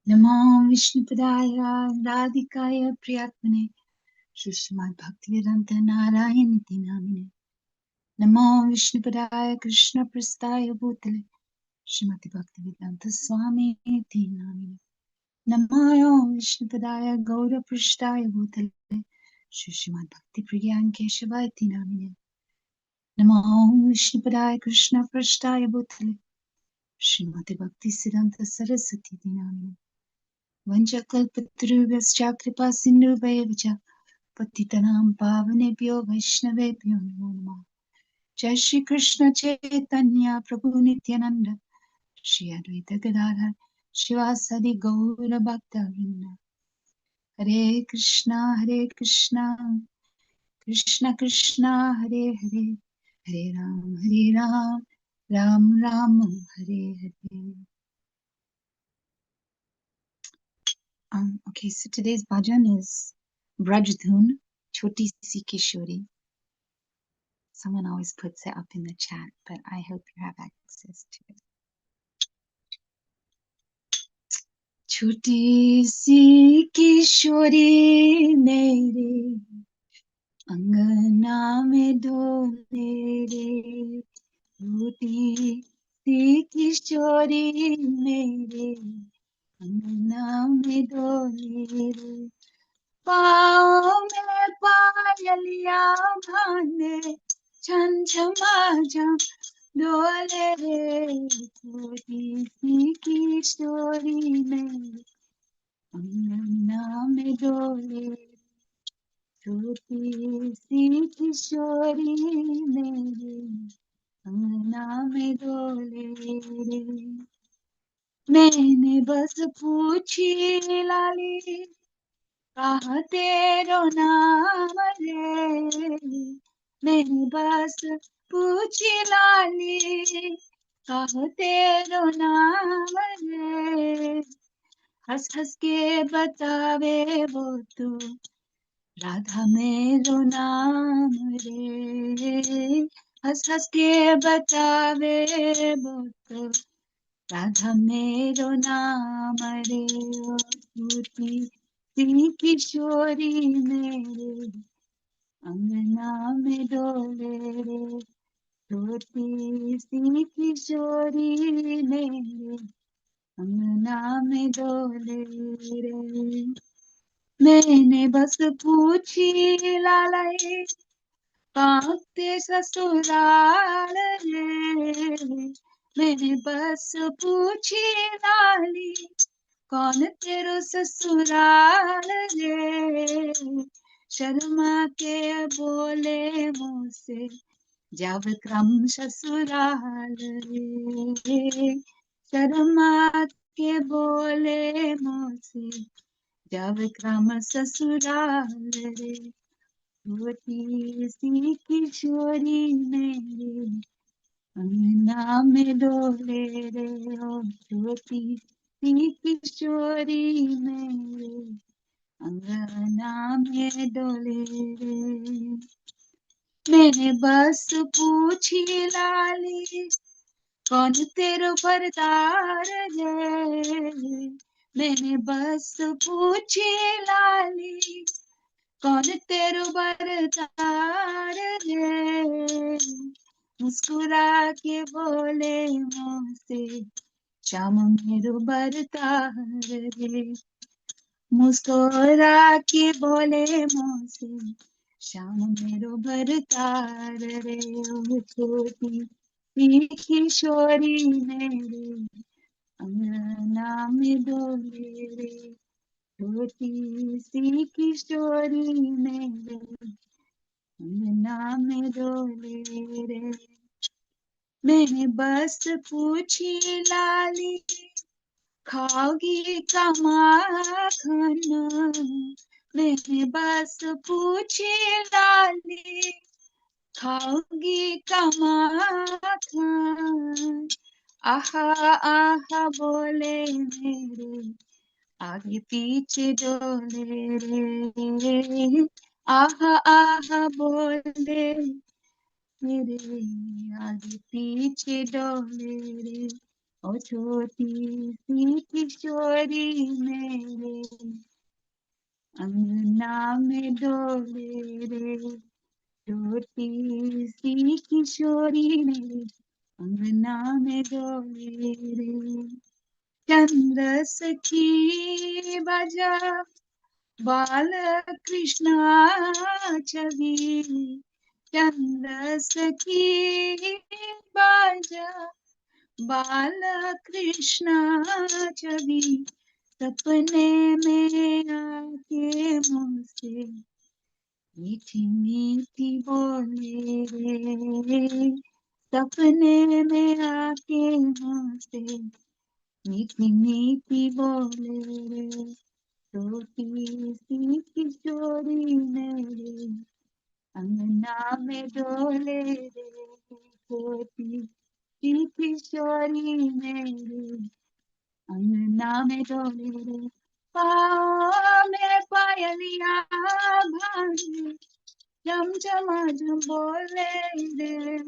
नमो विष्णुपदाय राधिकाय प्रियात्मने श्रीमद्भक्तिवेदांत नारायण नामिने नमो विष्णुपदाय कृष्ण प्रस्थाय भूतले श्रीमति भक्तिवेदांत स्वामी नामिने नमो विष्णुपदाय गौर पृष्ठाय भूतले श्रीमद्भक्ति प्रियां केशवाय नामिने नमो विष्णुपदाय कृष्ण पृष्ठाय भूतले श्रीमति भक्ति सिद्धांत सरस्वती नामिने वंशकल्पतरुभ्यश्च कृपा सिन्धुभ्येव च पतितनां पावनेभ्यो वैष्णवेभ्यो नमो नमः। जय श्री कृष्ण चैतन्य प्रभु नित्यानंद श्री अद्वैत गदाधर शिवासादि गौर भक्तवृंद। हरे Krishna Krishna Krishna Hare Hare Hare Ram Ram Ram Hare Hare. Okay, so today's bhajan is Braj Dhun, Choti Si Kishori. Someone always puts it up in the chat, but I hope you have access to it. Choti si kishori mere angana mein dole re. Choti si kishori mere angana mein dole re. पाँव में पायलिया भाने छन छमा छम डोले रे. छोटी सी किशोरी में अंगना में डोले. छोटी सी किशोरी मेरे अंगना में डोले रे. मैंने बस पूछी लाली कहा तेरो नाम रे. मैंने बस पूछी लाली कहा तेरो नाम रे. हंस हंस के बतावे वो तो राधा मेरो नाम रे. हंस हंस के बतावे वो तो राधा मेरो नाम रे. ओ छोटी सी किशोरी मेरे अंगना में डोले रे. छोटी सी किशोरी मेरे अंगना में डोले रे. मैंने बस पूछी लाले कांते ससुराल रे. मैंने बस पूछी लाली कौन तेरो ससुराल रे. शर्मा के बोले मुझसे जब क्रम ससुराल रे. शर्मा के बोले मुझसे जब क्रम ससुराल रे. छोटी सी किशोरी मेरे अंगना में डोले रे. ओ छोटी सी किशोरी मेरे अंगना में डोले रे. मैंने बस पूछी लाली कौन तेरो भरतार रे. मैंने बस पूछी लाली कौन तेरो भरतार रे. मुस्कुरा के बोले मुझसे श्याम मेरो भरतार रे. मुस्कुरा के बोले मुझसे श्याम मेरो भरतार रे. ओ छोटी सी किशोरी मेरे अंगना में डोले रे. छोटी सी किशोरी मेरे अंगना में डोले रे. मैंने बस पूछी लाली खाओगी का माखन. मैंने बस पूछी लाली खाओगी का माखन. आहा आहा बोले मेरे आगे पीछे डोले रे. आहा आहा बोले मेरे आगे पीछे डोले रे. ओ छोटी सी किशोरी मेरे अंगना में डोले रे, छोटी सी किशोरी मेरे अंगना में डोले रे। चंद्र सखी बजा बाल कृष्णा छवि, चंद्र सखी बजा बाल कृष्णा छवि, सपने में आके मुझसे मीठी मीठी बोले रे, सपने में आके मुझसे मीठी मीठी बोले रे। छोटी सी किशोरी मेरे अंगना में डोले रे, छोटी सी किशोरी मेरे अंगना में डोले रे। पाँव में पायलिया भांगे, चमचमा झम बोले रे,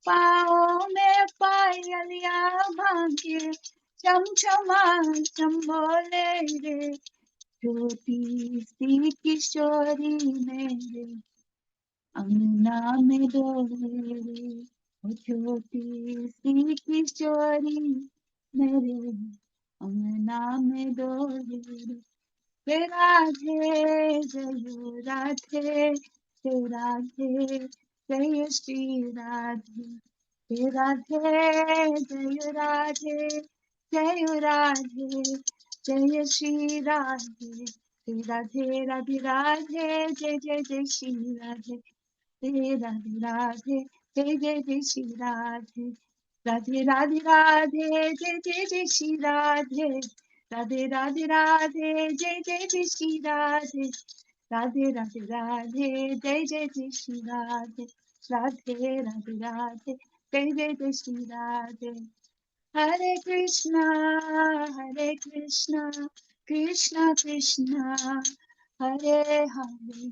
पाँव में पायलिया भांगे, चमचमा झम बोले रे। छोटी सी किशोरी मेरे अंगना में डोले रे, ओ छोटी सी किशोरी मेरे अंगना में डोले रे। हे राधे जय राधे, हे राधे जय श्री राधे, हे राधे जय राधे, जय राधे जय श्री राधे, हे राधे राधे राधे जय जय जय श्री राधे, हे राधे राधे जय जय जय श्री राधे, राधे राधे राधे जय जय जय श्री राधे, राधे राधे राधे जय जय जय श्री राधे, राधे राधे राधे जय जय जय श्री राधे, राधे राधे राधे जय जय जय श्री राधे। हरे कृष्णा कृष्णा कृष्णा हरे हरे,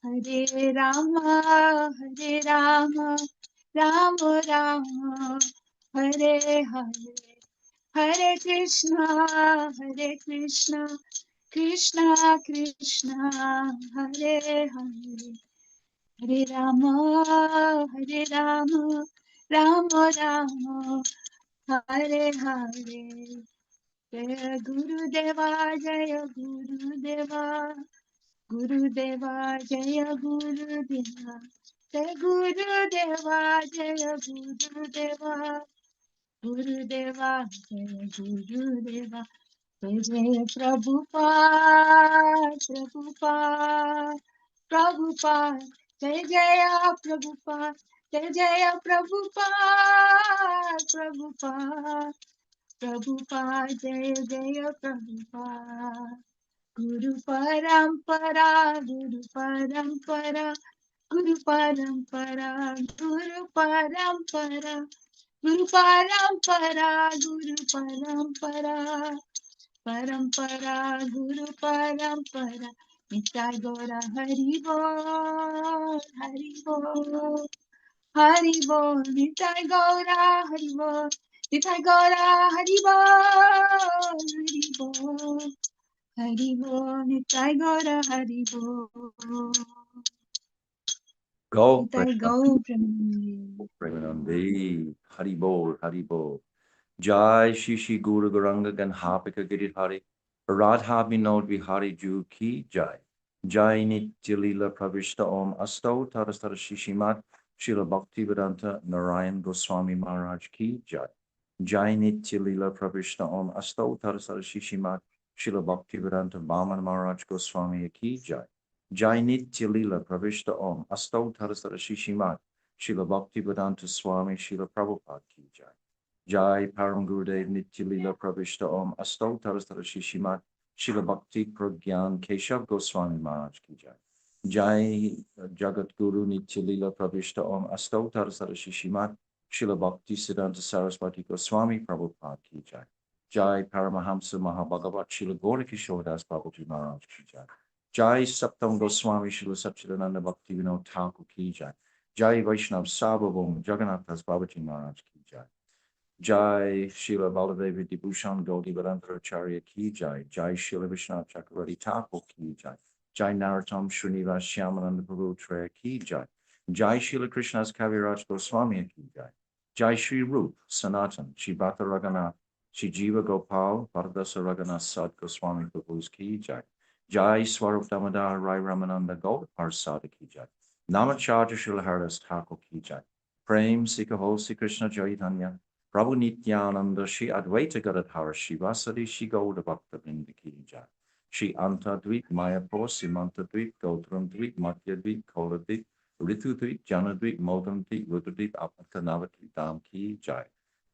हरे रामा राम राम हरे हरे, हरे कृष्णा कृष्णा कृष्णा हरे हरे, हरे राम राम राम हरे हरे। जय गुरुदेवा जय गुरुदेवा, गुरुदेवा जय गुरुदेवा, जय गुरुदेवा जय गुरुदेवा, गुरुदेवा जय गुरुदेवा, जय जय प्रभुपाद प्रभुपाद प्रभुपाद, जय जय प्रभुपाद, जय जय प्रभुपाद प्रभुपाद प्रभुपाद, जय जय प्रभुपाद। गुरु परंपरा गुरु परंपरा, गुरु परंपरा गुरु परंपरा, गुरु परंपरा गुरु परंपरा, परंपरा गुरु परंपरा। निताय गौरा हरि बोल हरि बोल हरि बोल, निताय गौरा हरि बोल, निताय गौरा हरि बोल हरि बोल, हरि बोल निताय गौरा हरि बोल। Go, निताय गौ Premanand. Premanandi, Hari Bol, Hari Bol. Jai Shishi Guru Garanga Ganhapika Giridhari, Radha Vinod Vihari Ju Ki Jai. Jai Nitya Lila Pravishta Om Asto Tarastara Shishimat, Srila Bhaktivedanta Narayan Goswami Maharaj Ki Jai. Jai Nitya Lila Pravishta Om Asto Tarastara Shishimat, Srila Bhaktivedanta Vaman Maharaj Goswami Ki Jai. Jai Nitya Lila Pravishta Om Asto Tarastara Shishimat, Srila Bhaktivedanta Swami Srila Prabhupada Ki Jai. Jai Param Gurudev Nitya Lila Pravishta Om Asto Tarastara Shishimat, Srila Bhakti Pragyan Keshav Goswami Maharaj Ki Jai. Jai Jagat Guru Nitya Lila Pravishta Om Asto Tarastara Shishimat, Srila Bhakti Siddhanta Saraswati Goswami Prabhupada Ki Jai. Jai Paramahamsa Mahabhagavat Srila Gaura Das Babaji Maharaj Ki Jai. Jai Saptam Goswami Srila Satchidananda Bhakti Vinod Thakur Ki Jai. Jai Vaishnav Sabhavam Jagannath Das Babaji Maharaj Ki Jai. Jai Shila Baladevi Dibushan Gaudi Varantaracharya Ki Jai. Jai Shila Vishnu Chakravarti Thakur Ki Jai. Jai Narottam Srinivas Shyamananda Prabhu Treya Ki Jai. Jai Shila Krishna's Kaviraj Goswami Ki Jai. Jai Shri Rup Sanatan Shri Bhakta Raghunath Shri Jiva Gopal Pardasa Raghunath Sad Goswami Prabhu's Ki Jai. Jai Swarup Damodar Rai Ramananda Gaur Parsada Ki Jai. Namacharya Shila Haridas Thakur Ki Jai. Prem Sikahol Sri Krishna Chaitanya Prabhu Nityananda Shri Advaita Gadadhara Shivasadi Shri Gauda Bhakta Vrinda Ki Jai. Shri Anta Dvip Mayapur Simanta Dvip Gautram Dvip Madhya Dvip Kola Dvip Ritu Dvip Jana Dvip Modam Dvip Rudadvip Apatanavat Dam Ki Jai.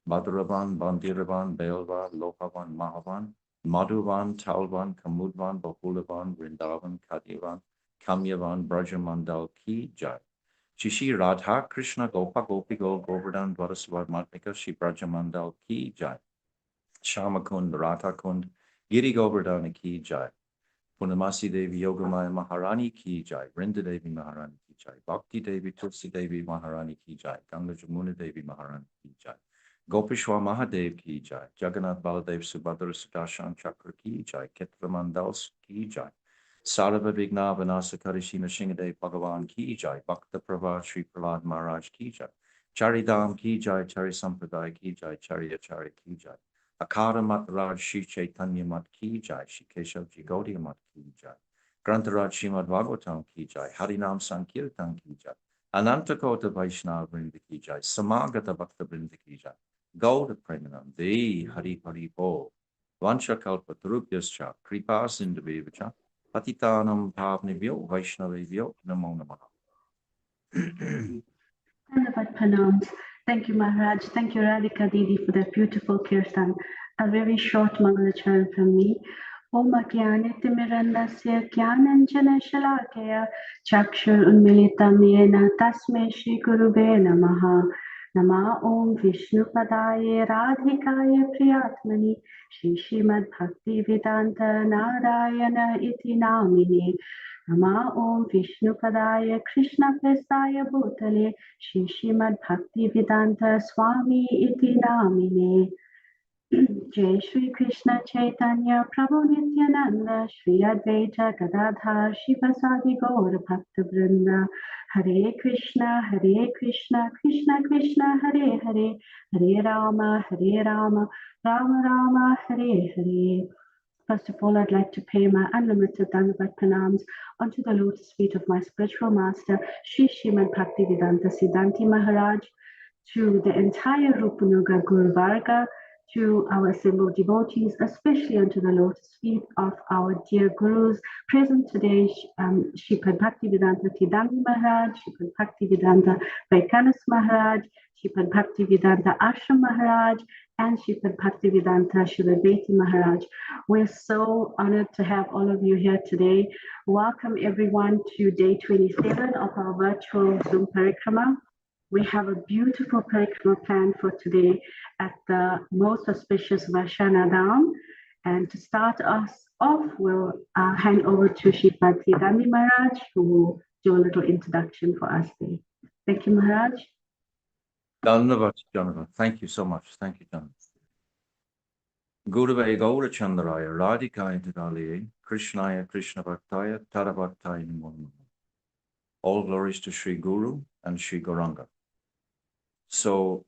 Madhuravan Bandiravan Belvan Lohavan Mahavan Madhuvan Talvan Kamudvan Bahulavan Vrindavan Kadyavan Kamyavan Brajamandal Ki Jai. Shishi Radha Krishna Gopa Gopi Go Govardhan Dwarasavad Matmika Shri Brajamandal Ki Jai. Shamakund Radha Kund Giri Govardhana Ki Jai. Purnamasi Devi Yogamaya Maharani Ki Jai. Vrinda Devi Maharani Ki Jai. Bhakti Devi Tulsi Devi Maharani Ki Jai. Ganga Jamuna Devi Maharani Ki Jai. Gopishwa Mahadev Ki Jai. Jagannath Baladev Subhadra Sudarshan Chakra Ki Jai. Ketra Mandals Ki Jai. Sarva Vigna Vanasa Karishina Shingadev Bhagavan Ki Jai. Bhakta Prabha Sri Prahlad Maharaj Ki Jai. Charidam Ki Jai. Chari Sampradaya Ki Jai. Chari Achari Ki Jai. Akara Mat Raj Shri Chaitanya Mat Ki Jai. Shri Keshav Ji Gaudiya Mat Ki Jai. Grantaraj Srimad Bhagavatam Ki Jai. Harinam Sankirtan Ki Jai. Anantakota Vaishnava Vrinda Ki Jai. Samagata Bhakta Vrinda Ki Jai. Gauda Premanandi Hari Hari Bo. Vancha Kalpa Tarupyascha. Kripa Sindhavevacha. Patitanam Pavnivyo Vaishnavivyo Namo Namaha. Dhanyavad pranams. Thank you, Maharaj. Thank you, Radhika Didi, for that beautiful kirtan. A very short Mangalacharan from me. Om Ajnanatimirandasya Jnananjana Shalakaya Chakshur Unmilitam Yena Tasmai Shri Gurube Namaha. Nama Om Vishnu Padaye Radhikaya Priyatmani Shri Srimad Bhakti Vedanta Narayana Iti Namini. Nama Om Vishnu Padaya Krishna Prestaya Bhutale Shri Srimad Bhakti Vedanta Swami Iti Namine. Jai Shri Krishna Chaitanya Prabhu Nityananda Shri Advaita Gadadhar Shivasadi Gaur Bhakta Vrinda Hare Krishna Krishna Krishna Hare Hare Hare Rama Rama Rama Hare Hare. First of all, I'd like to pay my unlimited Dhanyavad pranams onto the lotus feet of my spiritual master, Sri Srimad Bhaktivedanta Siddhanti Maharaj, to the entire Rupanuga Guru Varga, to our assembled devotees, especially onto the lotus feet of our dear gurus present today, Sripad Bhaktivedanta Siddhanti Maharaj, Sripad Bhaktivedanta Vaikanas Maharaj, Sripad Bhaktivedanta Ashram Maharaj, and Sripad Bhaktivedanta Shiladveti Maharaj. We're so honored to have all of you here today. Welcome everyone to day 27 of our virtual Zoom parikrama. We have a beautiful parikrama planned for today at the most auspicious Varsana Dham. And to start us off, we'll hand over to Sripad Siddhanti Maharaj, who will do a little introduction for us today. Thank you, Maharaj. Dhanyavad. Thank you so much. Thank you, John. Guruvaya Gaura Chandraya Radhikaya Tidaliye Krishnaya Krishna Bhaktaya Tadabhaktaya Namo Namaha. All glories to Sri Guru and Sri Gauranga. So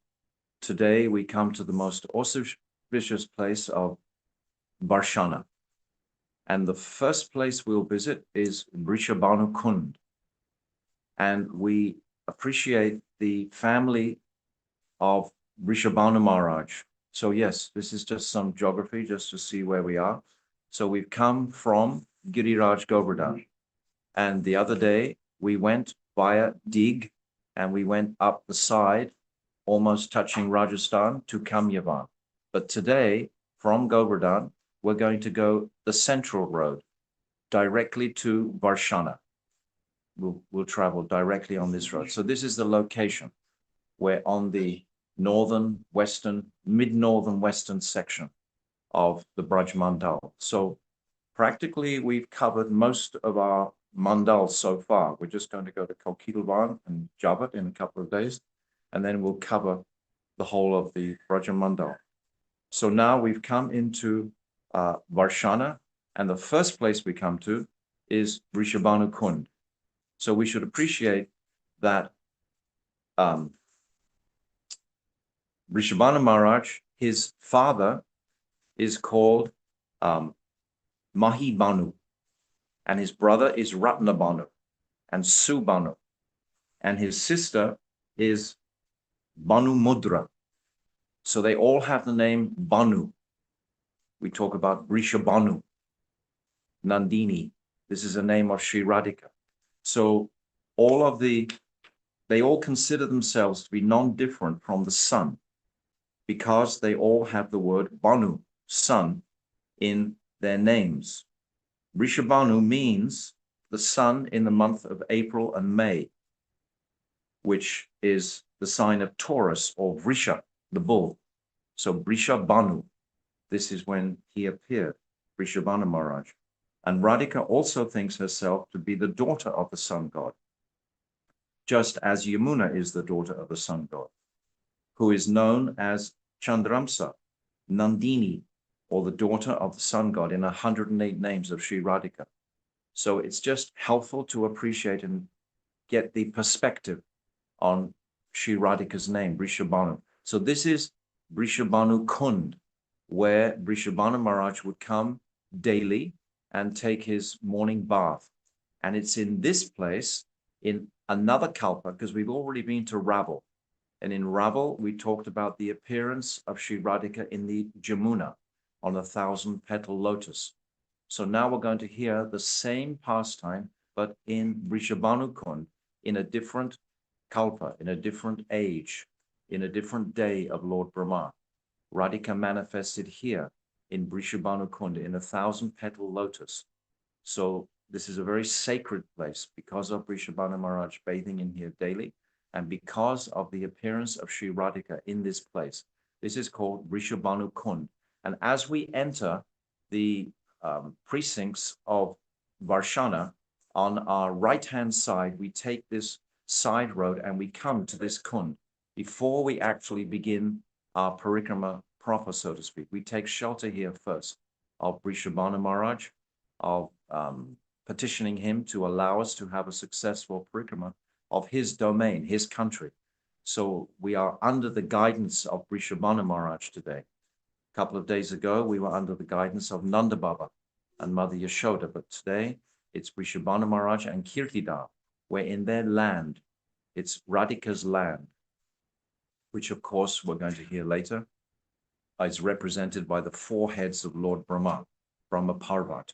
today we come to the most auspicious place of Varsana. And the first place we'll visit is Vrishabhanu Kund. And we appreciate the family of Vrishabhanu Maharaj. So yes, this is just some geography just to see where we are. So we've come from Giriraj Govardhan. And the other day we went via Dig and we went up the side, almost touching Rajasthan to Kamyavan. But today from Govardhan, we're going to go the central road directly to Varsana. We'll travel directly on this road. So this is the location. We're on the northern, western, mid-northern western section of the Braj Mandal. So practically we've covered most of our mandals so far. We're just going to go to Kokilvan and Javat in a couple of days, and then we'll cover the whole of the Brajamandal. So now we've come into Varsana, and the first place we come to is Vrishabhanu Kund. So we should appreciate that Vrishabhanu Maharaj, his father is called Mahibhanu, and his brother is Ratnabhanu and Subhanu, and his sister is Banu Mudra. So they all have the name Banu. We talk about Vrishabhanu, Nandini. This is a name of Sri Radhika. So they all consider themselves to be non-different from the sun because they all have the word Banu, sun, in their names. Vrishabhanu means the sun in the month of April and May, which is the sign of Taurus or Vrisha, the bull. So Vrishabhanu, this is when he appeared, Vrishabhanu Maharaj. And Radhika also thinks herself to be the daughter of the sun god, just as Yamuna is the daughter of the sun god, who is known as Chandramsa, Nandini, or the daughter of the sun god in 108 names of Sri Radhika. So it's just helpful to appreciate and get the perspective on Sri Radhika's name, Vrishabhanu. So this is Vrishabhanu Kund, where Vrishabhanu Maharaj would come daily and take his morning bath. And it's in this place, in another kalpa, because we've already been to Raval. And in Raval, we talked about the appearance of Sri Radhika in the Jamuna on a 1,000-petal lotus. So now we're going to hear the same pastime, but in Vrishabhanu Kund, in a different kalpa, in a different age, in a different day of Lord Brahma. Radhika manifested here in Vrishabhanu Kund in a 1,000-petal lotus. So this is a very sacred place because of Vrishabhanu Maharaj bathing in here daily and because of the appearance of Sri Radhika in this place. This is called Vrishabhanu Kund. And as we enter the precincts of Varsana, on our right-hand side, we take this side road and we come to this Kund. Before we actually begin our parikrama proper, so to speak, we take shelter here first of Vrishabhanu Maharaj, of petitioning him to allow us to have a successful parikrama of his domain, his country. So we are under the guidance of Vrishabhanu Maharaj today. A couple of days ago, we were under the guidance of Nanda Baba and Mother Yashoda, but today it's Vrishabhanu Maharaj and Kirtida, where in their land, it's Radhika's land, which of course we're going to hear later, is represented by the 4 heads of Lord Brahma, Brahma Parvat.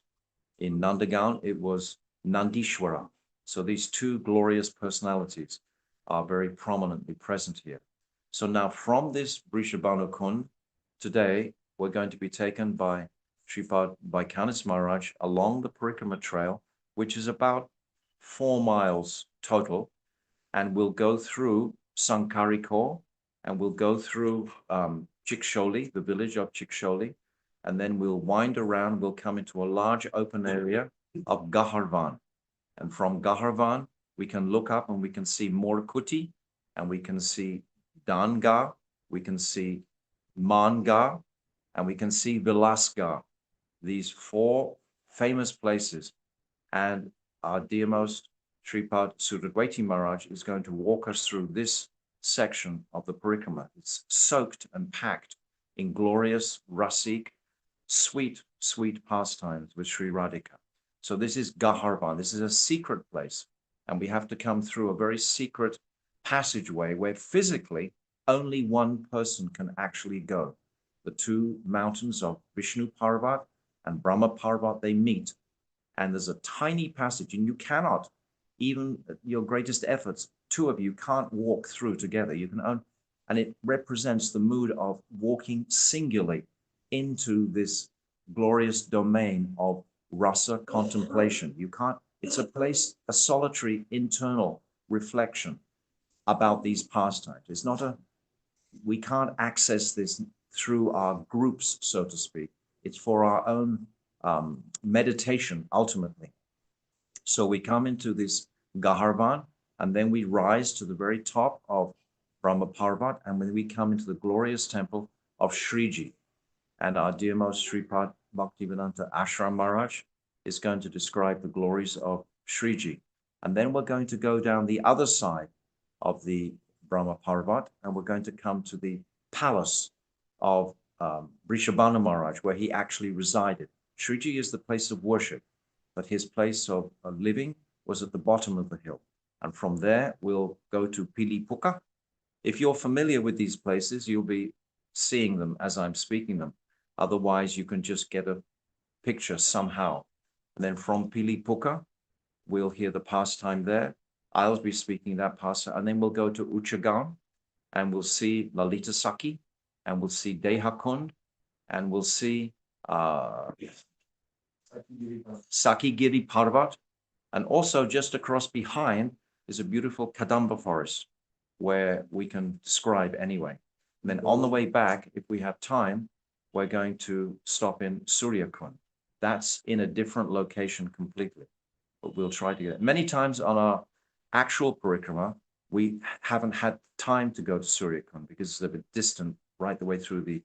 In Nandagaon, it was Nandishwara. So these 2 glorious personalities are very prominently present here. So now from this Vrishabhanu Kund, today we're going to be taken by Sripad Vaikanis Maharaj along the parikrama trail, which is about 4 miles total, and we'll go through Sankiri, and we'll go through Cikasauli, the village of Cikasauli, and then we'll wind around, we'll come into a large open area of Gahvaravana. And from Gahvaravana, we can look up and we can see Mor-kuti, and we can see Dana-garha, we can see Man-garha, and we can see Vilasa-garha, these 4 famous places. And our dearmost Sripad Surya-kunda Maharaj is going to walk us through this section of the parikrama. It's soaked and packed in glorious, rasik, sweet, sweet pastimes with Sri Radhika. So this is Gahvaravana. This is a secret place, and we have to come through a very secret passageway where physically only one person can actually go. The 2 mountains of Vishnu Parvat and Brahma Parvat, they meet, and there's a tiny passage, and you cannot, even at your greatest efforts, 2 of you can't walk through together. You can only, and it represents the mood of walking singularly into this glorious domain of rasa contemplation. You can't, it's a place, a solitary internal reflection about these pastimes. It's not we can't access this through our groups, so to speak. It's for our own meditation, ultimately. So we come into this Gahvaravana, and then we rise to the very top of Brahma Parvat, and when we come into the glorious temple of Sriji. And our dear most Sripad Bhaktivedanta Ashram Maharaj is going to describe the glories of Sriji. And then we're going to go down the other side of the Brahma Parvat, and we're going to come to the palace of Vrishabhanu Maharaj, where he actually resided. Sriji is the place of worship, but his place of living was at the bottom of the hill. And from there, we'll go to Pili-pokhara. If you're familiar with these places, you'll be seeing them as I'm speaking them. Otherwise, you can just get a picture somehow. And then from Pili-pokhara, we'll hear the pastime there. I'll be speaking that pastime. And then we'll go to Uchagaon, and we'll see Lalita Sakhi, and we'll see Dehakund, and we'll see Sakhigiri-parvata. And also just across behind is a beautiful Kadamba forest where we can describe anyway. And then on the way back, if we have time, we're going to stop in Surya-kunda. That's in a different location completely, but we'll try to get it. Many times on our actual parikrama, we haven't had time to go to Surya-kunda because it's a bit distant right the way through the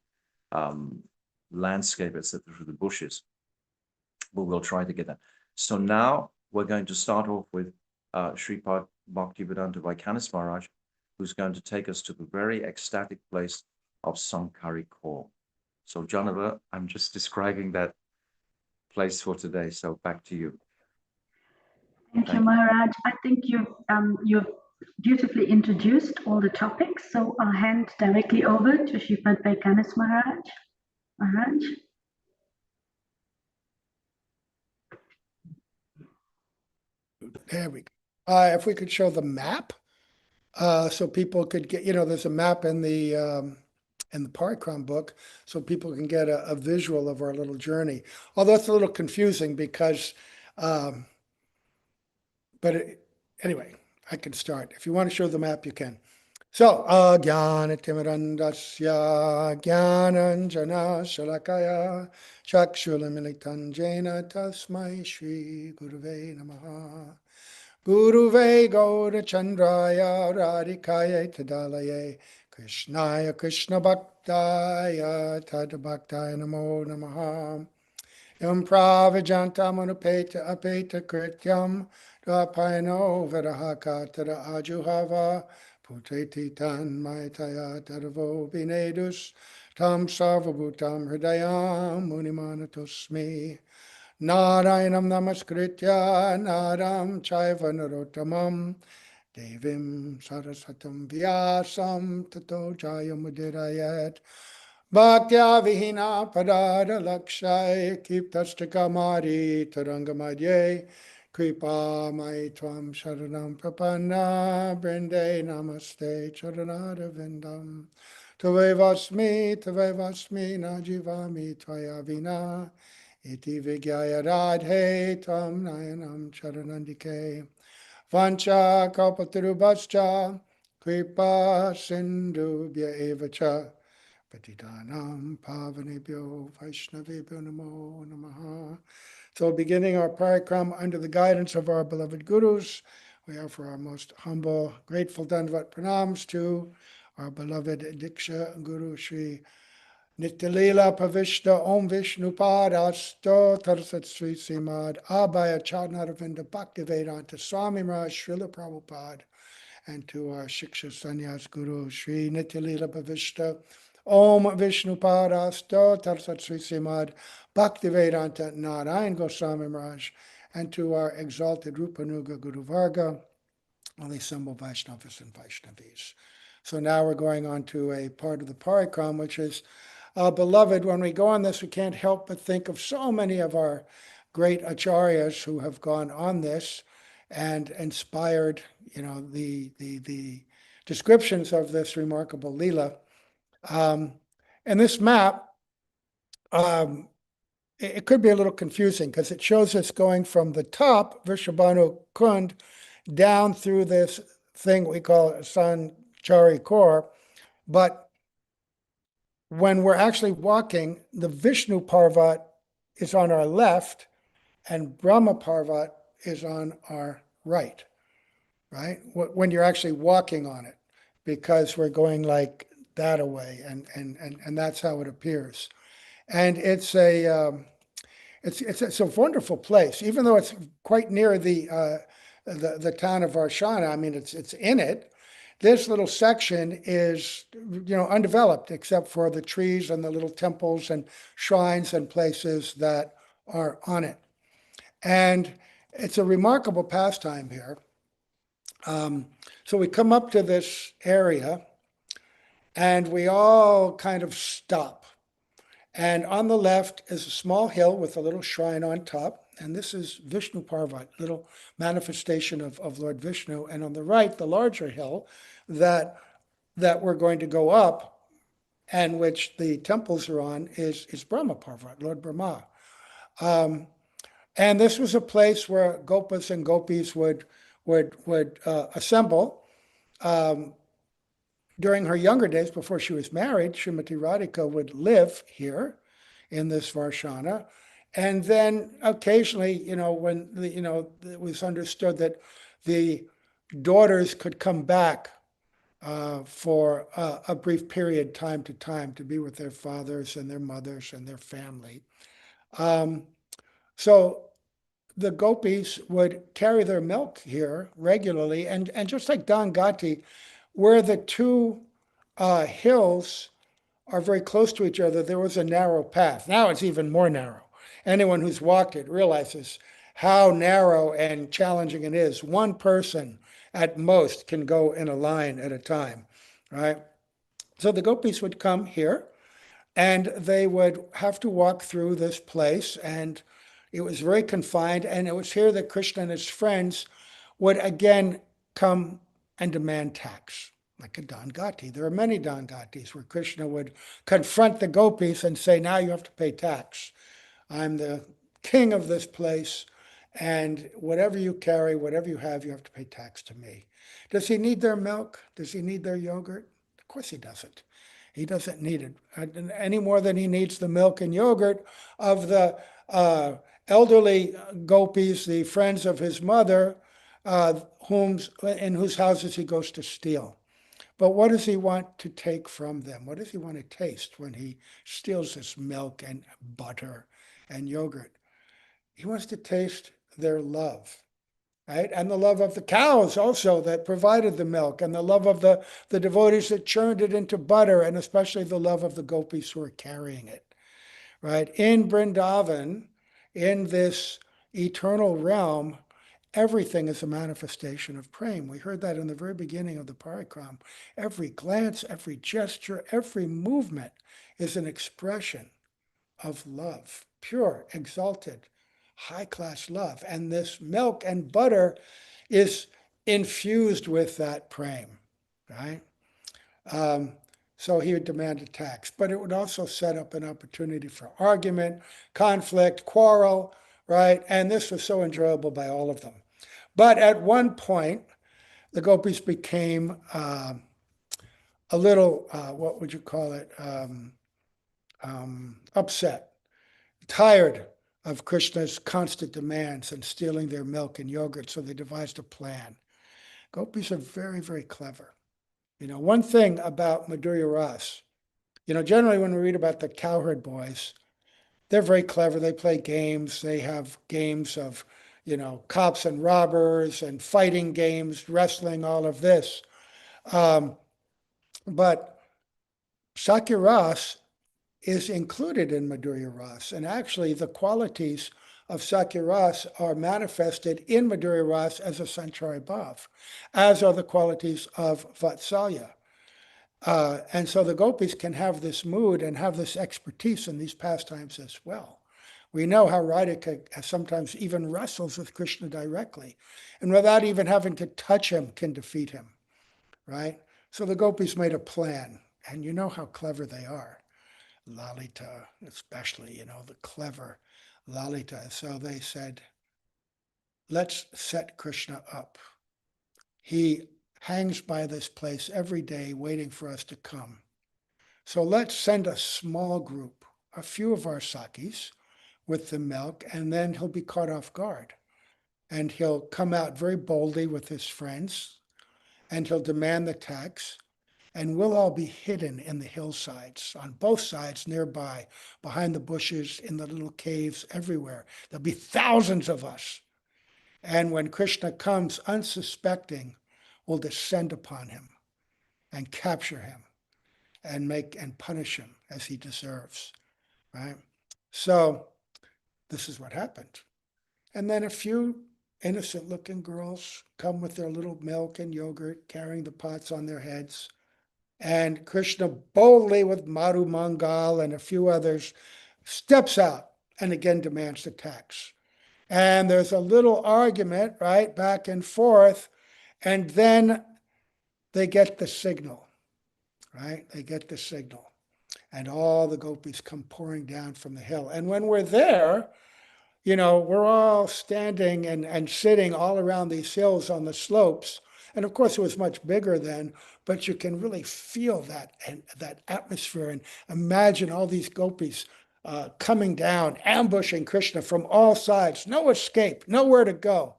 landscape, etc., through the bushes. But we'll try to get that. So now we're going to start off with Sripad Bhaktivedanta Vaikanis Maharaj, who's going to take us to the very ecstatic place of Sankiri. So, Jonathan, I'm just describing that place for today. So back to you. Thank you, Maharaj. I think you've beautifully introduced all the topics. So I'll hand directly over to Sripad Vaikanis Maharaj. Maharaj. There we go. If we could show the map, so people could get, there's a map in the parikrama book, so people can get a visual of our little journey. Although it's a little confusing because, anyway, I can start. If you want to show the map, you can. So, Jnana-timirandasya Jnananjana Shalakaya Chakshulamilitanjena Tasmai Shri Guruve Namaha. Guruve Gaura Chandraya Radhikaya Tadalaye Krishnaya Krishna Bhaktaya Tad Bhaktaya Namo Namaha. Yam Pravijanta Manupeta Apeta Krityam Dvapayano Vedahaka Tada Ajuhava Putreti Tan Maitaya Tadavo Binedus Tam Sarvabhutam Hridayam Munimanatosmi. Narayanam Namaskritya Naram Chaiva Narottamam Devim Sarasatam Vyasam Tato Jayamudirayat Bhaktya Vihina Padada Lakshay Kiptastakamari Tarangamadye Kripa Maitvam Sharanam Prapanna Brinde Namaste Charanada Vindam Tavevasmi Najivami Tvayavina Iti Vigyaya Radhe Tam Nayanam Charanandike Vancha Kalpatarubhascha Kripa Sindhubhya Evacha Patitanam Pavanebhyo Vaishnavebhyo Namo Namaha. So beginning our parikrama under the guidance of our beloved gurus, we offer our most humble, grateful Dandavat pranams to our beloved Diksha Guru Sri Nityalila Pavishta Om Vishnu Padasto Tarsat Sri Srimad Abhaya Charnaravinda Bhaktivedanta Swami Maharaj Srila Prabhupada, and to our Shiksha Sannyas Guru Sri Nityalila Pavishta Om Vishnu Padasto Tarsat Sri Srimad Bhaktivedanta Narayan Goswami Maharaj, and to our exalted Rupanuga Guru Varga, all the assembled Vaishnavas and Vaishnavis. So now we're going on to a part of the parikrama, which is beloved. When we go on this, we can't help but think of so many of our great acharyas who have gone on this and inspired, the descriptions of this remarkable Leela. And this map, it could be a little confusing because it shows us going from the top, Vrishabhanu Kund, down through this thing we call Sankiri-parvata. But when we're actually walking, the Vishnu Parvat is on our left and Brahma Parvat is on our right? When you're actually walking on it. because we're going like that away, and that's how it appears. And it's a wonderful place, even though it's quite near the town of Varsana. I mean, it's in it. This little section is, undeveloped except for the trees and the little temples and shrines and places that are on it. And it's a remarkable pastime here. So we come up to this area and we all kind of stop. And on the left is a small hill with a little shrine on top. And this is Vishnu-parvata, little manifestation of Lord Vishnu. And on the right, the larger hill that we're going to go up, and which the temples are on, is Brahma-parvata, Lord Brahma. And this was a place where gopas and gopis would assemble. During her younger days, before she was married, Srimati Radhika would live here in this Varsana. And then occasionally, when it was understood that the daughters could come back for a brief period, time to time, to be with their fathers and their mothers and their family. So the gopis would carry their milk here regularly, and just like Dana-garha, where the two hills are very close to each other, there was a narrow path. Now it's even more narrow. Anyone who's walked it realizes how narrow and challenging it is. One person at most can go in a line at a time, right? So the gopis would come here and they would have to walk through this place, and it was very confined, and it was here that Krishna and his friends would again come and demand tax, like a Dana-garha. There are many Dana-garhas where Krishna would confront the gopis and say, now you have to pay tax. I'm the king of this place, and whatever you carry, whatever you have to pay tax to me. Does he need their milk? Does he need their yogurt? Of course he doesn't. He doesn't need it any more than he needs the milk and yogurt of the elderly gopis, the friends of his mother, in whose houses he goes to steal. But what does he want to take from them? What does he want to taste when he steals this milk and butter and yogurt? He wants to taste their love, right? And the love of the cows also that provided the milk, and the love of the devotees that churned it into butter, and especially the love of the gopis who are carrying it, right? In Vrindavan, in this eternal realm, everything is a manifestation of prema. We heard that in the very beginning of the parikrama. Every glance, every gesture, every movement is an expression of love, pure, exalted, high-class love. And this milk and butter is infused with that prema, right? So he would demand a tax, but it would also set up an opportunity for argument, conflict, quarrel, right? And this was so enjoyable by all of them. But at one point, the gopis became a little, what would you call it, upset, tired of Krishna's constant demands and stealing their milk and yogurt, so they devised a plan. Gopis are very, very clever. One thing about Madhurya Ras, generally when we read about the cowherd boys, they're very clever. They play games. They have games of, cops and robbers and fighting games, wrestling, all of this. But Sakya Ras is included in Madhurya Ras. And actually, the qualities of Sakya Ras are manifested in Madhurya Ras as a Sanchari Bhav, as are the qualities of Vatsalya. And so the gopis can have this mood and have this expertise in these pastimes as well. We know how Radhika sometimes even wrestles with Krishna directly, and without even having to touch him, can defeat him, right? So the gopis made a plan, and you know how clever they are. Lalita, especially, the clever Lalita. So they said, let's set Krishna up. He hangs by this place every day waiting for us to come. So let's send a small group, a few of our Sakis, with the milk, and then he'll be caught off guard. And he'll come out very boldly with his friends, and he'll demand the tax, and we'll all be hidden in the hillsides on both sides nearby, behind the bushes, in the little caves, everywhere. There'll be thousands of us. And when Krishna comes unsuspecting, we'll descend upon him and capture him and punish him as he deserves, right? So this is what happened. And then a few innocent looking girls come with their little milk and yogurt, carrying the pots on their heads. And Krishna boldly, with Madhu Mangal and a few others, steps out and again demands the tax. And there's a little argument, right, back and forth. And then they get the signal, right? They get the signal. And all the gopis come pouring down from the hill. And when we're there, you know, we're all standing and sitting all around these hills on the slopes. And of course, it was much bigger then, but you can really feel that and that atmosphere and imagine all these gopis coming down, ambushing Krishna from all sides. No escape, nowhere to go.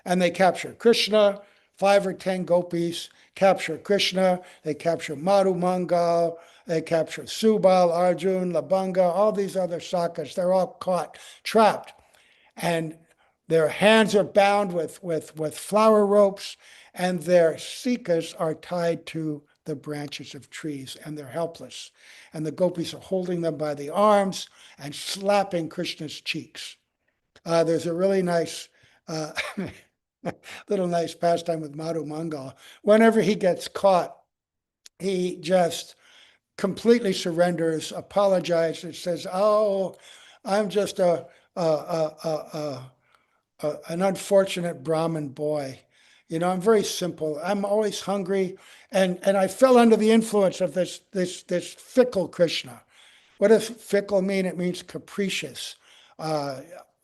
And they capture Krishna. 5 or 10 gopis capture Krishna. They capture Madhu Mangal. They capture Subal, Arjun, Labanga, all these other sakas. They're all caught, trapped. And their hands are bound with flower ropes, and their sikas are tied to the branches of trees, and they're helpless. And the gopis are holding them by the arms and slapping Krishna's cheeks. There's a really nice little nice pastime with Madhu Mangal. Whenever he gets caught, he just completely surrenders, apologizes, says, "Oh, I'm just an unfortunate Brahmin boy. You know, I'm very simple. I'm always hungry, and I fell under the influence of this fickle Krishna." What does fickle mean? It means capricious,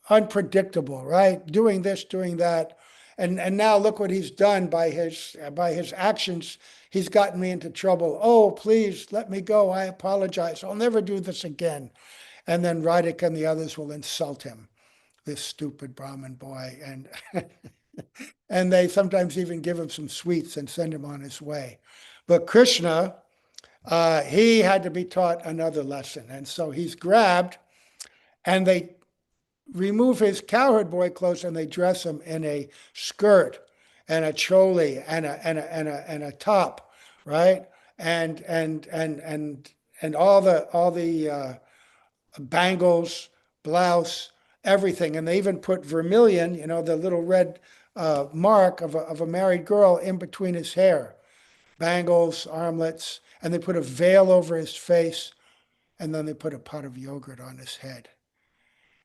unpredictable, right? Doing this, doing that. And now look what he's done by his actions. He's gotten me into trouble. Oh, please let me go. I apologize. I'll never do this again. And then Radhika and the others will insult him, this stupid Brahmin boy. And and they sometimes even give him some sweets and send him on his way. But Krishna, he had to be taught another lesson. And so he's grabbed, and they remove his cowherd boy clothes and they dress him in a skirt and a choli and a top, right? And all the bangles, blouse, everything. And they even put vermilion, you know, the little red mark of a married girl in between his hair, bangles, armlets, and they put a veil over his face, and then they put a pot of yogurt on his head.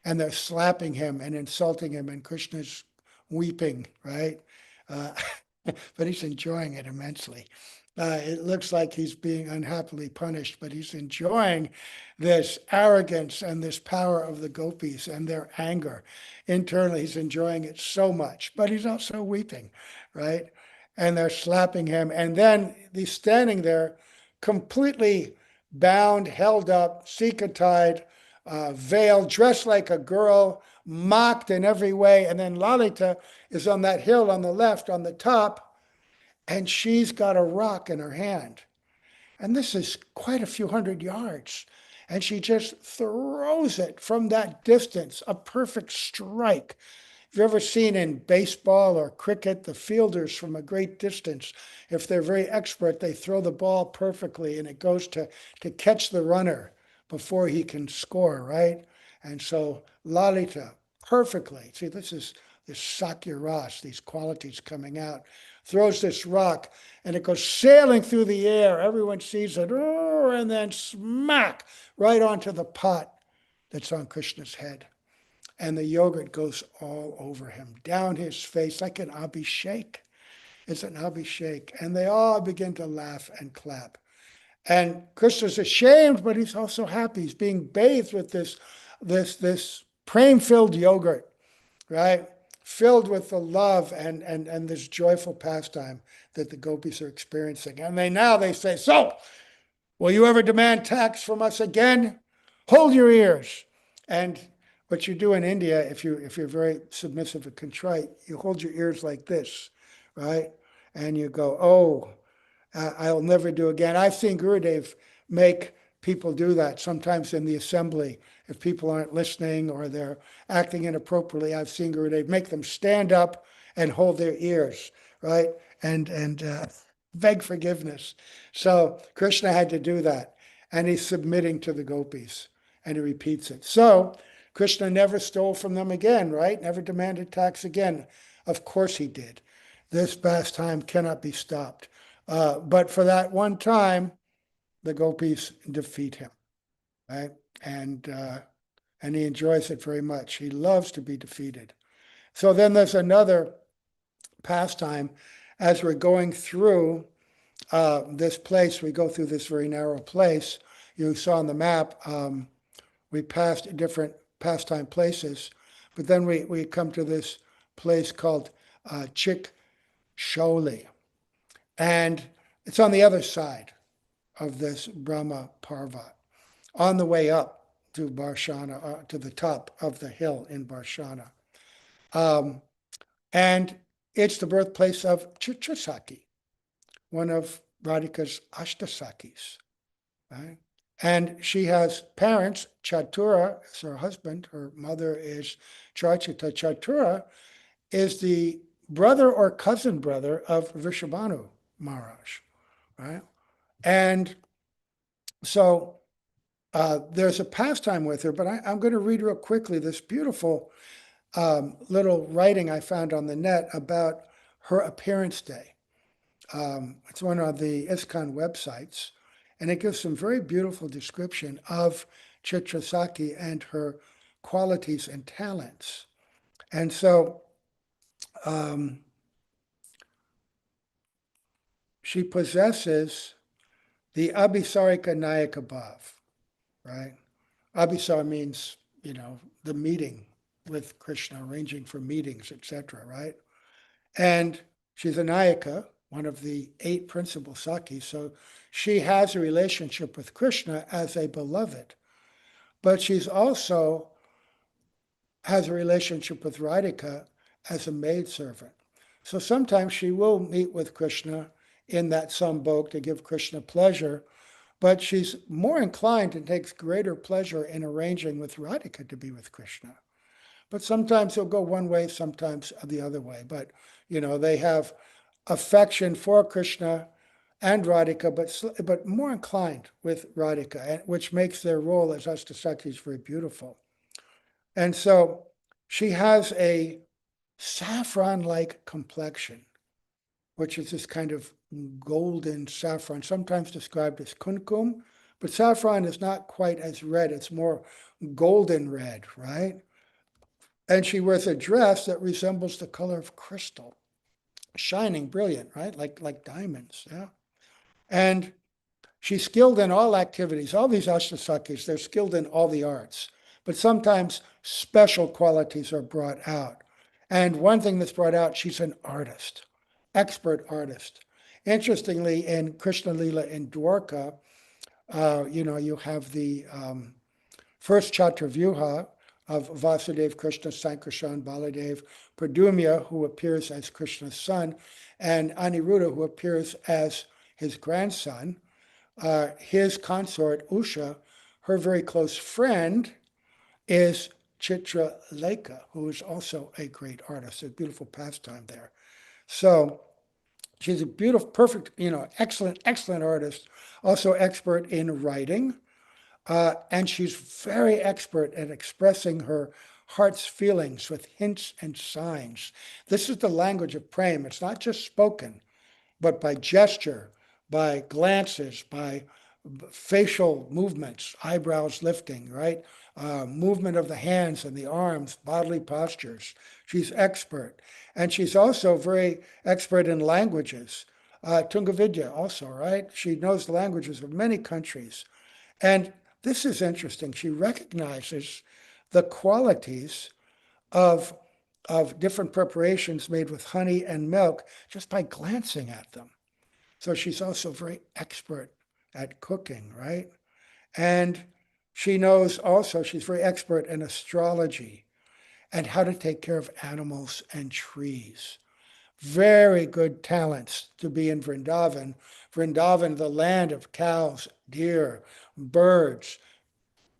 And they're slapping him and insulting him, and Krishna's weeping, right? But he's enjoying it immensely. It looks like he's being unhappily punished, but he's enjoying this arrogance and this power of the gopis and their anger. Internally, he's enjoying it so much, but he's also weeping, right? And they're slapping him. And then he's standing there completely bound, held up, sika tied, veiled, dressed like a girl, mocked in every way. And then Lalita is on that hill on the left, on the top, and she's got a rock in her hand. And this is quite a few hundred yards. And she just throws it from that distance, a perfect strike. If you've ever seen in baseball or cricket, the fielders from a great distance, if they're very expert, they throw the ball perfectly and it goes to catch the runner before he can score, right? And so Lalita, perfectly, see, this is this Sakya Ras, these qualities coming out, throws this rock and it goes sailing through the air. Everyone sees it, and then smack right onto the pot that's on Krishna's head. And the yogurt goes all over him, down his face, like an abhishek. It's an abhishek. And they all begin to laugh and clap. And Krishna's ashamed, but he's also happy. He's being bathed with this prem-filled yogurt, right? Filled with the love and this joyful pastime that the gopis are experiencing. And they say, "So, will you ever demand tax from us again? Hold your ears." And what you do in India, if you're very submissive and contrite, you hold your ears like this, right? And you go, "Oh," I'll never do again. I've seen Gurudev make people do that sometimes in the assembly. If people aren't listening or they're acting inappropriately, I've seen Gurudev make them stand up and hold their ears, right? And beg forgiveness. So Krishna had to do that. And he's submitting to the gopis. And he repeats it. So Krishna never stole from them again, right? Never demanded tax again. Of course he did. This pastime cannot be stopped. But for that one time, the gopis defeat him, right? And he enjoys it very much. He loves to be defeated. So then there's another pastime. As we're going through this place, we go through this very narrow place. You saw on the map, we passed different pastime places, but then we come to this place called Cikasauli. And it's on the other side of this Brahma Parvat, on the way up to Varsana, to the top of the hill in Varsana. And it's the birthplace of Chitrasakhi, one of Radhika's Ashtasakis, right? And she has parents. Chatura is her husband. Her mother is Charchita. Chatura is the brother or cousin brother of Vrishabhanu Maharaj, right? And so there's a pastime with her, but I'm going to read real quickly this beautiful little writing I found on the net about her appearance day. It's one of the ISKCON websites, and it gives some very beautiful description of Chitrasakhi and her qualities and talents. And so she possesses the Abhisarika Nayaka Bhav, right? Abhisar means, the meeting with Krishna, arranging for meetings, etc., right? And she's a Nayaka, one of the 8 principal Sakhis, so she has a relationship with Krishna as a beloved, but she's also has a relationship with Radhika as a maidservant. So sometimes she will meet with Krishna in that sambhog to give Krishna pleasure, but she's more inclined and takes greater pleasure in arranging with Radhika to be with Krishna. But sometimes he'll go one way, sometimes the other way. But, they have affection for Krishna and Radhika, but more inclined with Radhika, which makes their role as Ashtasakis very beautiful. And so she has a saffron-like complexion, which is this kind of golden saffron, sometimes described as kumkum, but saffron is not quite as red, it's more golden red, right? And she wears a dress that resembles the color of crystal, shining, brilliant, right? Like diamonds, yeah. And she's skilled in all activities. All these Ashtasakis, they're skilled in all the arts, but sometimes special qualities are brought out. And one thing that's brought out, she's an artist, expert artist. Interestingly, in Krishna Lila in Dwarka, you have the first Chaturvyuha of Vasudev, Krishna, Sankarshan, Baladev, Pradumya, who appears as Krishna's son, and Aniruddha, who appears as his grandson. His consort, Usha, her very close friend, is Chitralekha, who is also a great artist. A beautiful pastime there. So she's a beautiful, perfect, excellent artist, also expert in writing. And she's very expert at expressing her heart's feelings with hints and signs. This is the language of prema. It's not just spoken, but by gesture, by glances, by facial movements, eyebrows lifting, right? Movement of the hands and the arms, bodily postures. She's expert. And she's also very expert in languages. Tungavidya also, right? She knows the languages of many countries. And this is interesting. She recognizes the qualities of different preparations made with honey and milk just by glancing at them. So she's also very expert at cooking, right? And she knows also, she's very expert in astrology and how to take care of animals and trees. very good talents to be in Vrindavan. Vrindavan, the land of cows, deer, birds,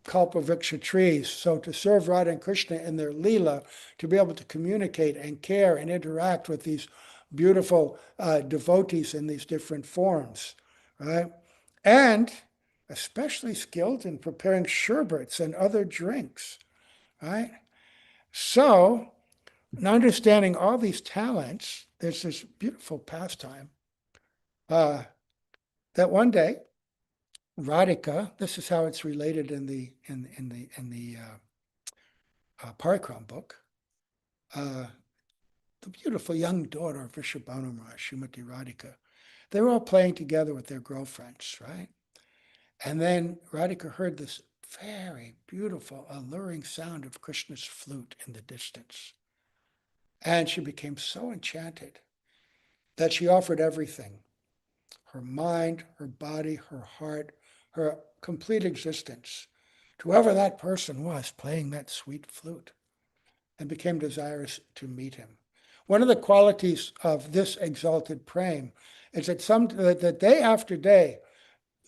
kalpavriksha trees. So to serve Radha and Krishna in their Leela, to be able to communicate and care and interact with these beautiful devotees in these different forms, right? And especially skilled in preparing sherbets and other drinks, right? So, in understanding all these talents, there's this beautiful pastime that one day Radhika, this is how it's related in the parikrama book. The beautiful young daughter of Vrishabhanu Maharaj, Srimati Radhika, they were all playing together with their girlfriends, right? And then Radhika heard this very beautiful, alluring sound of Krishna's flute in the distance. And she became so enchanted that she offered everything, her mind, her body, her heart, her complete existence, to whoever that person was playing that sweet flute, and became desirous to meet him. One of the qualities of this exalted prem is that day after day,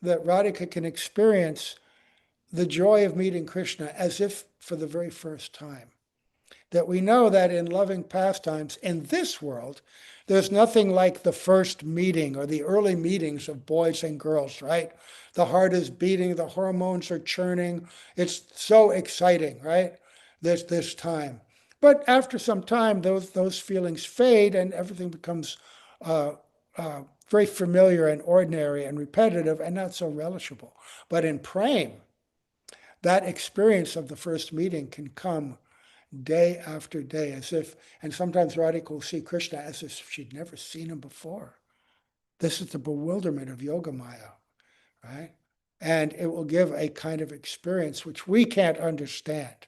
that Radhika can experience the joy of meeting Krishna as if for the very first time. That we know that in loving pastimes in this world, there's nothing like the first meeting or the early meetings of boys and girls, right? The heart is beating, the hormones are churning. It's so exciting, right? This time. But after some time, those feelings fade and everything becomes very familiar and ordinary and repetitive and not so relishable. But in prem, that experience of the first meeting can come day after day, as if, and sometimes Radhika will see Krishna as if she'd never seen him before. This is the bewilderment of Yoga Maya, right? And it will give a kind of experience which we can't understand.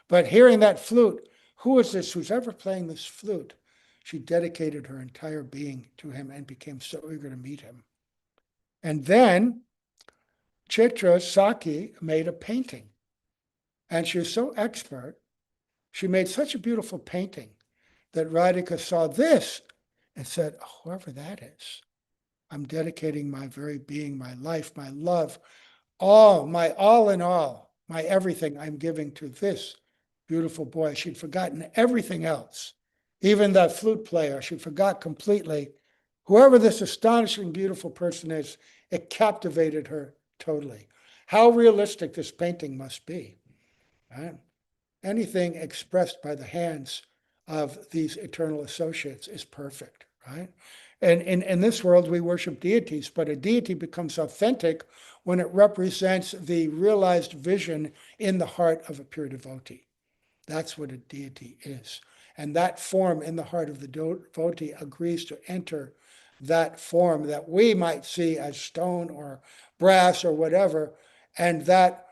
But hearing that flute, who is this who's ever playing this flute? She dedicated her entire being to him and became so eager to meet him. And then Chitra Saki made a painting. And she was so expert, she made such a beautiful painting that Radhika saw this and said, oh, whoever that is, I'm dedicating my very being, my life, my love, my all in all, my everything I'm giving to this beautiful boy. She'd forgotten everything else. Even that flute player, she forgot completely. Whoever this astonishing, beautiful person is, it captivated her totally. How realistic this painting must be, right? Anything expressed by the hands of these eternal associates is perfect, right? And in this world, we worship deities, but a deity becomes authentic when it represents the realized vision in the heart of a pure devotee. That's what a deity is. And that form in the heart of the devotee agrees to enter that form that we might see as stone or brass or whatever, and that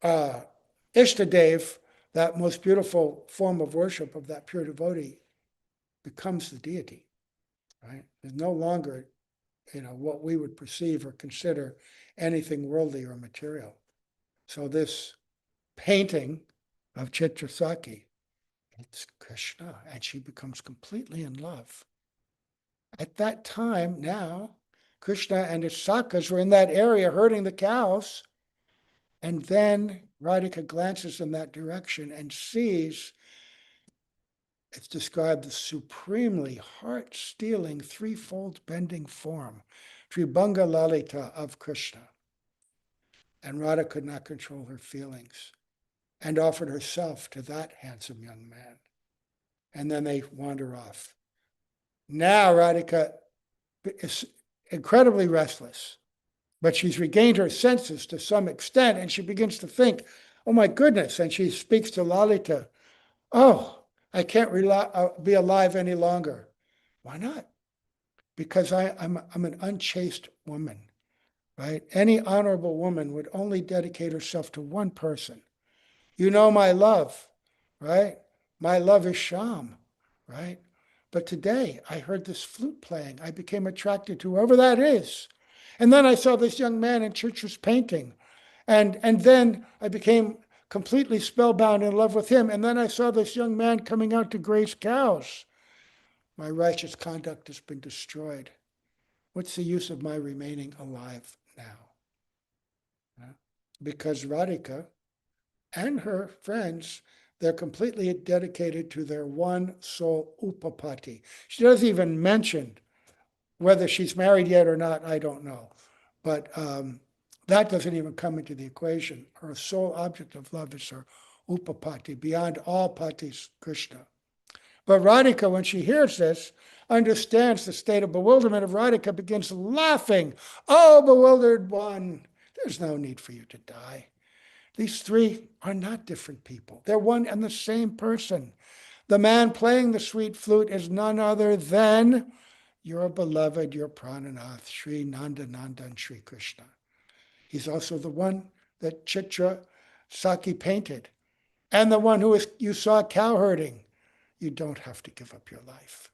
Ishtadev, that most beautiful form of worship of that pure devotee, becomes the deity, right? There's no longer, what we would perceive or consider anything worldly or material. So this painting of Chitrasaki, it's Krishna, and she becomes completely in love. At that time, now, Krishna and his Sakhas were in that area herding the cows, and then Radhika glances in that direction and sees, it's described, the supremely heart-stealing threefold bending form, Tribhanga Lalita of Krishna. And Radha could not control her feelings and offered herself to that handsome young man. And then they wander off. Now Radhika is incredibly restless, but she's regained her senses to some extent, and she begins to think, oh my goodness, and she speaks to Lalita, oh, I can't be alive any longer. Why not? Because I'm an unchaste woman, right? Any honorable woman would only dedicate herself to one person. You know my love, right? My love is Sham, right? But today I heard this flute playing. I became attracted to whoever that is. And then I saw this young man in Chitra's painting. And then I became completely spellbound in love with him. And then I saw this young man coming out to graze cows. My righteous conduct has been destroyed. What's the use of my remaining alive now? Because Radhika and her friends, they're completely dedicated to their one soul upapati. She doesn't even mention whether she's married yet or not, I don't know. But that doesn't even come into the equation. Her sole object of love is her upapati, beyond all patis, Krishna. But Radhika, when she hears this, understands the state of bewilderment of Radhika, begins laughing. Oh, bewildered one, there's no need for you to die. These three are not different people. They're one and the same person. The man playing the sweet flute is none other than your beloved, your Prananath, Sri Nandananda and Sri Krishna. He's also the one that Chitra Saki painted, and the one who you saw cow herding. You don't have to give up your life.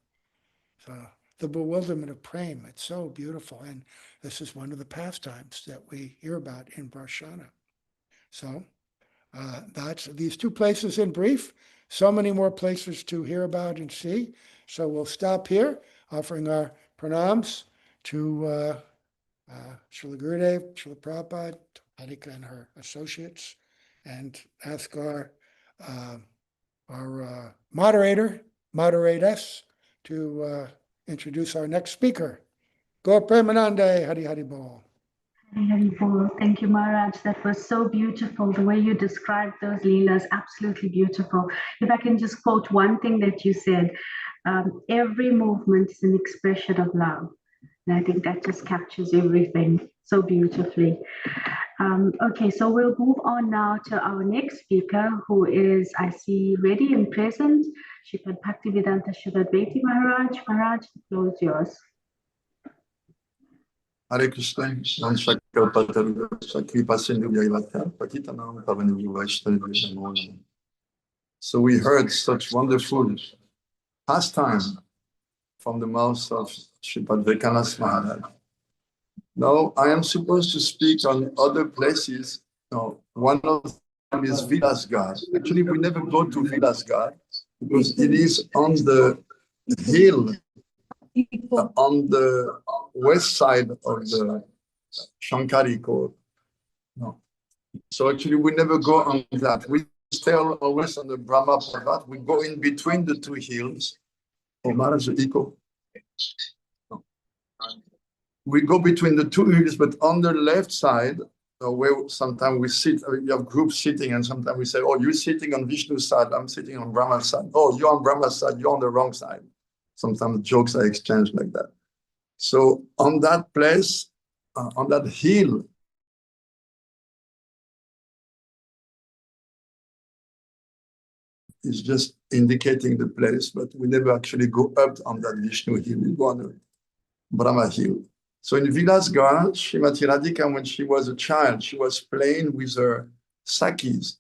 So the bewilderment of prema, it's so beautiful. And this is one of the pastimes that we hear about in Varsana. So that's these two places in brief. So many more places to hear about and see. So we'll stop here, offering our pranams to Srila Gurudev, Srila Prabhupada, Kartika and her associates, and ask our moderate us to introduce our next speaker. Gaur Premanande, Hari Hari Bol. Hari Hari Bol. Thank you, Maharaj. That was so beautiful. The way you described those leelas, absolutely beautiful. If I can just quote one thing that you said, every movement is an expression of love. And I think that just captures everything so beautifully. Okay, so we'll move on now to our next speaker, who is, I see, ready and present, Sripad Bhaktivedanta Sridhar Maharaj. Maharaj, the floor is yours. Hare Krishna, so we heard such wonderful pastime from the mouth of Sripad Vivekananda Maharaj. Now I am supposed to speak on other places. Now, one of them is Vilasa-garha. Actually, we never go to Vilasa-garha because it is on the hill on the west side of the Sankiri-parvata. No. So actually, we never go on that. We stay always on the Brahma Parvat. We go in between the two hills. Oh, Maharaj, eco. No. We go between the two hills, but on the left side, where sometimes we sit, you have groups sitting, and sometimes we say, oh, you're sitting on Vishnu's side, I'm sitting on Brahma's side. Oh, you're on Brahma's side, you're on the wrong side. Sometimes jokes are exchanged like that. So on that place, on that hill, is just indicating the place, but we never actually go up on that Vishnu hill. We go on the Brahma hill. So in Vilasa-garha, Srimati Radhika, when she was a child, she was playing with her sakis,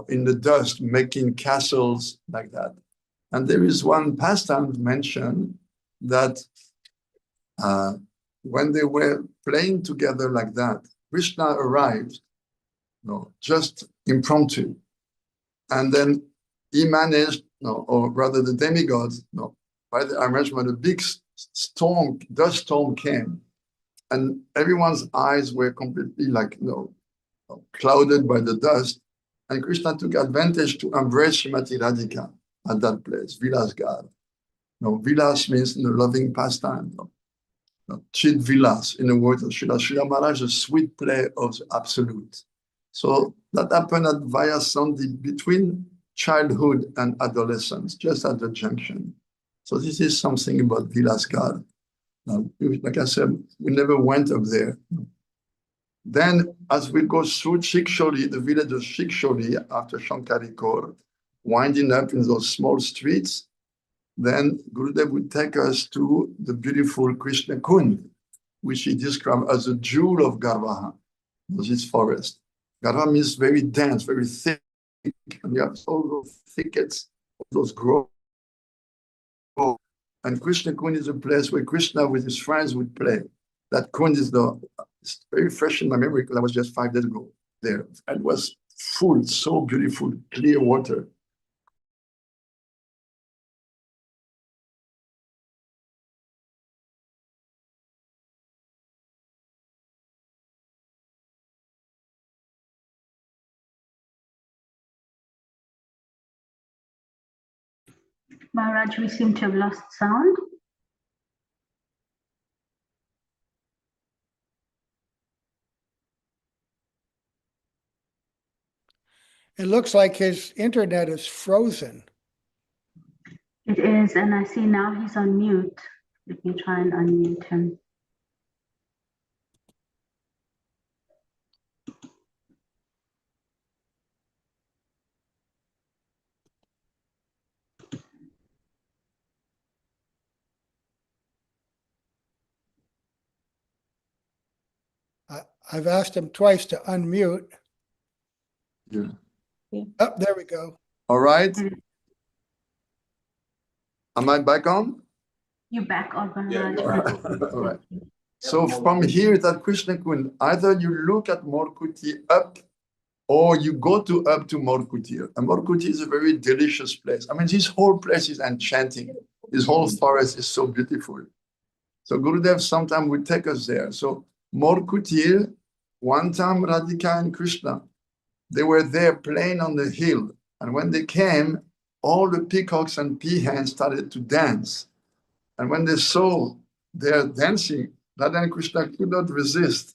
in the dust, making castles like that. And there is one pastime mentioned that when they were playing together like that, Krishna arrived, just impromptu. And then he managed, or rather the demigods, by the arrangement, a big storm, dust storm came. And everyone's eyes were completely clouded by the dust. And Krishna took advantage to embrace Srimati Radhika at that place, Vilasa-garha. Vilas means the loving pastime. Chid Vilas, in the words of Srila Maharaj, a sweet play of the absolute. So that happened at Vayasandhi between childhood and adolescence, just at the junction. So this is something about Vilasa-garha. Like I said, we never went up there. Then, as we go through Cikasauli, the village of Cikasauli, after Sankiri-parvata, winding up in those small streets, then Gurudev would take us to the beautiful Krishna-kunda, which he described as a jewel of Gahvaravana, this forest. Gahvaravana means very dense, very thick, and you have all those thickets, all those groves. And Krishna-kunda is a place where Krishna with his friends would play. That kund is it's very fresh in my memory because I was just 5 days ago there. And it was full, so beautiful, clear water. Maharaj, we seem to have lost sound. It looks like his internet is frozen. It is, and I see now he's on mute. Let me try and unmute him. I've asked him twice to unmute. Yeah. Oh, there we go. All right. Am I back on? You back on, Maharaj. All right. So from here at Krishna Kund, either you look at Mor-kuti up or you go up to Mor-kuti. And Mor-kuti is a very delicious place. I mean, this whole place is enchanting. This whole forest is so beautiful. So Gurudev sometime would take us there. So Mor-kuti, one time Radhika and Krishna, they were there playing on the hill. And when they came, all the peacocks and peahens started to dance. And when they saw their dancing, Radha and Krishna could not resist.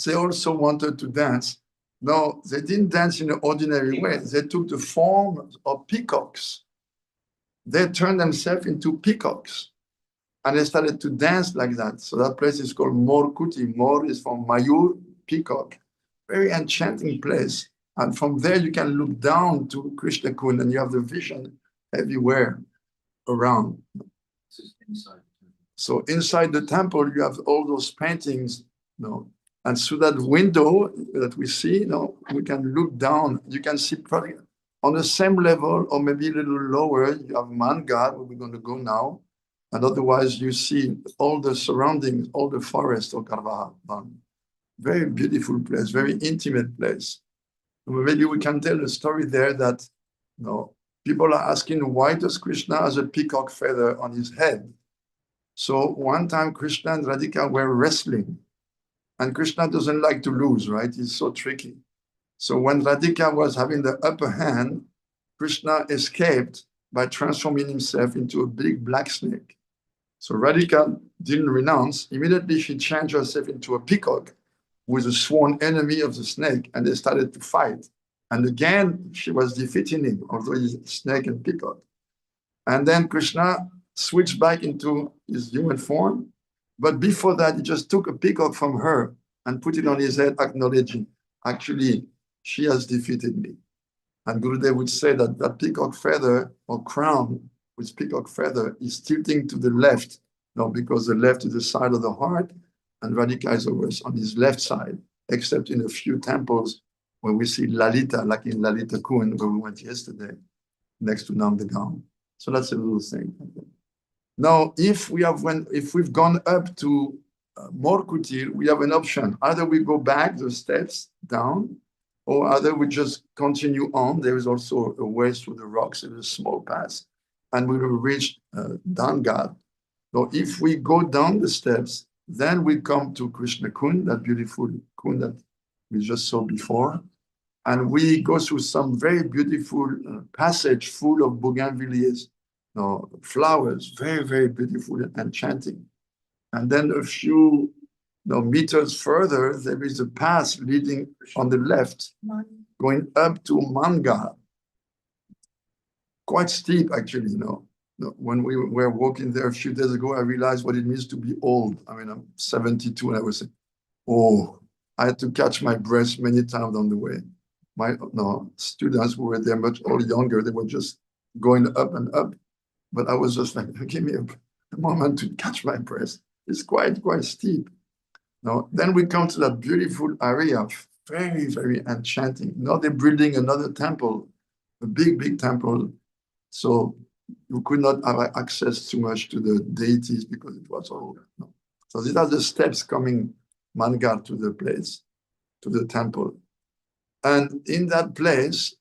They also wanted to dance. No, they didn't dance in an ordinary way. They took the form of peacocks. They turned themselves into peacocks. And they started to dance like that. So that place is called Mor-kuti. Mor is from Mayur, peacock. Very enchanting place. And from there you can look down to Krishna Kund and you have the vision everywhere around. So inside the temple, you have all those paintings, and through that window that we see, we can look down. You can see probably on the same level or maybe a little lower, you have Man-gar, where we're going to go now. And otherwise, you see all the surroundings, all the forest of Gahvaravana. Very beautiful place, very intimate place. Maybe we can tell a story there that people are asking, why does Krishna has a peacock feather on his head? So one time Krishna and Radhika were wrestling. And Krishna doesn't like to lose, right? He's so tricky. So when Radhika was having the upper hand, Krishna escaped by transforming himself into a big black snake. So Radhika didn't renounce. Immediately she changed herself into a peacock who was a sworn enemy of the snake, and they started to fight. And again, she was defeating him, although he's a snake and peacock. And then Krishna switched back into his human form. But before that, he just took a peacock from her and put it on his head, acknowledging, actually, she has defeated me. And Gurudev would say that that peacock feather or crown with peacock feather is tilting to the left, because the left is the side of the heart, and Radhika is always on his left side, except in a few temples where we see Lalita, like in Lalita Kund, where we went yesterday, next to Dana-garha. So that's a little thing. Now, if we've gone up to Mor-kuti, we have an option. Either we go back the steps down, or either we just continue on. There is also a way through the rocks, in a small pass, and we will reach Dana-garha. So if we go down the steps, then we come to Krishna Kund, that beautiful Kund that we just saw before. And we go through some very beautiful passage full of bougainvilleas, flowers, very, very beautiful and enchanting. And then a few meters further, there is a path leading on the left, going up to Man-gar. Quite steep, actually, When we were walking there a few days ago, I realized what it means to be old. I mean, I'm 72, and I was saying, I had to catch my breath many times on the way. My students who were there much all younger, they were just going up and up. But I was just like, give me a moment to catch my breath. It's quite steep. Then we come to that beautiful area, very, very enchanting. Now they're building another temple, a big, big temple. So you could not have access too much to the deities because it was all. So these are the steps coming Man-gar to the place, to the temple. And in that place,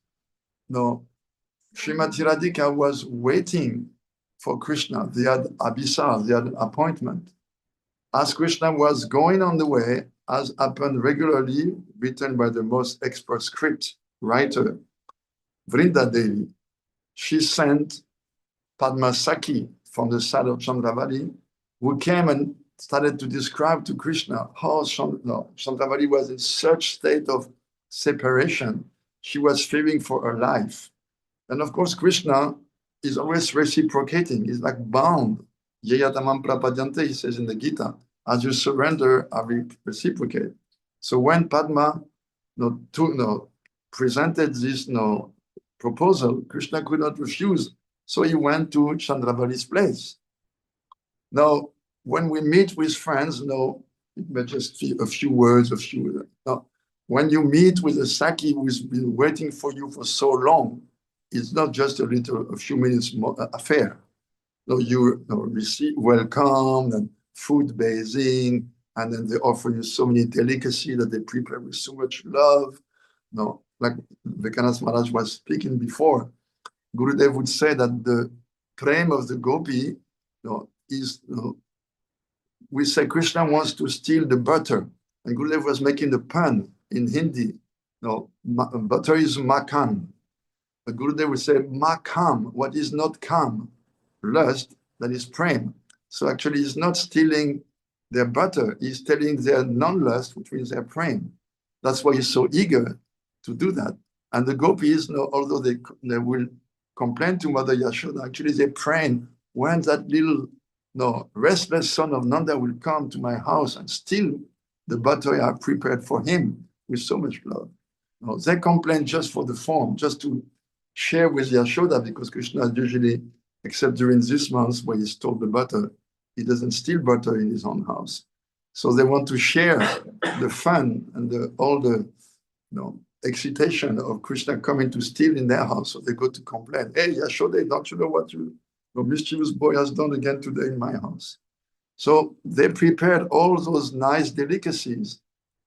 Srimati Radhika was waiting for Krishna. They had abhisar, they had an appointment. As Krishna was going on the way, as happened regularly, written by the most expert script writer, Vrinda Devi, she sent Padmasakhi from the side of Chandravali, who came and started to describe to Krishna how Chandravali was in such state of separation. She was fearing for her life. And of course, Krishna is always reciprocating. He's like bound. Yayatamam prapadyante, he says in the Gita, as you surrender, I will reciprocate. So when Padma presented this proposal, Krishna could not refuse. So he went to Chandravali's place. Now, when we meet with friends, it may just be a few words, when you meet with a Saki who's been waiting for you for so long, it's not just a few minutes affair. No, you receive welcome and food bathing, and then they offer you so many delicacies that they prepare with so much love. No, like Vivekananda Maharaj was speaking before, Gurudev would say that the prem of the gopi is, we say Krishna wants to steal the butter, and Gurudev was making the pun in Hindi. Butter is makan. The Gurudev would say makam, what is not kam, lust, that is prem. So actually he's not stealing their butter, he's stealing their non-lust, which means their prem. That's why he's so eager to do that. And the gopis, although they will complain to Mother Yashoda, actually they pray, when that little restless son of Nanda will come to my house and steal the butter I have prepared for him with so much love. They complain just for the form, just to share with Yashoda, because Krishna usually, except during this month where he stole the butter, he doesn't steal butter in his own house. So they want to share the fun and all the excitation of Krishna coming to steal in their house. So they go to complain, hey, Yashoda, don't you know what your mischievous boy has done again today in my house? So they prepared all those nice delicacies.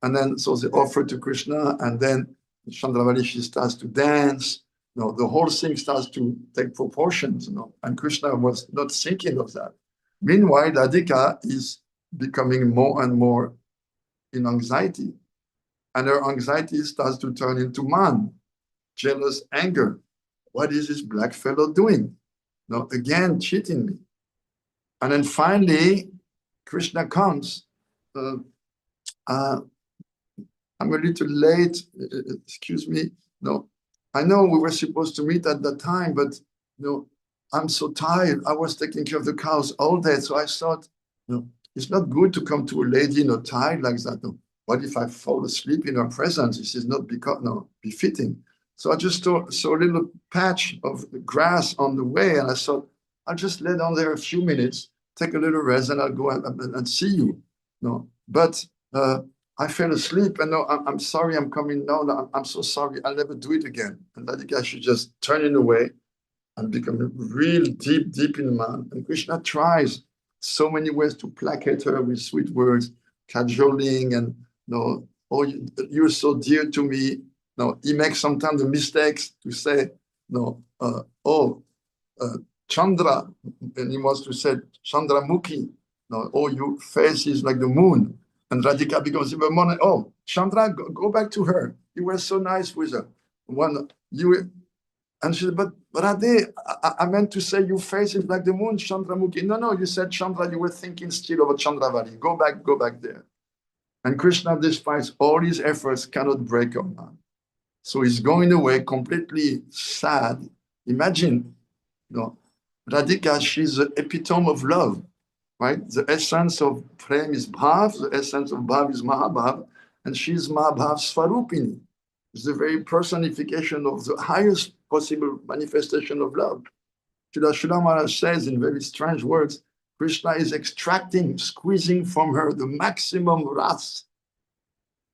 And then, so they offer to Krishna, and then Chandravali, she starts to dance. The whole thing starts to take proportions, and Krishna was not thinking of that. Meanwhile, Radhika is becoming more and more in anxiety. And her anxiety starts to turn into man, jealous anger. What is this black fellow doing? Again, cheating me. And then finally, Krishna comes. I'm a little late, excuse me. I know we were supposed to meet at that time, but I'm so tired. I was taking care of the cows all day. So I thought, it's not good to come to a lady tired like that. What if I fall asleep in her presence? This is not befitting. So I just saw a little patch of grass on the way, and I thought, I'll just lay down there a few minutes, take a little rest, and I'll go and see you. But I fell asleep, and I'm sorry, I'm coming now. I'm so sorry, I'll never do it again. And Radhika should just turn it away and become real deep in man. And Krishna tries so many ways to placate her with sweet words, cajoling, and oh, you're so dear to me. He makes sometimes the mistakes to say, Chandra, and he wants to say Chandramukhi. Oh, your face is like the moon. And Radhika becomes even more, oh, Chandra, go back to her. You were so nice with her. And she said, but Radhe, I meant to say your face is like the moon, Chandramukhi. No, you said Chandra, you were thinking still of a Chandravali. Go back there. And Krishna, despite all his efforts, cannot break her man. So he's going away completely sad. Imagine, Radhika, she's the epitome of love. Right? The essence of prem is bhav, the essence of bhav is mahabhav, and she's mahabhav svarupini. It's the very personification of the highest possible manifestation of love. Srila Maharaj says in very strange words, Krishna is extracting, squeezing from her the maximum ras.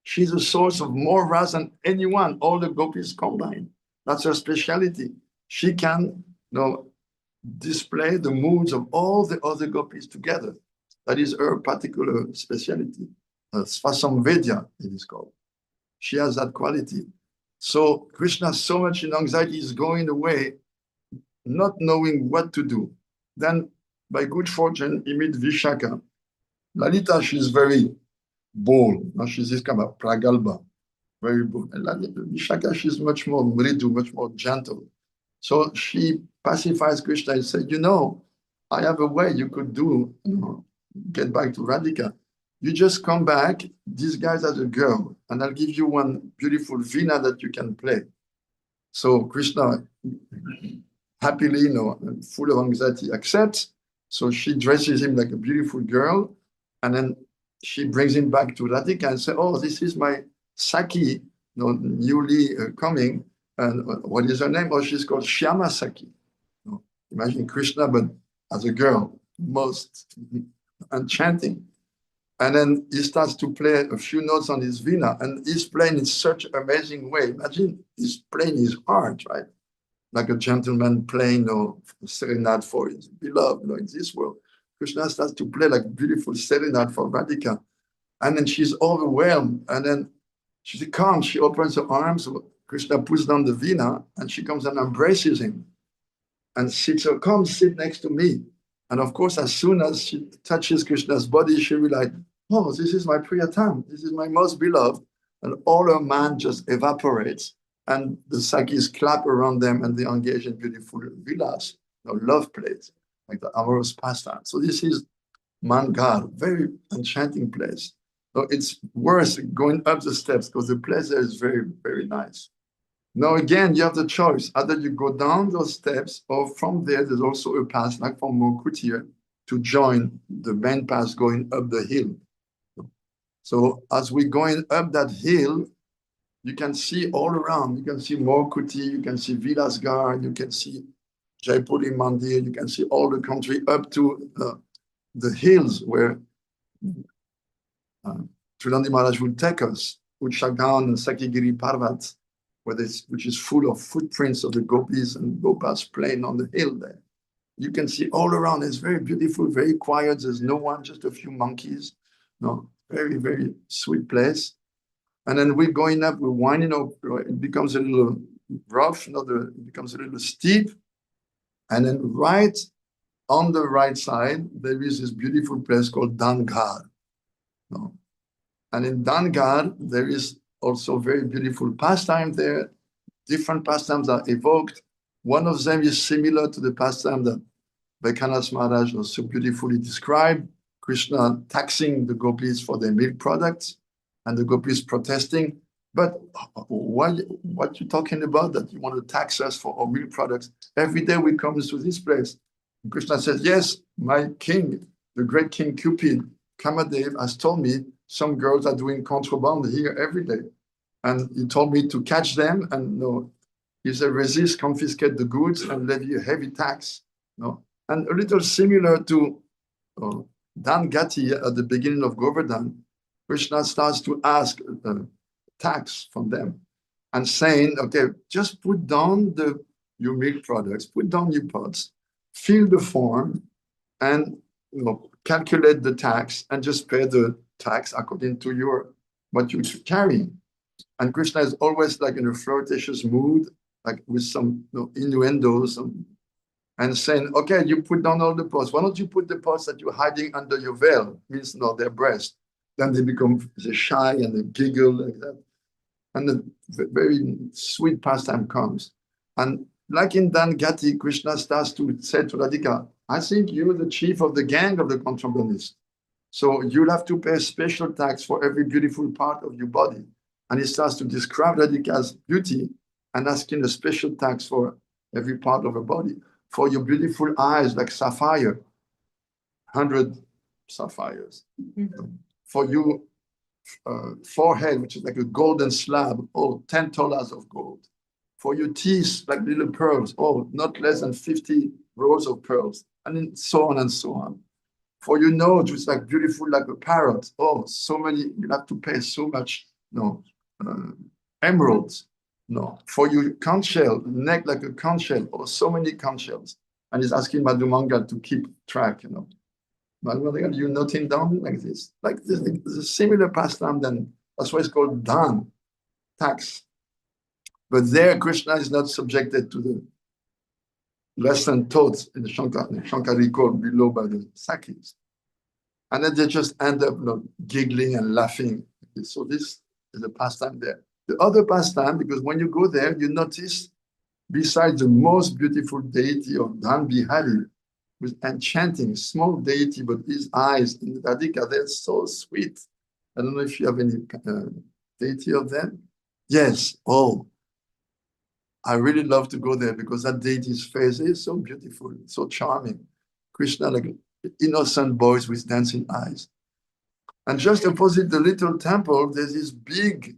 She's a source of more ras than anyone, all the gopis combined. That's her speciality. She can, display the moods of all the other gopis together. That is her particular speciality. Svasamvedya, it is called. She has that quality. So Krishna, so much in anxiety, is going away, not knowing what to do. Then, by good fortune, he meets Vishaka. Lalita, she's very bold. She's this kind of pragalba, very bold. And Vishaka, she's much more mridu, much more gentle. So she pacifies Krishna and said, you know, I have a way you could do, you know, get back to Radhika. You just come back, disguise as a girl, and I'll give you one beautiful veena that you can play. So Krishna happily, you know, full of anxiety, accepts. So she dresses him like a beautiful girl, and then she brings him back to Radhika and says, oh, this is my Saki, you know, newly coming. And what is her name? Oh, she's called Shyama Saki. You know, imagine Krishna, but as a girl, most enchanting. And then he starts to play a few notes on his veena, and he's playing in such an amazing way. Imagine he's playing his heart, right? Like a gentleman playing, you know, serenade for his beloved, you know, in this world. Krishna starts to play like beautiful serenade for Radhika. And then she's overwhelmed. And then she comes, she opens her arms. Krishna puts down the veena, and she comes and embraces him and sits her, come sit next to me. And of course, as soon as she touches Krishna's body, she realizes, oh, this is my Priyatam, this is my most beloved. And all her mind just evaporates. And the Sakis clap around them and they engage in beautiful vilas, you know, love plays, like the amorous pastime. So this is Mangar, very enchanting place. So it's worth going up the steps because the place there is very, very nice. Now, again, you have the choice. Either you go down those steps, or from there, there's also a path, like from Mor-kuti, to join the main path going up the hill. So as we're going up that hill, you can see all around. You can see Mor-kuti, you can see Vilasa-garha, you can see Jaipuri Mandir, you can see all the country up to the hills where Srilandi Maharaj will take us, Uchagaon and Sakhigiri-parvata, which is full of footprints of the gopis and gopas playing on the hill there. You can see all around. It's very beautiful, very quiet. There's no one, just a few monkeys. No, very, very sweet place. And then we're going up, we're winding up. It becomes a little rough, it becomes a little steep. And then right on the right side, there is this beautiful place called Dana-garha. No. And in Dana-garha, there is also very beautiful pastime there. Different pastimes are evoked. One of them is similar to the pastime that Vaikanas Maharaj was so beautifully described. Krishna taxing the gopis for their milk products and the gopis protesting. But what you talking about that you want to tax us for our milk products? Every day we come to this place. And Krishna says, yes, my king, the great king Cupid, Kamadev, has told me some girls are doing contraband here every day. And he told me to catch them and if they resist, confiscate the goods and levy a heavy tax. And a little similar to Dan-gati at the beginning of Govardhan, Krishna starts to ask tax from them and saying, okay, just put down your milk products, put down your pots, fill the form, and calculate the tax and just pay the tax according to what you're carrying. And Krishna is always like in a flirtatious mood, like with some innuendos and saying, okay, you put down all the pots. Why don't you put the pots that you're hiding under your veil? Means their breast. Then they become shy and they giggle like that. And the very sweet pastime comes. And like in Dan-gati, Krishna starts to say to Radhika, I think you're the chief of the gang of the contrabandists. So you'll have to pay a special tax for every beautiful part of your body. And he starts to describe Radhika's beauty and asking a special tax for every part of her body. For your beautiful eyes like sapphire, 100 sapphires. Mm-hmm. For your forehead, which is like a golden slab, 10 tolas of gold. For your teeth, like little pearls, not less than 50 rows of pearls, and then so on and so on. For your nose, which is like beautiful like a parrot, so many, you have to pay so much, emeralds. For your conch shell, neck like a conch shell, so many conch shells. And he's asking Madhumangal to keep track, Madhumangal, you noting down like this. Like this, it's a similar pastime, then that's why it's called Dan, tax. But there, Krishna is not subjected to the lesson taught in the Shankari court below by the Sakis. And then they just end up giggling and laughing. So this is a pastime there. The other pastime, because when you go there, you notice besides the most beautiful deity of Dan Bihari, with enchanting small deity, but his eyes in Radhika, they're so sweet. I don't know if you have any deity of them. Yes. Oh, I really love to go there because that deity's face is so beautiful, so charming. Krishna, like innocent boys with dancing eyes. And just opposite the little temple, there's this big,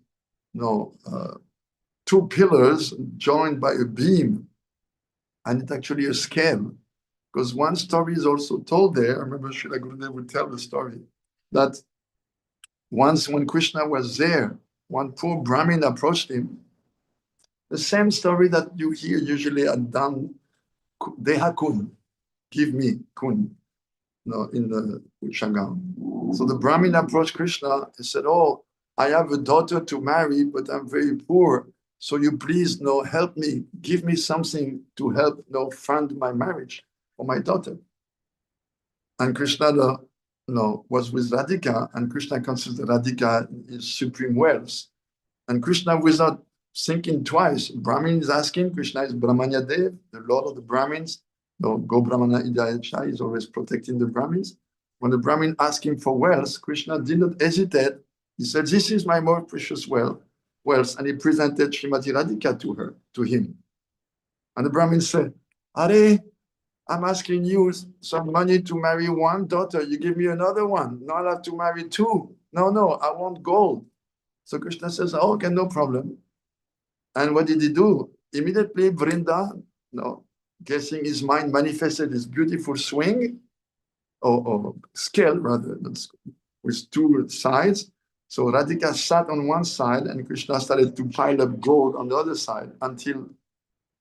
two pillars joined by a beam. And it's actually a scale. Because one story is also told there. I remember Srila Gurudev would tell the story that once when Krishna was there, one poor Brahmin approached him. The same story that you hear usually at Dan, Deha kun, give me kun, in the Uchagaon. So the Brahmin approached Krishna and said, "Oh, I have a daughter to marry, but I'm very poor. So you please, help me, give me something to help, fund my marriage for my daughter." And Krishna, was with Radhika, and Krishna considers Radhika his supreme wealth. And Krishna, without thinking twice, Brahmin is asking, Krishna is Brahmanya Dev, the Lord of the Brahmins. Go Brahmana Idayachai is always protecting the Brahmins. When the Brahmin asked him for wealth, Krishna did not hesitate. He said, "This is my more precious wealth." And he presented Srimati Radhika to him. And the Brahmin said, "Are, I'm asking you some money to marry one daughter. You give me another one. Now I'll have to marry two. No, I want gold." So Krishna says, "Oh, okay, no problem." And what did he do? Immediately, Vrinda, guessing his mind, manifested this beautiful swing, or scale rather, with two sides. So Radhika sat on one side and Krishna started to pile up gold on the other side until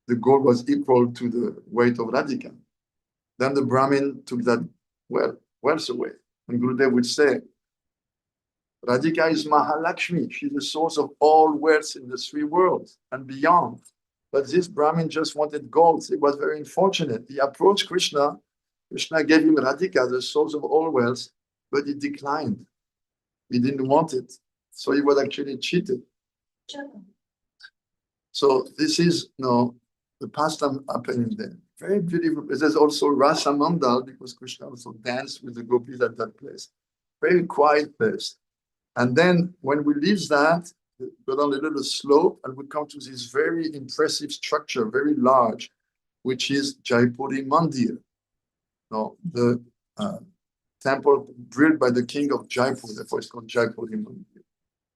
the gold was equal to the weight of Radhika. Then the Brahmin took that wealth away. And Gurudev would say, Radhika is Mahalakshmi. She's the source of all wealth in the three worlds and beyond. But this Brahmin just wanted gold. It was very unfortunate. He approached Krishna. Krishna gave him Radhika, the source of all wealth, but he declined. He didn't want it. So he was actually cheated. So this is the pastime happening there. Very beautiful. There's also Rasa Mandal, because Krishna also danced with the gopis at that place. Very quiet place. And then when we leave that, go down a little slope and we come to this very impressive structure, very large, which is Jaipuri Mandir. The temple built by the king of Jaipur, therefore it's called Jaipuri Mandir.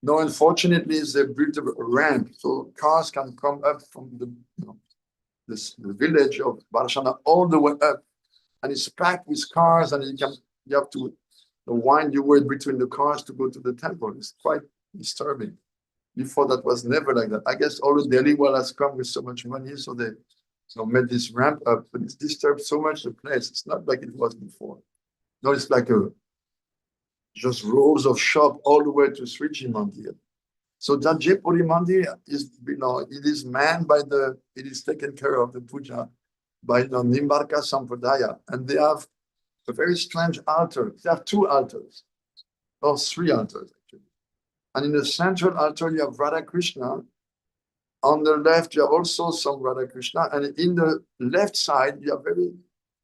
Now, unfortunately, they built a ramp so cars can come up from the village of Varsana all the way up, and it's packed with cars, and you have to wind your way between the cars to go to the temple. It's quite disturbing. Before that was never like that. I guess all the Delhiwalas come with so much money, so they made this ramp up, but it's disturbed so much the place. It's not like it was before. No, it's like just rows of shop all the way to Sriji Mandir. So that Jaipuri Mandir is, it is manned it is taken care of the puja by the Nimbarka Sampradaya, and they have a very strange altar. They have two altars, or three altars actually. And in the central altar you have Radha Krishna. On the left you have also some Radha Krishna, and in the left side you have very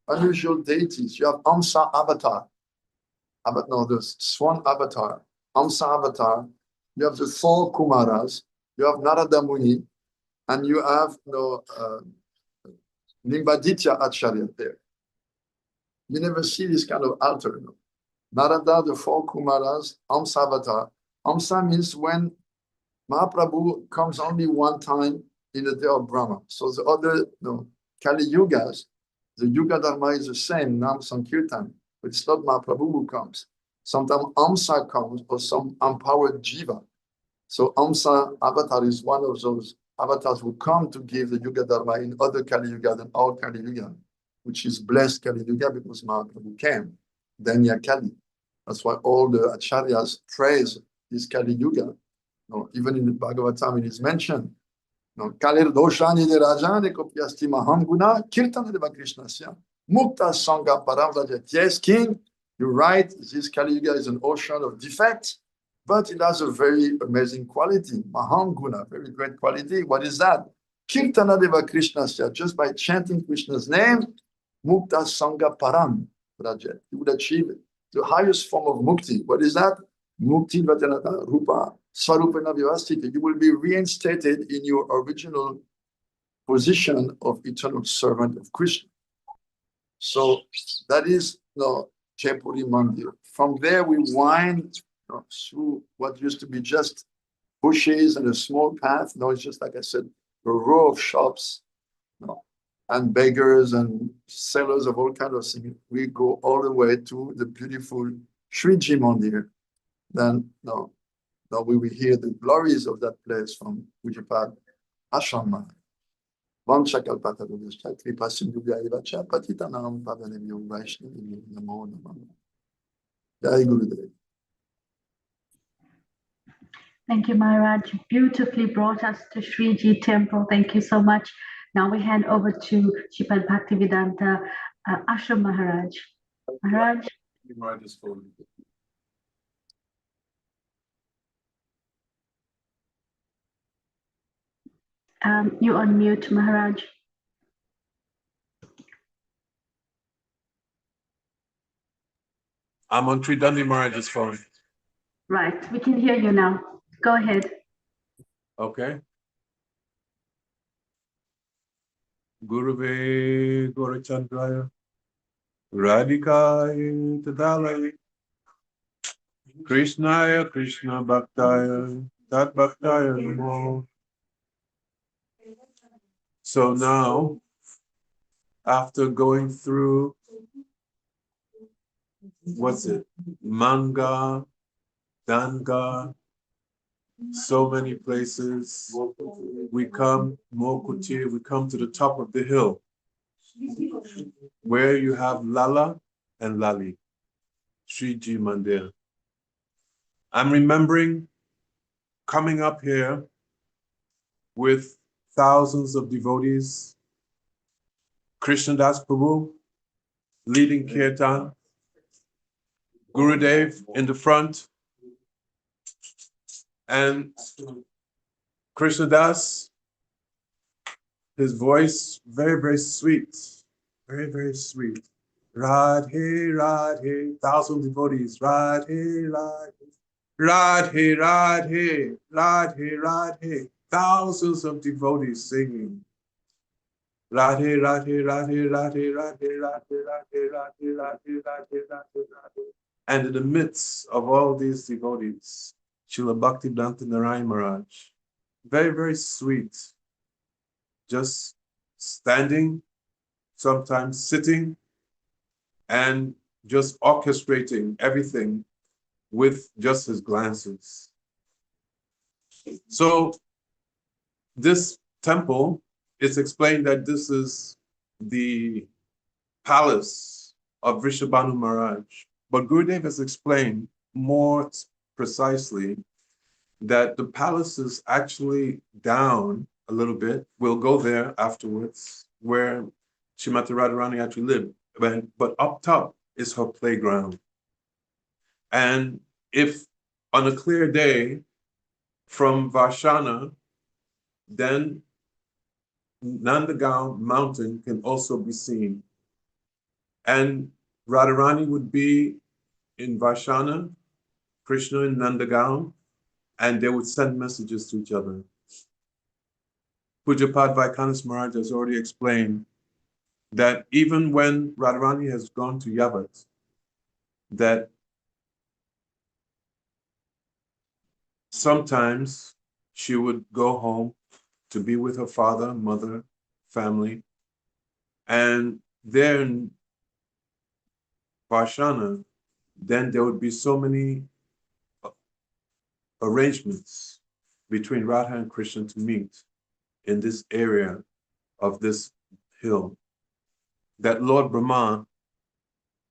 unusual deities. You have Amsa Avatar, the Swan Avatar, Amsa Avatar. You have the four Kumaras. You have Narada Muni, and you have Nimbaditya Acharya there. You never see this kind of altar. Narada, the four Kumaras, Amsa Avatar. Amsa means when Mahaprabhu comes only one time in the day of Brahma. So the other Kali Yugas, the Yuga Dharma is the same, Nam Sankirtan, but it's not Mahaprabhu who comes. Sometimes Amsa comes, or some empowered Jiva. So Amsa Avatar is one of those avatars who come to give the Yuga Dharma in other Kali Yuga than our Kali Yuga, which is blessed Kali Yuga because Mahaprabhu came. Danya Kali. That's why all the acharyas praise this Kali Yuga. Even in the Bhagavatam it is mentioned. Kalir doshani de rajane kopyasti maham guna kirtana deva krishnasya mukta sangha paramraja. Yes, king, you're right. This Kali Yuga is an ocean of defects, but it has a very amazing quality. Maham guna, very great quality. What is that? Kirtana Deva Krishnasya, just by chanting Krishna's name, Mukta Sangha Param, Raja, you would achieve the highest form of mukti. What is that? Mukti Vatanata Rupa Swarupana Vivastiti. You will be reinstated in your original position of eternal servant of Krishna. So that is Jaipuri Mandir. From there, we wind through what used to be just bushes and a small path. Now it's just, like I said, a row of shops, and beggars and sellers of all kinds of things. We go all the way to the beautiful Sriji Mandir. Then, now we will hear the glories of that place from Pujapad Ashram. Vanchakalpata Vishta Kripa Sindhubhya Vacha Patitanam Pavanebhyam Vaishnavi Namo Namah. Jai Gurudev. Thank you, Maharaj. You beautifully brought us to Sriji Temple. Thank you so much. Now we hand over to Sripad Bhaktivedanta Ashram Maharaj. Maharaj. You unmute, Maharaj. I'm on Tridandi Maharaj's phone. Right, we can hear you now. Go ahead. Okay. Guruve Gorachandraya Radhikaya Tadalaya Krishnaya Krishna Bhaktaya Tat Bhaktaya Namo. So now, after going through, Manga, Dana-garha, so many places, we come, Mor-kuti, we come to the top of the hill, where you have Lala and Lali, Sriji Mandir. I'm remembering coming up here with thousands of devotees, Krishnadas Prabhu leading kirtan, Gurudev in the front, and Krishnadas, his voice very, very sweet, very, very sweet. Radhe, Radhe, thousand devotees, Radhe, Radhe, Radhe, Radhe, Radhe, Radhe, thousands of devotees singing. Radhe, Radhe, Radhe, Radhe, Radhe, Radhe, Radhe, Radhe, Radhe, Radhe, Radhe, Radhe. And in the midst of all these devotees, Srila Bhaktivedanta Narayana Maharaj, very, very sweet, just standing, sometimes sitting, and just orchestrating everything with just his glances. So this temple, it's explained that this is the palace of Vrishabhanu Maharaj. But Gurudev has explained more precisely that the palace is actually down a little bit. We'll go there afterwards, where Srimati Radharani actually lived. But up top is her playground. And if on a clear day from Varsana, then Dana-garha mountain can also be seen. And Radharani would be in Varsana, Krishna in Dana-garha, and they would send messages to each other. Pujapad Vaikanas Maharaj has already explained that even when Radharani has gone to Yavat, that sometimes she would go home to be with her father, mother, family, and there in Varsana, then there would be so many arrangements between Radha and Krishna to meet in this area of this hill, that Lord Brahma,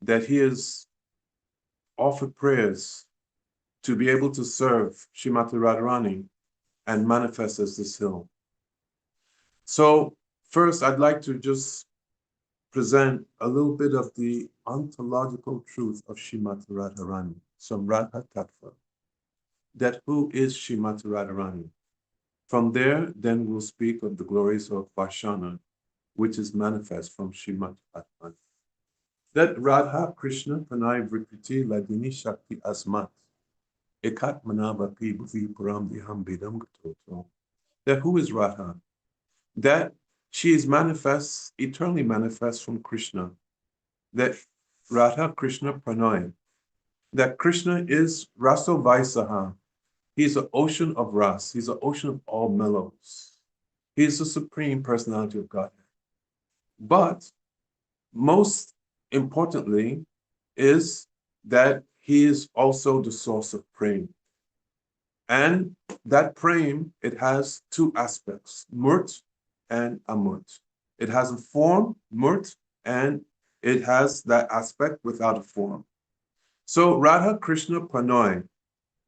that he has offered prayers to be able to serve Srimati Radharani and manifest as this hill. So first, I'd like to just present a little bit of the ontological truth of Srimati Radharani, some Radha Tattva. That who is Srimati Radharani? From there, then we'll speak of the glories of Varsana, which is manifest from Srimati Atman. That Radha Krishna Pranay Vrikriti Ladini Shakti Asmat Ekat Manavapi Bhuvi Puram Diham Bedam Gatoto. That who is Radha? That she is manifest, eternally manifest from Krishna. That Radha Krishna Pranay. That Krishna is Raso Vaisaha. He's the ocean of Ras. He's the ocean of all mellows. He's the supreme personality of Godhead. But most importantly is that he is also the source of prema. And that prema, it has two aspects, murt and amurt. It has a form, murt, and it has that aspect without a form. So Radha Krishna Pranay,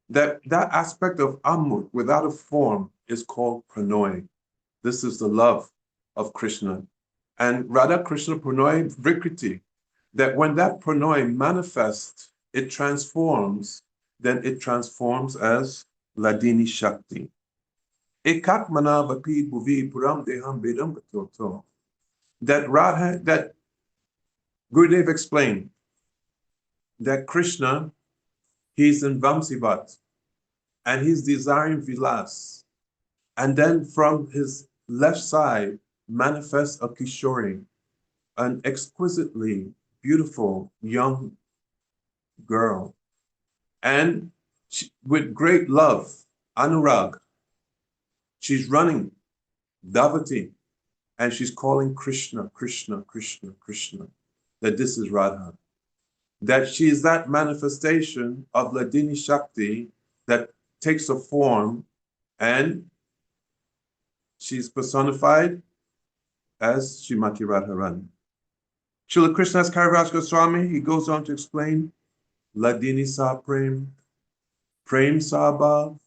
that aspect of amurt without a form is called pranay. This is the love of Krishna. And Radha Krishna Pranay Vrikriti, that when that pranay manifests, it transforms, then it transforms as Ladini Shakti. Ekak manavapi bhuvi puram deham bedam gatoto. That Radha, that Gurudev explained that Krishna, he's in Vamsivat, and he's desiring Vilas. And then from his left side manifests a Kishori, an exquisitely beautiful young girl. And she, with great love, Anurag, she's running, Davati, and she's calling Krishna, Krishna, Krishna, Krishna, that this is Radha. That she is that manifestation of Ladini Shakti that takes a form, and she's personified as Srimati Radharani. Srila Krishnadas Kaviraj Goswami, he goes on to explain Ladini Sa Prem, Prem Sa Bhav,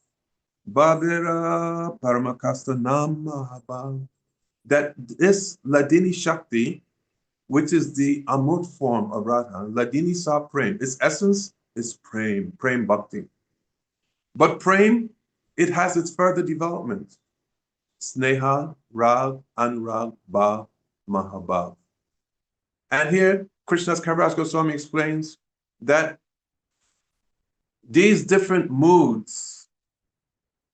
Bhavira Paramakasta Nam Mahabhav. That this Ladini Shakti, which is the Amut form of Radha, Ladini Sa Prem, its essence is Prem, Prem Bhakti. But Prem, it has its further development. Sneha, Rag, Anurag, Bhav, Mahabhav. And here, Krishnadas Kaviraj Goswami explains that these different moods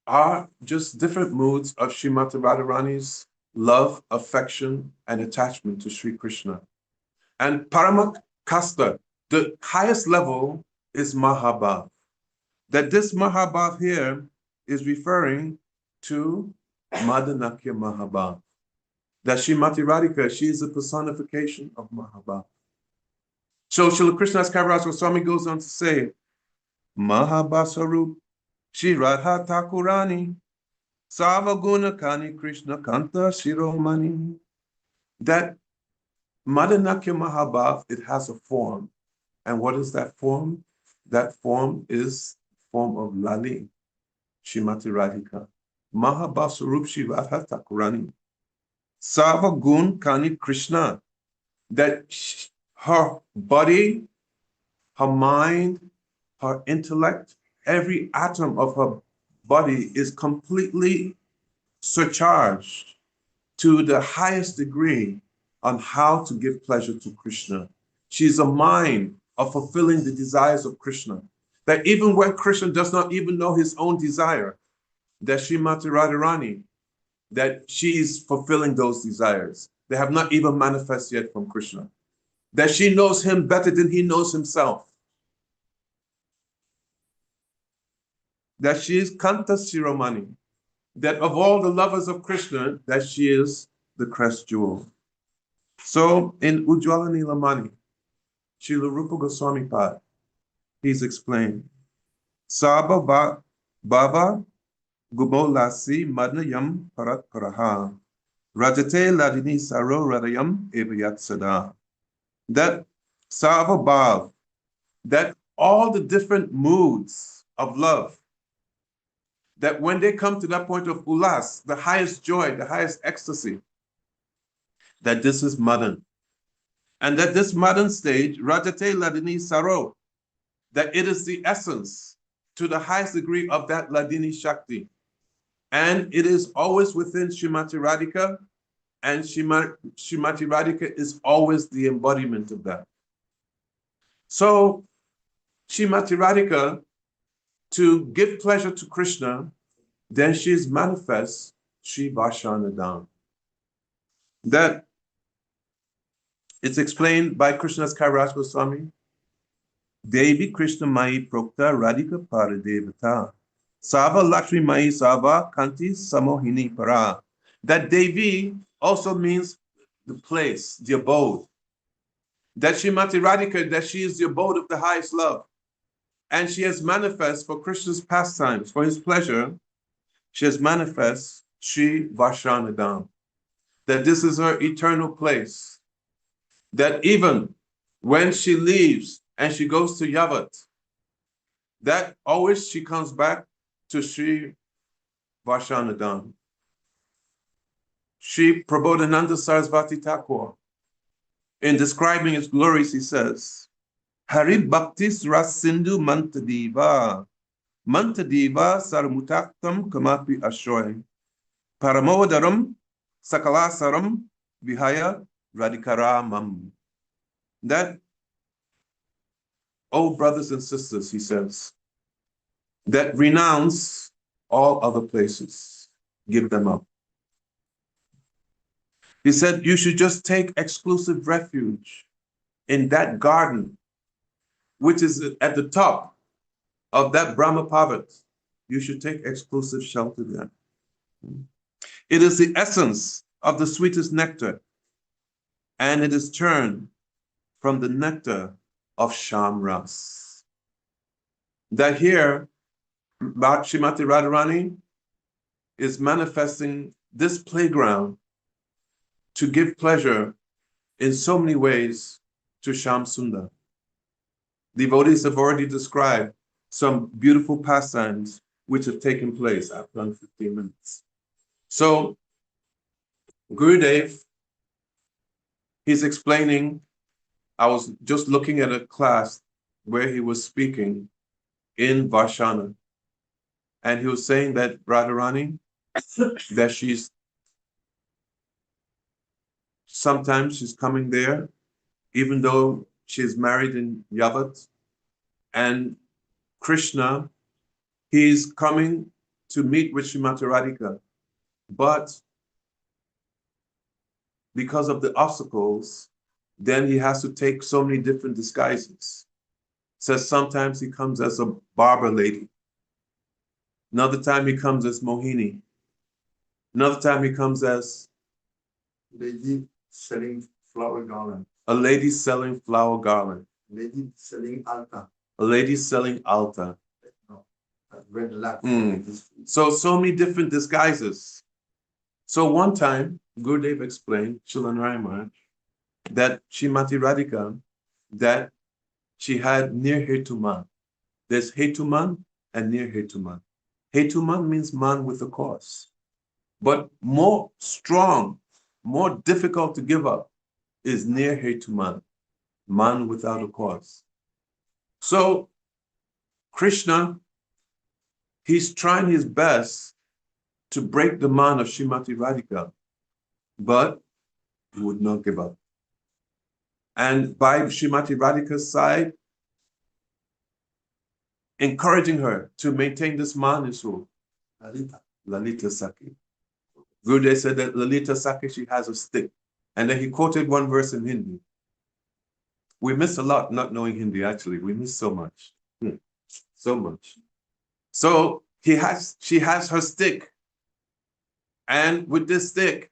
are just different moods of Srimati Radharani's love, affection, and attachment to Sri Krishna. And Paramakasta, the highest level, is Mahabhav. That this Mahabhav here is referring to Madanakya Mahabhav. That Srimati Radhika, she is a personification of Mahabhav. So Srila Krishnadas Kaviraj Goswami goes on to say, Mahabhav Sarup, Shri Radha Thakurani, Savaguna Kani Krishna Kanta Shiromani. That Madanakya Mahabhav, it has a form. And what is that form? That form is form of Lali, Srimati Radhika. Mahabhav Sarup Shri Radha Thakurani. Savagun Kani Krishna, that her body, her mind, her intellect, every atom of her body is completely surcharged to the highest degree on how to give pleasure to Krishna. She's a mind of fulfilling the desires of Krishna. That even when Krishna does not even know his own desire, that Srimati Radharani, that she is fulfilling those desires. They have not even manifested yet from Krishna. That she knows him better than he knows himself. That she is Kanta Shiromani. That of all the lovers of Krishna, that she is the crest jewel. So in Ujjwala Nilamani, Srila Rupa Goswami Pad, he's explained, Saba Baba Gubo Lasi Madnayam Parat Paraha Rajate Ladini Saro Radayam Evayat Sada. That Sava Bhav, that all the different moods of love, that when they come to that point of ulas, the highest joy, the highest ecstasy, that this is Madan. And that this Madan stage, Rajate Ladini Saro, that it is the essence to the highest degree of that Ladini Shakti. And it is always within Srimati Radhika, and Srimati Radhika is always the embodiment of that. So Srimati Radhika, to give pleasure to Krishna, then she is manifest Sri Varsana. That it's explained by Krishna's Kaviraj Goswami. Devi Krishna Mai Prokta Radhika Paradevata. Sava Lakshmi Mai Sava Kanti Samohini Para. That Devi also means the place, the abode. That Srimati Radhika, that she is the abode of the highest love. And she has manifest for Krishna's pastimes, for his pleasure. She has manifest Sri Varsana. That this is her eternal place. That even when she leaves and she goes to Yavat, that always she comes back to Sri Varsana. Sri Prabodhananda Sarasvati Thakur, in describing its glories, he says, Hari Bhaktis Rasindu Mantadiva, Mantadiva Sarmutaktam Kamapi Ashroy, Paramodaram Sakalasaram Vihaya Radhikaramam. That, oh brothers and sisters, he says, that renounce all other places, give them up. He said, you should just take exclusive refuge in that garden, which is at the top of that Brahma Pavat. You should take exclusive shelter there. It is the essence of the sweetest nectar, and it is churned from the nectar of Shamras. That here, Srimati Radharani is manifesting this playground to give pleasure in so many ways to Sham Sundar. Devotees have already described some beautiful pastimes which have taken place after 15 minutes. So, Gurudev, he's explaining, I was just looking at a class where he was speaking in Varsana, and he was saying that Radharani, that sometimes she's coming there, even though she's married in Yavat, and Krishna, he's coming to meet with Srimati Radhika, but because of the obstacles, then he has to take so many different disguises. Says sometimes he comes as a barber lady. Another time he comes as Mohini. Another time he comes as Lady selling flower garland. a lady selling flower garland. Lady selling alta. A lady selling altar. No, red lap. So many different disguises. So one time, Gurudev explained, Srila Maharaj, that Srimati Radhika, that she had near Hetuman. There's Hetuman and near Hetuman. Hetuman means man with a cause. But more strong, more difficult to give up is near Hetuman, man without a cause. So Krishna, he's trying his best to break the man of Srimati Radhika, but he would not give up. And by Srimati Radhika's side, encouraging her to maintain this man is who? Lalita Sakhi. Gurudev said that Lalita Sakhi, she has a stick. And then he quoted one verse in Hindi. We miss a lot not knowing Hindi, actually. We miss so much. So much. So she has her stick. And with this stick,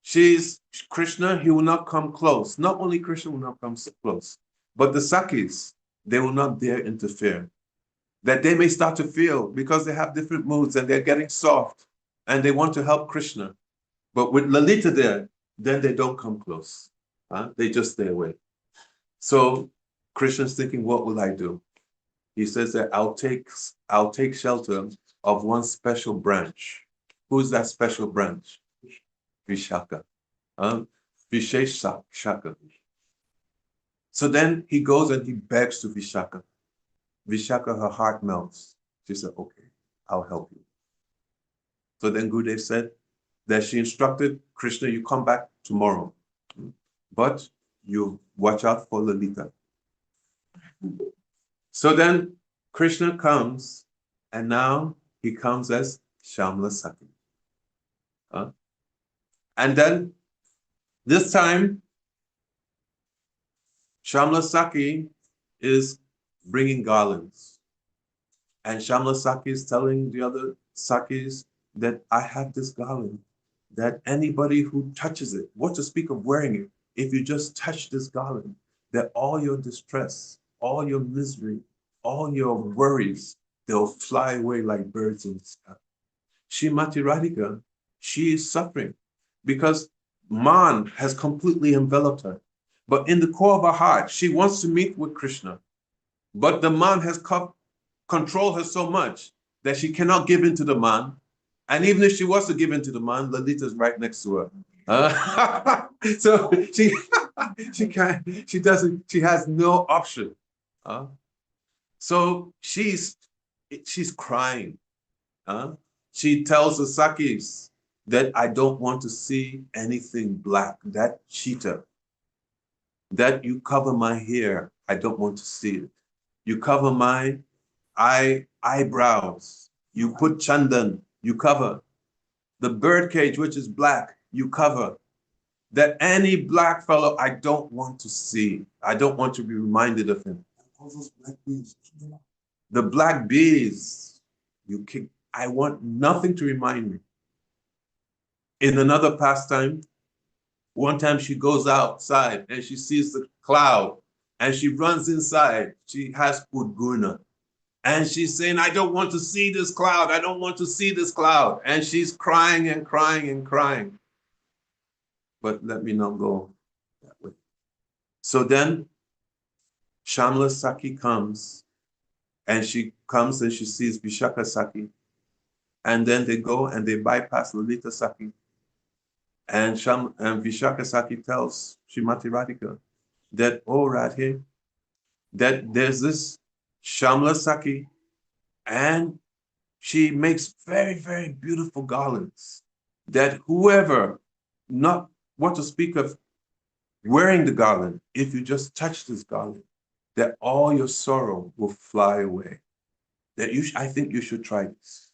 she's Krishna, he will not come close. Not only Krishna will not come so close, but the Sakhis, they will not dare interfere. That they may start to feel, because they have different moods and they're getting soft and they want to help Krishna. But with Lalita there, then they don't come close. They just stay away. So Krishna's thinking, what will I do? He says that I'll take shelter of one special branch. Who's that special branch? Vishaka. Visheshaka. So then he goes and he begs to Vishaka. Vishaka, her heart melts. She said, okay, I'll help you. So then Gurudev said that she instructed Krishna, you come back tomorrow, but you watch out for Lalita. So then Krishna comes, and now he comes as Shamla Saki. And then this time, Shamla Saki is bringing garlands. And Shamla Saki is telling the other Sakis that I have this garland, that anybody who touches it, what to speak of wearing it, if you just touch this garland, that all your distress, all your misery, all your worries, they'll fly away like birds in the sky. Srimati Radhika, she is suffering because man has completely enveloped her. But in the core of her heart, she wants to meet with Krishna. But the man has controlled her so much that she cannot give in to the man. And even if she was to give in to the man, Lalita's right next to her. So she has no option. So she's crying. She tells the Sakis that I don't want to see anything black, that cheetah, that you cover my hair, I don't want to see it. You cover my eyebrows, you put chandan, you cover. The bird cage, which is black, you cover. That any black fellow, I don't want to see. I don't want to be reminded of him. All those black bees. The black bees, you kick. I want nothing to remind me. In another pastime, one time she goes outside and she sees the cloud and she runs inside. She has udguna. And she's saying, I don't want to see this cloud. I don't want to see this cloud. And she's crying and crying and crying. But let me not go that way. So then Shamla Saki comes, and she comes and she sees Vishaka Saki. And then they go and they bypass Lalita Saki. And Vishaka Saki tells Srimati Radhika that, oh Radhe, that there's this Shamla Saki, and she makes very, very beautiful garlands that whoever, not what to speak of wearing the garland, if you just touch this garland, that all your sorrow will fly away. That I think you should try this.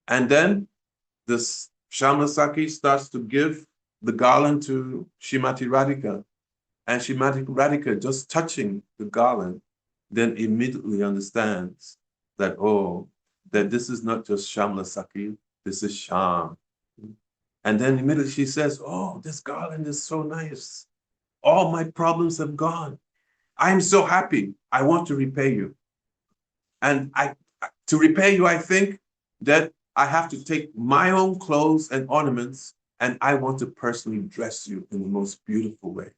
And then this Shamla Saki starts to give the garland to Srimati Radhika. And Srimati Radhika, just touching the garland, then immediately understands that, oh, that this is not just Shamla Saki, this is Sham. And then immediately she says, oh, this garland is so nice. All my problems have gone. I'm so happy. I want to repay you. And to repay you, I think that I have to take my own clothes and ornaments, and I want to personally dress you in the most beautiful way.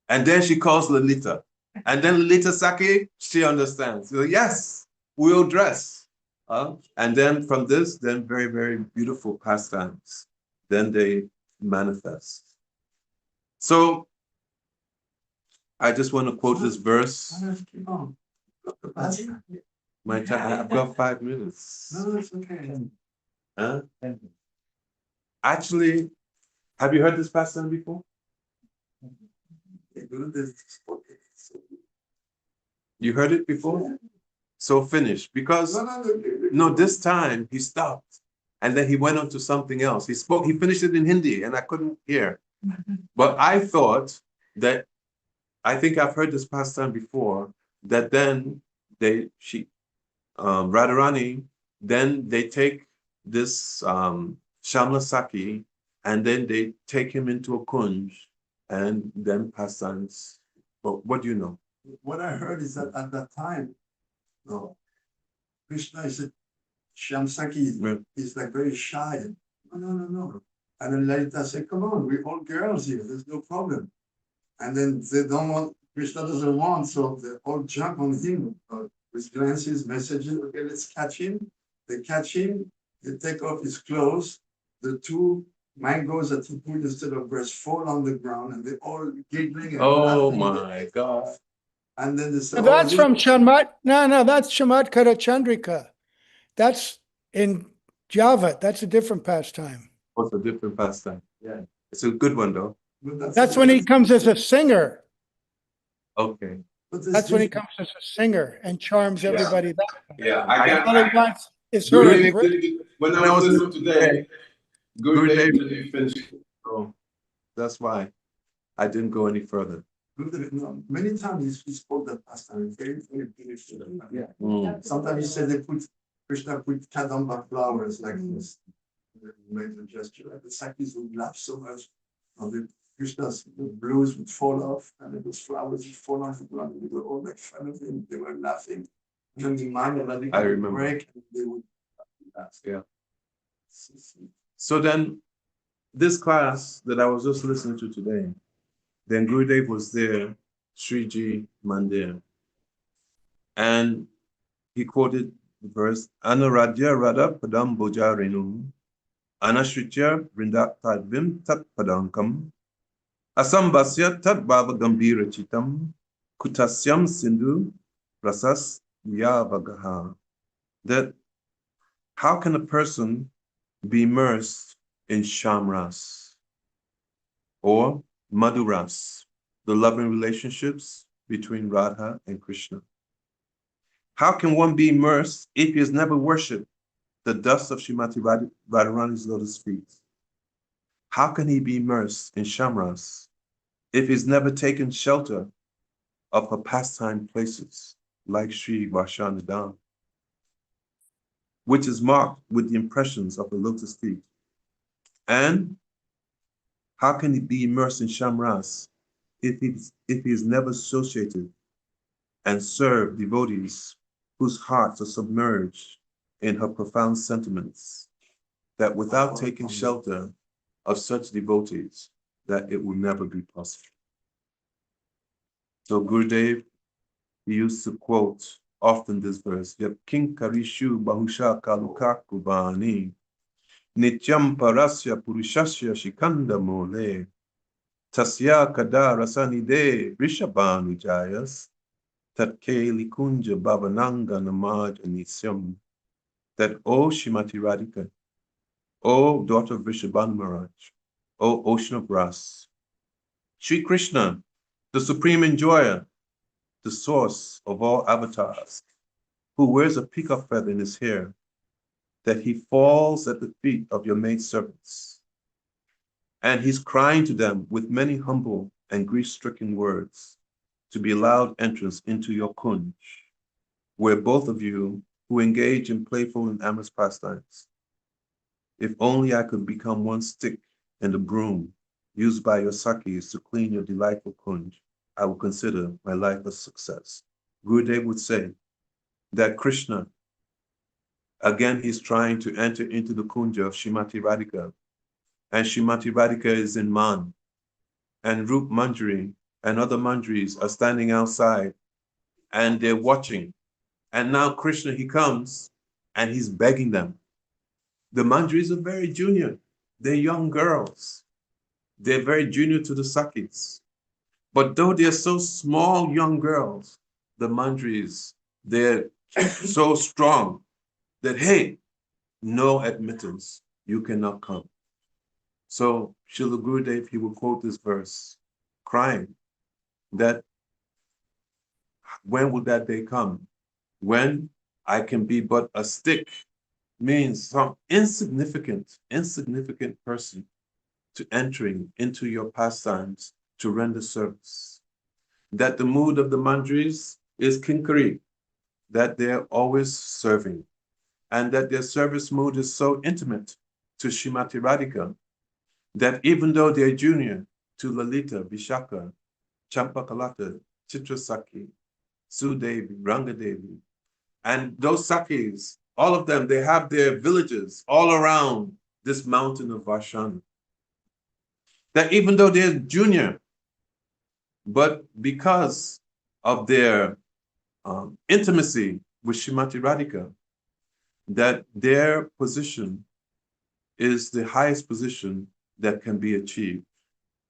And then she calls Lalita. And then Lalita Saki, she understands. So yes, we'll dress. And then from this, then very, very beautiful pastimes. Then they manifest. So I just want to quote this verse. My time, I've got 5 minutes. No, it's okay. Huh? Actually, have you heard this pastime before? You heard it before? So finish. Because no, this time he stopped. And then he went on to something else. He finished it in Hindi and I couldn't hear. But I thought that, I think I've heard this pastime before, that then Radharani, then they take this Shamla Saki and then they take him into a kunj and then pastimes. But what do you know? What I heard is that at that time, no, Krishna is a Shamsaki is like very shy. No. And then Lalita said, come on, we're all girls here, there's no problem. And then they don't want, Krishna doesn't want, so they all jump on him with glances, messages, okay, let's catch him. They catch him, they take off his clothes, the 2 mangoes that he put instead of breast fall on the ground, and they're all giggling. And oh laughing. my God. And then they say, That's from Chamat. No, that's Chamatkara Chandrika. That's in Java, that's a different pastime. What's a different pastime? Yeah. It's a good one though. That's when he comes as a singer. Okay. That's when he comes as a singer and charms everybody. Yeah, All he wants is her embrace. when I was listening today, Gurudev didn't finish. So that's why I didn't go any further. Many times he spoke that pastime very, very beautifully. Yeah. Sometimes he said Krishna put kadamba flowers like this. Made the gesture. And the Sakis would laugh so much. The Krishna's blues would fall off, and those flowers would fall off the ground. They were all make fun of him. They were laughing. And then the man would break, and they would laugh. Yeah. So then, this class that I was just listening to today, then Gurudev was there, Sriji Mandir, and he quoted the verse, Anuradya Radha Padam Bojarenu, Anashritya Vrinda Tadvim Tat Padankam, Asambasya Tat Baba Gambira Chitam, Kutasyam Sindhu Rasas Yavagaha. That how can a person be immersed in Shamras or Madhuras, the loving relationships between Radha and Krishna? How can one be immersed if he has never worshipped the dust of Srimati Radharani's lotus feet? How can he be immersed in Shamras if he's never taken shelter of her pastime places like Sri Varsana Dham, which is marked with the impressions of the lotus feet? And how can he be immersed in Shamras if he is never associated and served devotees whose hearts are submerged in her profound sentiments, that without taking shelter of such devotees, that it will never be possible? So Gurudev, he used to quote often this verse, Yap kinkarishu bahusha kaluka kubani, nityam parasya purushasya shikanda mole, tasya kada rasanide rishabhanu jayas, tatke likunja bhavananga namaj anisyam. That, O Shrimati Radhika, O daughter of Vrishabhanu Maharaj, O ocean of Ras, Sri Krishna, the supreme enjoyer, the source of all avatars, who wears a peacock feather in his hair, that he falls at the feet of your maidservants, and he's crying to them with many humble and grief-stricken words to be allowed entrance into your kunj, where both of you who engage in playful and amorous pastimes. If only I could become one stick and a broom used by your sakis to clean your delightful kunj, I would consider my life a success. Gurudev would say that Krishna, again, he's trying to enter into the kunja of Srimati Radhika, and Srimati Radhika is in Man, and Rup Manjari and other Manjaris are standing outside, and they're watching. And now Krishna, he comes and he's begging them. The Manjaris are very junior. They're young girls. They're very junior to the Sakis. But though they're so small, young girls, the Manjaris, they're so strong that, hey, no admittance, you cannot come. So Srila Gurudev, he will quote this verse, crying that when will that day come? When I can be but a stick, means some insignificant person to entering into your pastimes to render service. That the mood of the Manjaris is kinkari, that they're always serving, and that their service mood is so intimate to Srimati Radhika, that even though they're junior to Lalita, Vishaka, Champakalata, Chitrasakhi, Sudevi, Rangadevi, and those Sakis, all of them, they have their villages all around this mountain of Varsana. That even though they're junior, but because of their intimacy with Srimati Radhika, that their position is the highest position that can be achieved.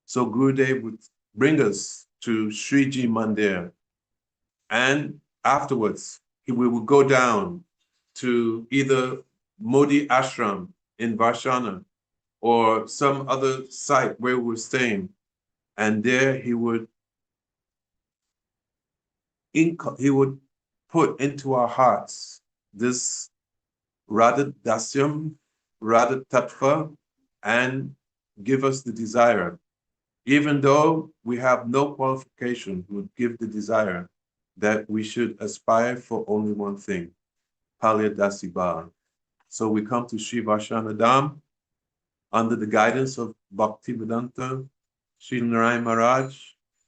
So Gurudev would bring us to Sriji Mandir, and afterwards, we will go down to either Modi Ashram in Varsana or some other site where we're staying. And there he would put into our hearts this Radha Dasyam, Radha Tattva, and give us the desire. Even though we have no qualification, would give the desire that we should aspire for only one thing, Palya Dasiba. So we come to Sri Varsana Dham under the guidance of Bhaktivedanta, Sri Narayan Maharaj,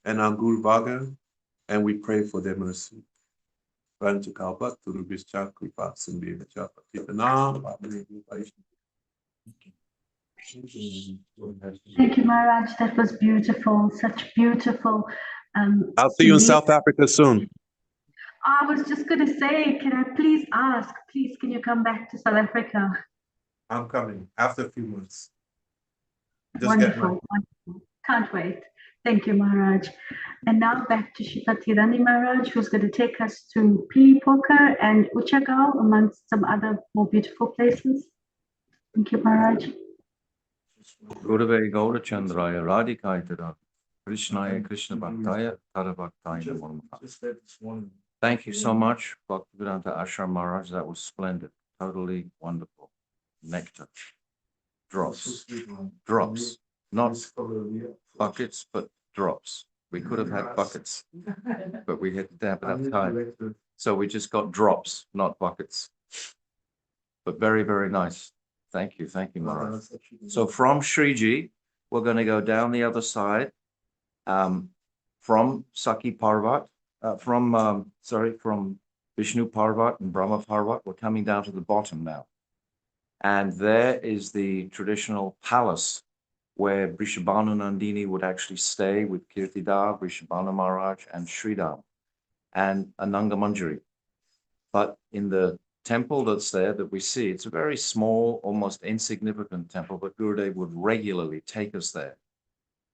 and our Guru Bhaga, and we pray for their mercy. Thank you, Maharaj. That was beautiful. Such beautiful. I'll see you in South Africa soon. I was just going to say, can I please ask, please, can you come back to South Africa? I'm coming after a few months. Just Wonderful, wonderful. Can't wait. Thank you, Maharaj. And now back to Shipati Rani Maharaj, who's going to take us to Pili-pokhara and Uchagaon, amongst some other more beautiful places. Thank you, Maharaj. Gurave Gaurachandraya Radhikaitara Krishnaya Krishna Bhaktaya Tarabhaktaya Namaha. Thank you so much, Bhaktivedanta Ashram Maharaj. That was splendid. Totally wonderful. Nectar. Drops. Drops. Not buckets, but drops. We could have had buckets, but we didn't have enough time. So we just got drops, not buckets. But very, very nice. Thank you, Maharaj. So from Sriji, we're going to go down the other side, from Sakhigiri-parvata, from Vishnu Parvat and Brahma Parvat. We're coming down to the bottom now. And there is the traditional palace where Vrishabhanu Nandini would actually stay with Kirtida, Vrishabhanu Maharaj, and Sridham, and Ananga Manjari. But in the temple that's there that we see, it's a very small, almost insignificant temple, but Gurudev would regularly take us there.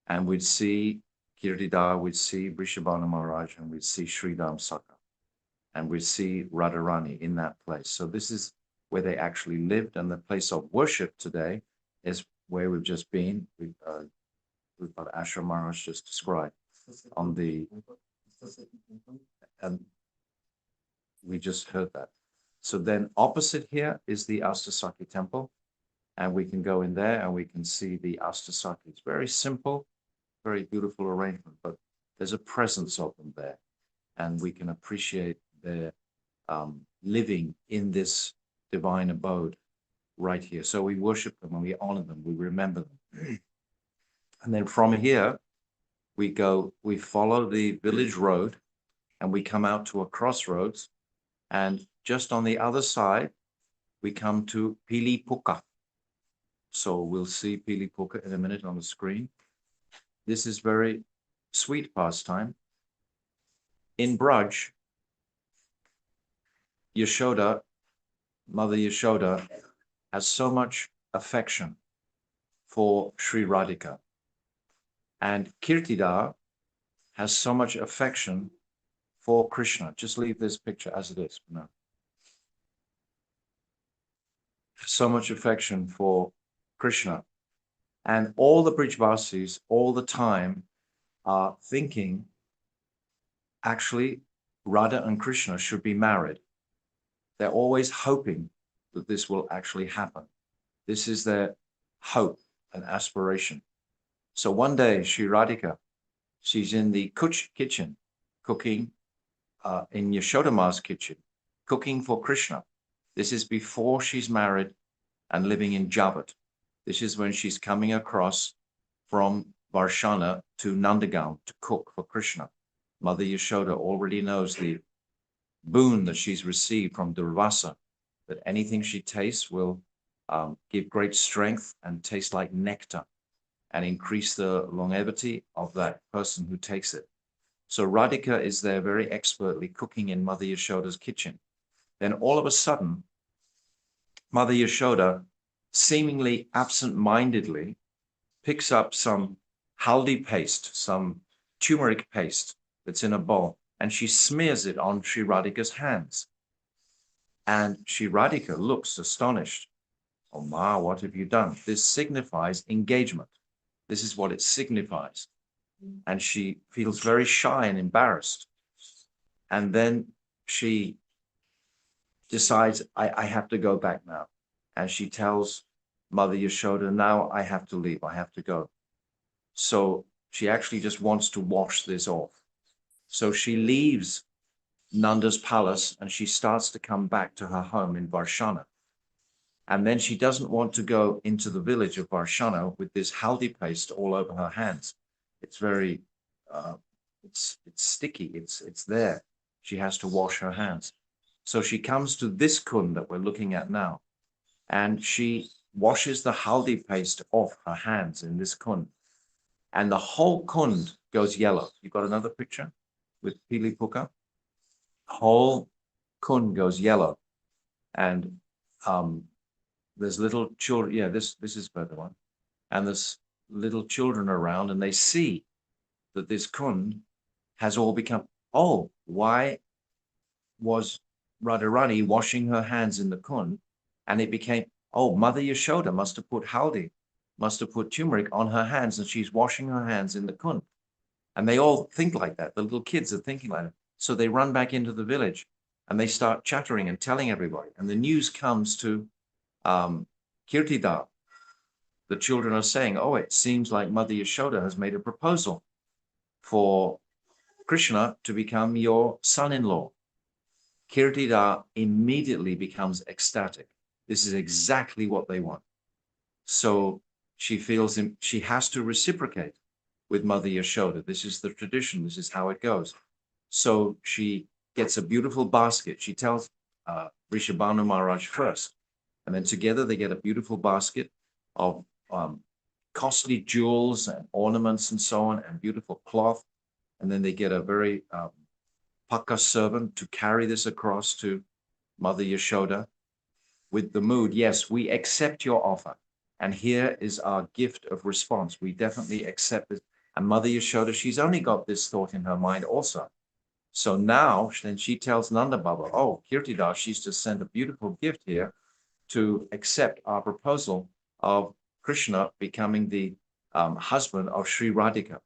And we'd see Kirtida, we'd see Vrishabhanu Maharaj, and we'd see Sridham Sakha. And we'd see Radharani in that place. So this is where they actually lived, and the place of worship today is where we've just been. We've got Ashram Maharaj just described on the, and we just heard that. So then opposite here is the Astasakhi temple, and we can go in there and we can see the Astasakhi. It's very simple, very beautiful arrangement, but there's a presence of them there, and we can appreciate their living in this divine abode right here. So we worship them and we honor them, we remember them. And then from here, we follow the village road and we come out to a crossroads. And just on the other side, we come to Pili-pokhara. So we'll see Pili-pokhara in a minute on the screen. This is very sweet pastime. In Braj, Yashoda, Mother Yashoda, has so much affection for Sri Radhika. And Kirtida has so much affection for Krishna. Just leave this picture as it is. No. So much affection for Krishna. And all the Brijvasis all the time are thinking, actually, Radha and Krishna should be married. They're always hoping that this will actually happen. This is their hope and aspiration. So one day, Sri Radhika, she's in the kitchen, cooking in Yashodama's kitchen, cooking for Krishna. This is before she's married and living in Javat. This is when she's coming across from Varsana to Nandagaon to cook for Krishna. Mother Yashoda already knows the boon that she's received from Durvasa, that anything she tastes will give great strength and taste like nectar and increase the longevity of that person who takes it. So Radhika is there very expertly cooking in Mother Yashoda's kitchen. Then all of a sudden, Mother Yashoda seemingly absent-mindedly picks up some haldi paste, some turmeric paste that's in a bowl, and she smears it on Sri Radhika's hands. And Sri Radhika looks astonished. Oh, Ma, what have you done? This signifies engagement. This is what it signifies. And she feels very shy and embarrassed. And then she decides, I have to go back now. And she tells Mother Yashoda, now I have to leave, I have to go. So she actually just wants to wash this off. So she leaves Nanda's palace and she starts to come back to her home in Varsana. And then she doesn't want to go into the village of Varsana with this haldi paste all over her hands. It's very, it's sticky, it's there. She has to wash her hands. So she comes to this kund that we're looking at now, and she washes the haldi paste off her hands in this kund. And the whole kund goes yellow. You've got another picture with Pili-pokhara? Whole kund goes yellow. And there's little children, yeah, this is better one. And there's little children around and they see that this kund has all become, oh, why was Radharani washing her hands in the kund? And it became, oh, Mother Yashoda must have put haldi, must have put turmeric on her hands and she's washing her hands in the kund. And they all think like that. The little kids are thinking like that. So they run back into the village and they start chattering and telling everybody. And the news comes to Kirtida. The children are saying, oh, it seems like Mother Yashoda has made a proposal for Krishna to become your son-in-law. Kirtida immediately becomes ecstatic. This is exactly what they want. So she feels she has to reciprocate with Mother Yashoda. This is the tradition. This is how it goes. So she gets a beautiful basket. She tells Vrishabhanu Maharaj first. And then together they get a beautiful basket of costly jewels and ornaments and so on, and beautiful cloth. And then they get a very Pakka servant to carry this across to Mother Yashoda with the mood, yes, we accept your offer. And here is our gift of response. We definitely accept it. And Mother Yashoda, she's only got this thought in her mind also. So now then she tells Nanda Baba, oh, Kirtidas, she's just sent a beautiful gift here to accept our proposal of Krishna becoming the husband of Sri Radhika.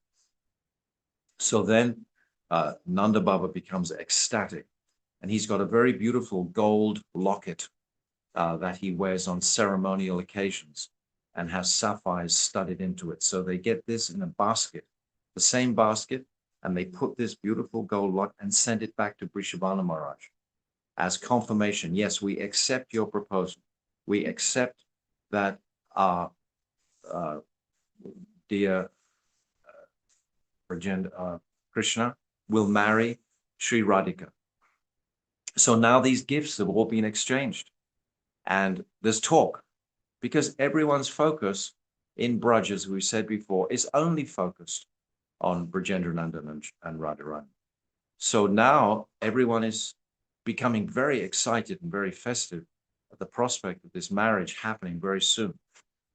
So then Nanda Baba becomes ecstatic. And he's got a very beautiful gold locket that he wears on ceremonial occasions and has sapphires studded into it. So they get this in a basket, the same basket, and they put this beautiful gold locket and send it back to Vrishabhanu Maharaj as confirmation. Yes, we accept your proposal. We accept that our dear Krishna will marry Sri Radhika. So now these gifts have all been exchanged. And there's talk, because everyone's focus in Braj, as we said before, is only focused on Brajendranandan and Radharani. So now everyone is becoming very excited and very festive at the prospect of this marriage happening very soon.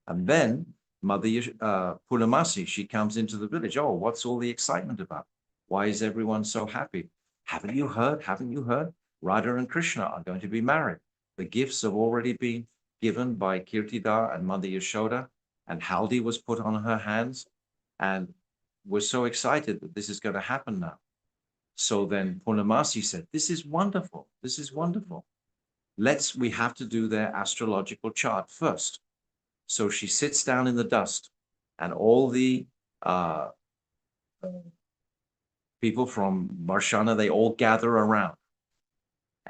And then Mother Purnamasi, she comes into the village. Oh, what's all the excitement about? Why is everyone so happy? Haven't you heard? Haven't you heard? Radha and Krishna are going to be married. The gifts have already been given by Kirtida and Mother Yashoda, and haldi was put on her hands. And we're so excited that this is going to happen now. So then Purnamasi said, this is wonderful. This is wonderful. We have to do their astrological chart first. So she sits down in the dust, and all the people from Varsana, they all gather around.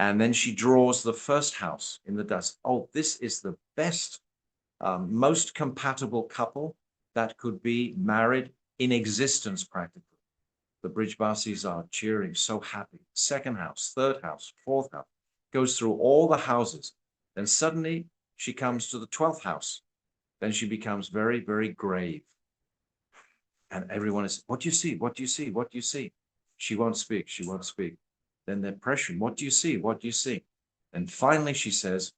And then she draws the first house in the dust. Oh, this is the best, most compatible couple that could be married in existence practically. The Brijvasis are cheering, so happy. Second house, third house, fourth house, goes through all the houses. Then suddenly she comes to the 12th house. Then she becomes very, very grave. And everyone is, what do you see? What do you see? What do you see? She won't speak. She won't speak. Then they're pressuring, what do you see? What do you see? And finally she says,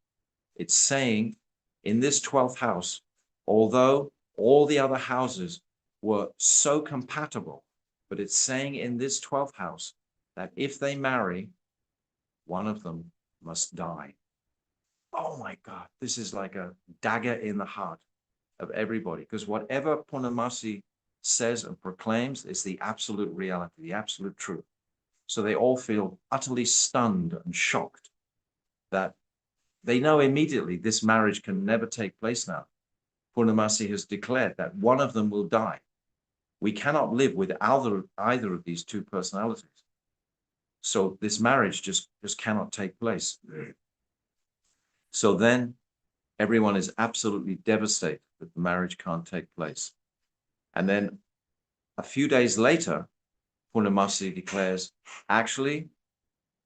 it's saying in this 12th house, although all the other houses were so compatible, but it's saying in this 12th house that if they marry, one of them must die. oh my God, this is like a dagger in the heart of everybody, because whatever Purnamasi says and proclaims is the absolute reality, the absolute truth. So they all feel utterly stunned and shocked that they know immediately this marriage can never take place now. Purnamasi has declared that one of them will die. We cannot live with either of these two personalities. So this marriage just cannot take place. So then everyone is absolutely devastated that the marriage can't take place. And then a few days later, Purnamasi declares, actually,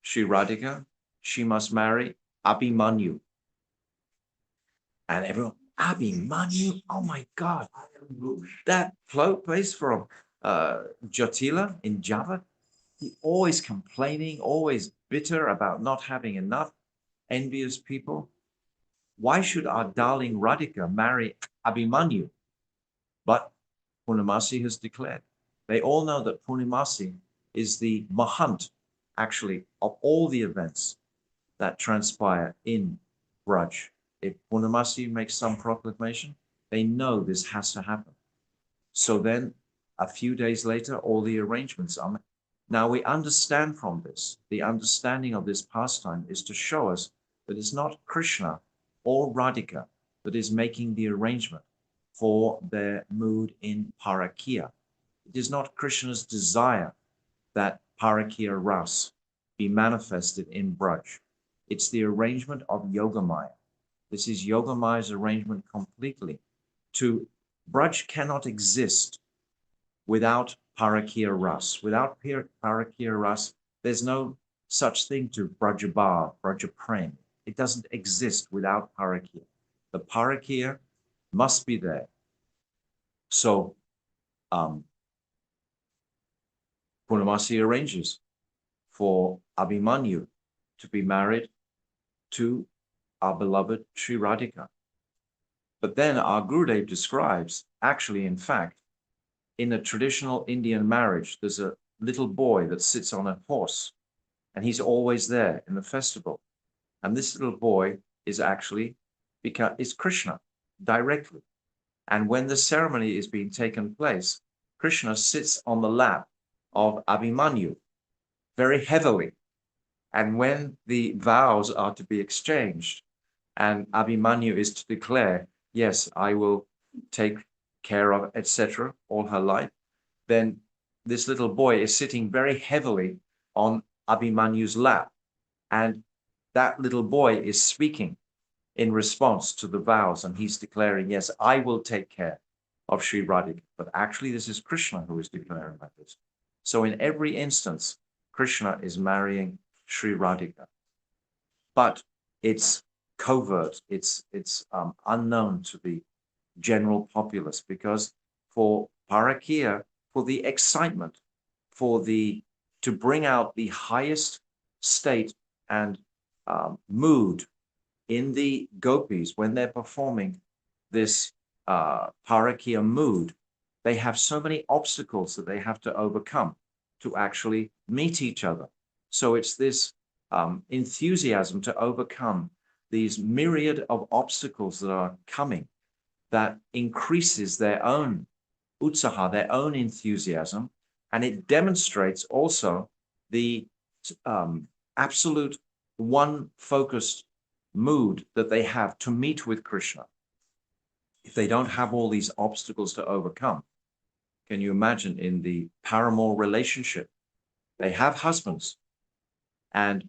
Sri Radhika, she must marry Abhimanyu. And everyone, Abhimanyu, oh my God, that place from Jotila in Java, he always complaining, always bitter about not having enough, envious people. Why should our darling Radhika marry Abhimanyu? But Purnamasi has declared. They all know that Purnamasi is the mahant, actually, of all the events that transpire in Braj. If Purnamasi makes some proclamation, they know this has to happen. So then, a few days later, all the arrangements are made. Now we understand from this, the understanding of this pastime is to show us that it's not Krishna or Radhika that is making the arrangement for their mood in Parakya. It is not Krishna's desire that Parakya Ras be manifested in Braj. It's the arrangement of Yogamaya. This is Yogamaya's arrangement completely. Braj cannot exist without Parakya Ras. Without Parakya Ras, there's no such thing to Brajabha, Brajaprem. It doesn't exist without Parakya. The Parakya must be there. So Purnamasi arranges for Abhimanyu to be married to our beloved Sri Radhika. But then our Gurudev describes, actually, in fact, in a traditional Indian marriage, there's a little boy that sits on a horse, and he's always there in the festival. And this little boy is actually Krishna directly. And when the ceremony is being taken place, Krishna sits on the lap of Abhimanyu very heavily. And when the vows are to be exchanged, and Abhimanyu is to declare, yes, I will take care of, etc., all her life, then this little boy is sitting very heavily on Abhimanyu's lap. And that little boy is speaking in response to the vows, and he's declaring, yes, I will take care of Sri Radhika. But actually, this is Krishna who is declaring like this. So in every instance, Krishna is marrying Sri Radhika. But it's covert, it's unknown to the general populace, because for Parakya, for the excitement, to bring out the highest state and mood in the gopis when they're performing this Parakya mood, they have so many obstacles that they have to overcome to actually meet each other. So it's this enthusiasm to overcome these myriad of obstacles that are coming that increases their own utsaha, their own enthusiasm, and it demonstrates also the absolute one-focused mood that they have to meet with Krishna. If they don't have all these obstacles to overcome, can you imagine in the paramour relationship? They have husbands and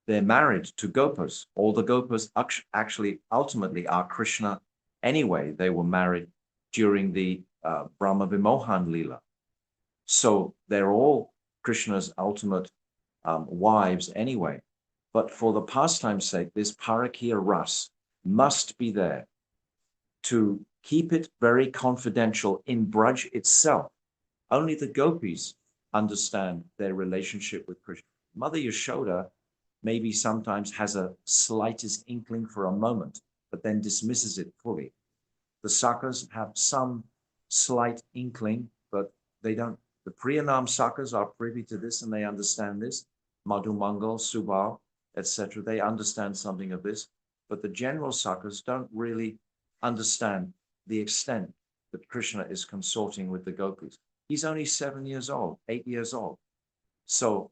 they're married to gopas. All the gopas actually ultimately are Krishna anyway. They were married during the Brahma Vimohan Leela. So they're all Krishna's ultimate wives anyway. But for the pastime's sake, this Parakya Ras must be there to keep it very confidential in Braj itself. Only the gopis understand their relationship with Krishna. Mother Yashoda maybe sometimes has a slightest inkling for a moment, but then dismisses it fully. The Sakhas have some slight inkling, but they don't. The Priyanam Sakhas are privy to this and they understand this. Madhu Mangal, Subal, etc. They understand something of this. but the general sakas don't really understand the extent that Krishna is consorting with the gopis. He's only 7 years old, 8 years old. So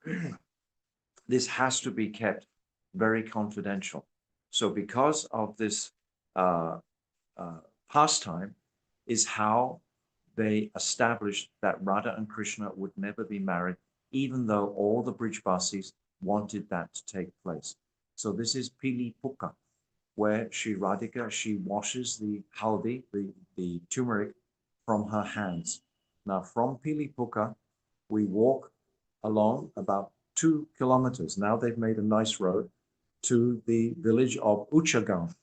this has to be kept very confidential. So because of this pastime is how they established that Radha and Krishna would never be married, even though all the Brijvasis wanted that to take place. So this is Pili-pokhara, where Sri Radhika, she washes the haldi, the turmeric, from her hands. Now from Pili-pokhara, we walk along about 2 kilometers. Now they've made a nice road to the village of Uchagaon.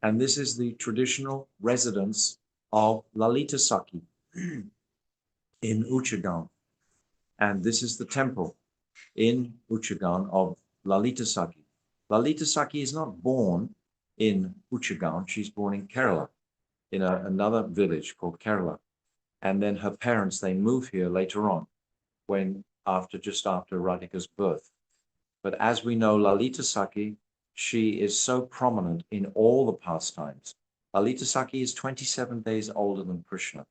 And this is the traditional residence of Lalita Sakhi in Uchagaon. And this is the temple in Uchagaon of Lalita Sakhi. Lalita Sakhi is not born in Uchagaon. She's born in Kerala, in another village called Kerala. And then her parents, they move here later on, just after Radhika's birth. But as we know, Lalita Sakhi, she is so prominent in all the pastimes. Lalita Sakhi is 27 days older than Krishna.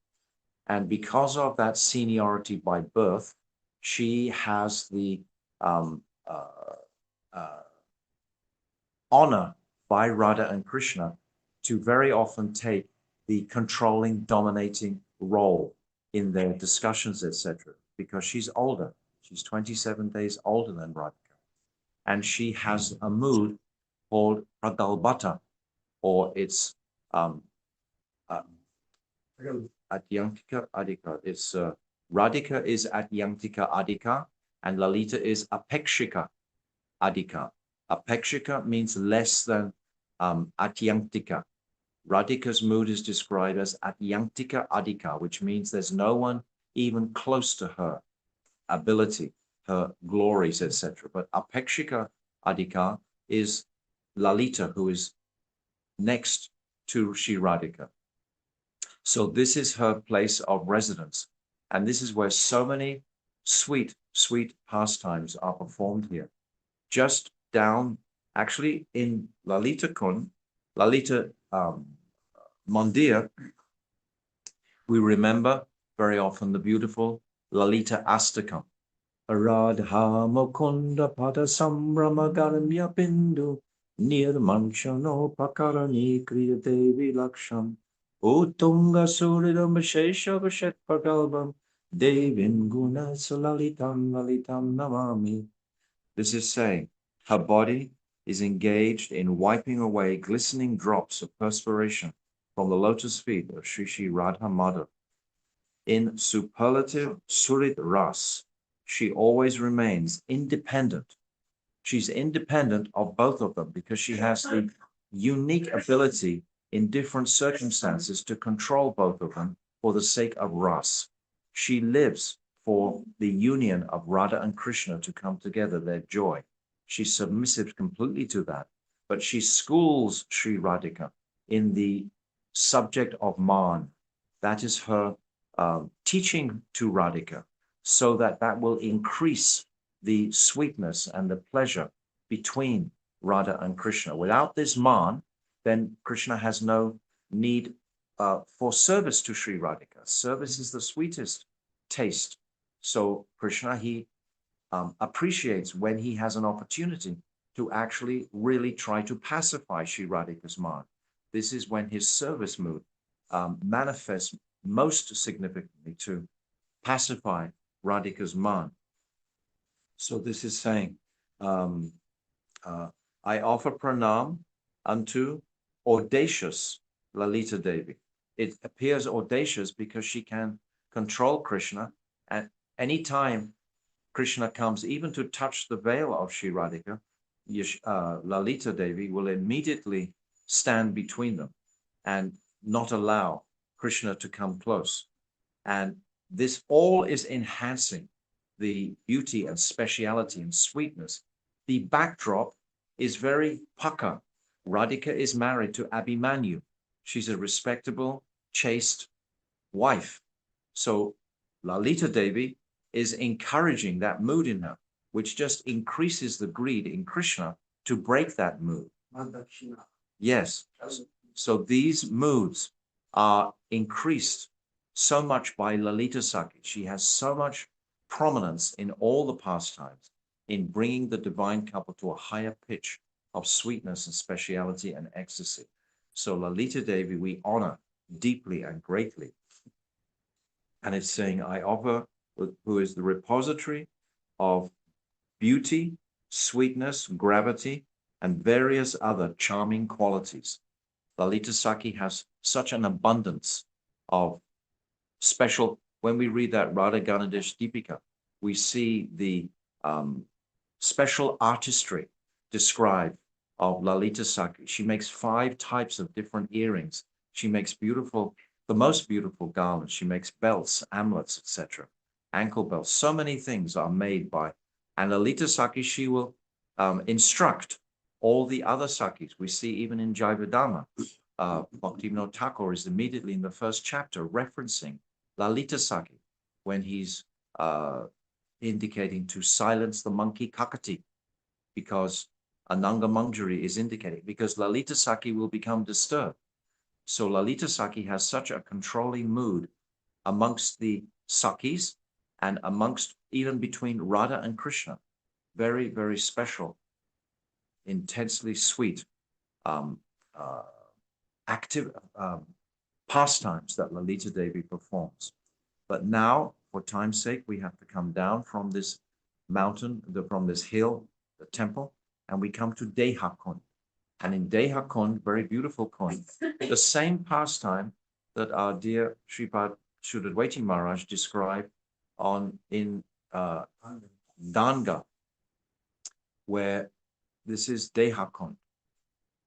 And because of that seniority by birth, she has the honor by Radha and Krishna to very often take the controlling, dominating role in their discussions, etc., because she's older. She's 27 days older than Radhika. And she has a mood called pradalbhata, or it's Adyantika Adhika. It's Radhika is Adyantika Adhika, and Lalita is Apekshika Adhika. Apekshika means less than Adyantika. Radhika's mood is described as Adyantika Adhika, which means there's no one even close to her ability, her glories, etc. But Apekshika Adhika is Lalita, who is next to Sri Radhika. So this is her place of residence. And this is where so many sweet, sweet pastimes are performed here. Just down, actually in Lalita Kund, Lalita Mandir, we remember very often the beautiful Lalita Astakam. Radha Mukunda Pada Sambrama Garamya Bindu Nirmanshano Pakarani Kriya Devi Laksham Utunga Suridam Shesha Vashet Pagalbam Devin Guna Salalitam Lalitam Namami. This is saying her body is engaged in wiping away glistening drops of perspiration from the lotus feet of Sri Sri Radha Madhav. In superlative Surit Ras, she always remains independent. She's independent of both of them because she has the unique ability in different circumstances to control both of them for the sake of Ras. She lives for the union of Radha and Krishna to come together, their joy. She's submissive completely to that, but she schools Sri Radhika in the subject of Man. That is her teaching to Radhika, so that will increase the sweetness and the pleasure between Radha and Krishna. Without this Man, then Krishna has no need for service to Sri Radhika. Service is the sweetest taste. So Krishna, he appreciates when he has an opportunity to actually really try to pacify Sri Radhika's mind. This is when his service mood manifests most significantly to pacify Radhika's mind. So this is saying, I offer pranam unto audacious Lalita Devi. It appears audacious because she can control Krishna, and any time Krishna comes even to touch the veil of Sri Radhika, Lalita Devi will immediately stand between them and not allow Krishna to come close. And this all is enhancing the beauty and speciality and sweetness. The backdrop is very paka. Radhika is married to Abhimanyu. She's a respectable, chaste wife. So Lalita Devi is encouraging that mood in her, which just increases the greed in Krishna to break that mood. Yes. So these moods are increased so much by Lalita Saki. She has so much prominence in all the pastimes in bringing the divine couple to a higher pitch of sweetness and speciality and ecstasy. So Lalita Devi, we honor deeply and greatly. And it's saying, I offer, who is the repository of beauty, sweetness, gravity, and various other charming qualities. Lalita Saki has such an abundance of special, when we read that Radha Ganadesh Deepika, we see the special artistry described of Lalita Saki. She makes 5 types of different earrings. She makes beautiful, the most beautiful garlands. She makes belts, amulets, etc., ankle belts. So many things are made by, and Lalita Saki, she will instruct all the other Sakis. We see even in Jaivadama, Bhaktivinoda Thakur is immediately in the first chapter referencing Lalita Saki when he's indicating to silence the monkey Kakati, because Ananga Manjari is indicating, because Lalita Saki will become disturbed. So Lalita Saki has such a controlling mood amongst the Sakis and amongst even between Radha and Krishna. Very, very special, intensely sweet, active pastimes that Lalita Devi performs. But now, for time's sake, we have to come down from this mountain, from this hill, the temple, and we come to Deha-kund. And in Deha-kund, very beautiful kund, the same pastime that our dear Sripad Shuddhadwaiti Maharaj described in Dana-garha, where this is Deha-kund,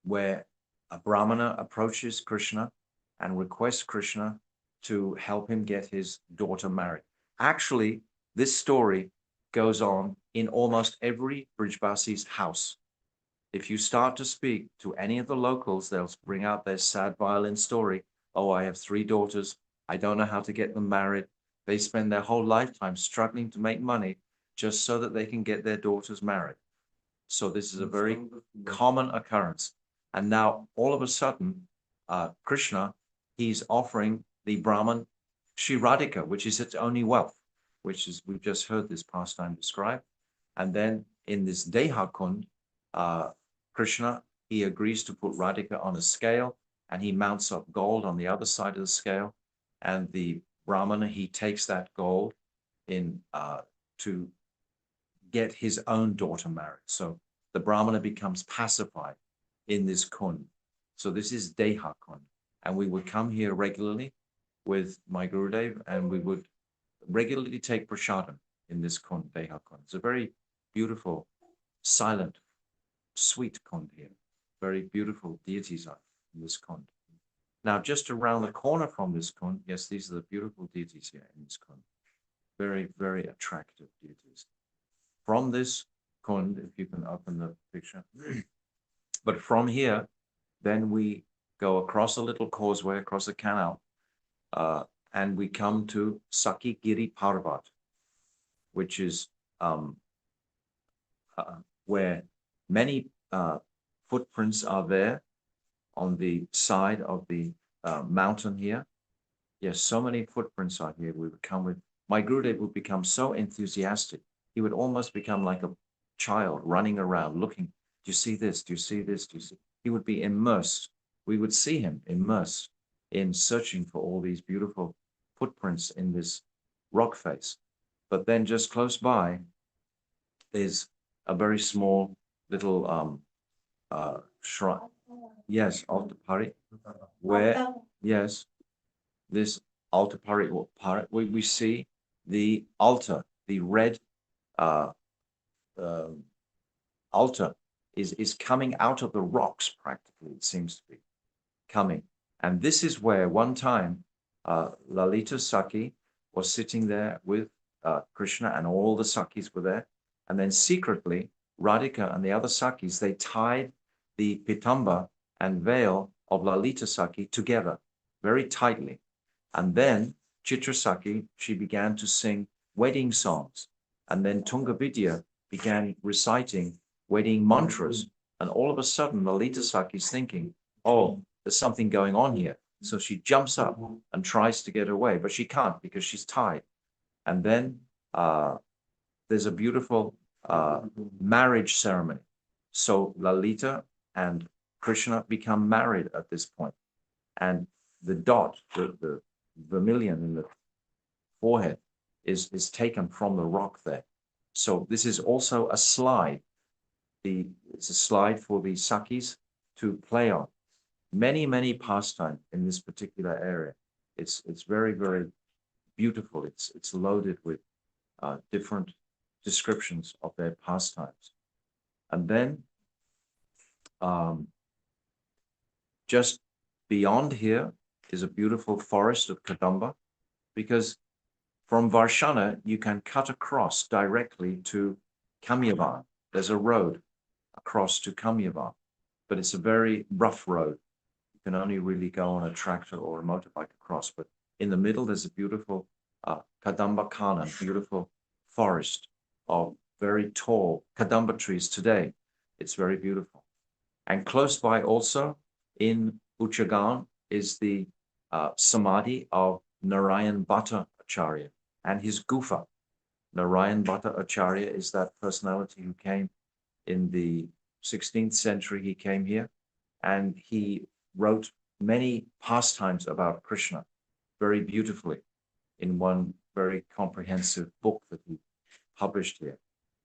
where a Brahmana approaches Krishna and requests Krishna to help him get his daughter married. Actually, this story goes on in almost every Brijvasi's house. If you start to speak to any of the locals, they'll bring out their sad violin story. Oh, I have 3 daughters. I don't know how to get them married. They spend their whole lifetime struggling to make money just so that they can get their daughters married. So this is a very common occurrence. And now all of a sudden, Krishna, he's offering the Brahman Shri Radhika, which is its only wealth, which is, we've just heard this pastime described. And then in this Deha-kund, Krishna, he agrees to put Radhika on a scale, and he mounts up gold on the other side of the scale. And the Brahmana, he takes that gold in to get his own daughter married. So the Brahmana becomes pacified in this kund. So this is Deha-kund. And we would come here regularly with my Gurudev, and we would regularly take prasadam in this kund, Deha-kund. It's a very beautiful, silent, sweet kund here. Very beautiful deities are in this kund. Now, just around the corner from this kund, yes, these are the beautiful deities here in this kund. Very, very attractive deities. From this kund, if you can open the picture, but from here, then we go across a little causeway, across a canal, and we come to Sakhigiri-parvata, which is where many footprints are there on the side of the mountain here. Yes, so many footprints are here. We would come with, my Gurudev would become so enthusiastic. He would almost become like a child running around looking, do you see this? Do you see this? Do you see? He would be immersed. We would see him immersed in searching for all these beautiful footprints in this rock face. But then just close by is a very small little shrine. Yes, Altapari, where, yes, this Altapari, we see the altar, the red altar is coming out of the rocks practically, it seems to be coming. And this is where one time Lalita Saki was sitting there with Krishna, and all the Sakis were there. And then secretly, Radhika and the other Sakis, they tied the pitamba and veil of Lalita Saki together very tightly. And then Chitra Saki, she began to sing wedding songs. And then Tungavidya began reciting wedding mantras. And all of a sudden, Lalita Saki is thinking, oh, there's something going on here. So she jumps up and tries to get away, but she can't because she's tied. And then there's a beautiful marriage ceremony. So Lalita and Krishna become married at this point. And the dot, the vermilion in the forehead is taken from the rock there. So this is also a slide. It's a slide for the Sakis to play on. Many pastimes in this particular area. It's very, very beautiful. It's loaded with different descriptions of their pastimes. And then just beyond here is a beautiful forest of Kadamba, because from Varsana, you can cut across directly to Kamyavan. There's a road across to Kamyavan, but it's a very rough road. You can only really go on a tractor or a motorbike across, but in the middle, there's a beautiful Kadamba Kana, beautiful forest of very tall Kadamba trees today. It's very beautiful. And close by also in Uchagaon is the Samadhi of Narayan Bhatta Acharya and his Gufa. Narayan Bhatta Acharya is that personality who came in the 16th century. He came here and he wrote many pastimes about Krishna very beautifully in one very comprehensive book that he published here.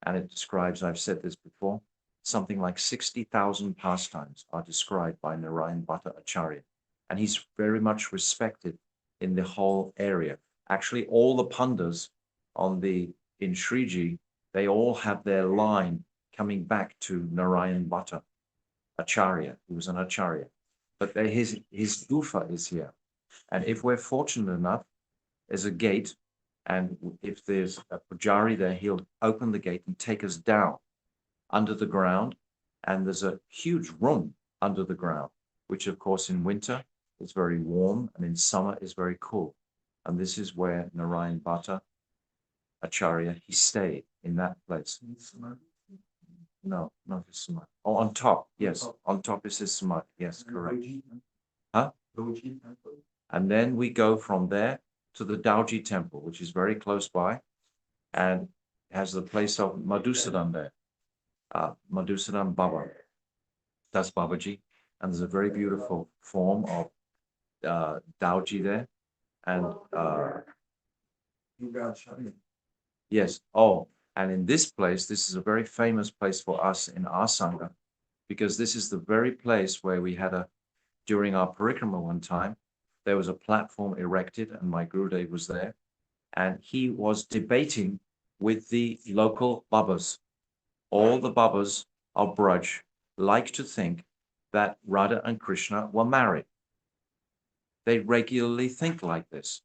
And it describes, I've said this before, something like 60,000 pastimes are described by Narayan Bhatta Acharya. And he's very much respected in the whole area. Actually, all the pandas in Sriji, they all have their line coming back to Narayan Bhatta Acharya, who was an Acharya. But his Gufa is here. And if we're fortunate enough, there's a gate, and if there's a pujari there, he'll open the gate and take us down under the ground. And there's a huge room under the ground, which of course in winter is very warm and in summer is very cool. And this is where Narayan Bhatta Acharya, he stayed in that place. No, not his samadhi. Oh, on top, yes. On top is his samadhi. Yes, correct. Huh? And then we go from there to the Dauji Temple, which is very close by, and has the place of Madhusudan there. Madhusudan Baba. That's Babaji. And there's a very beautiful form of Dauji there. And yes. Oh, and in this place, this is a very famous place for us in our Sangha, because this is the very place where we had during our parikrama one time, there was a platform erected and my Gurudev was there. And he was debating with the local Babas. All the Babas of Braj like to think that Radha and Krishna were married. They regularly think like this.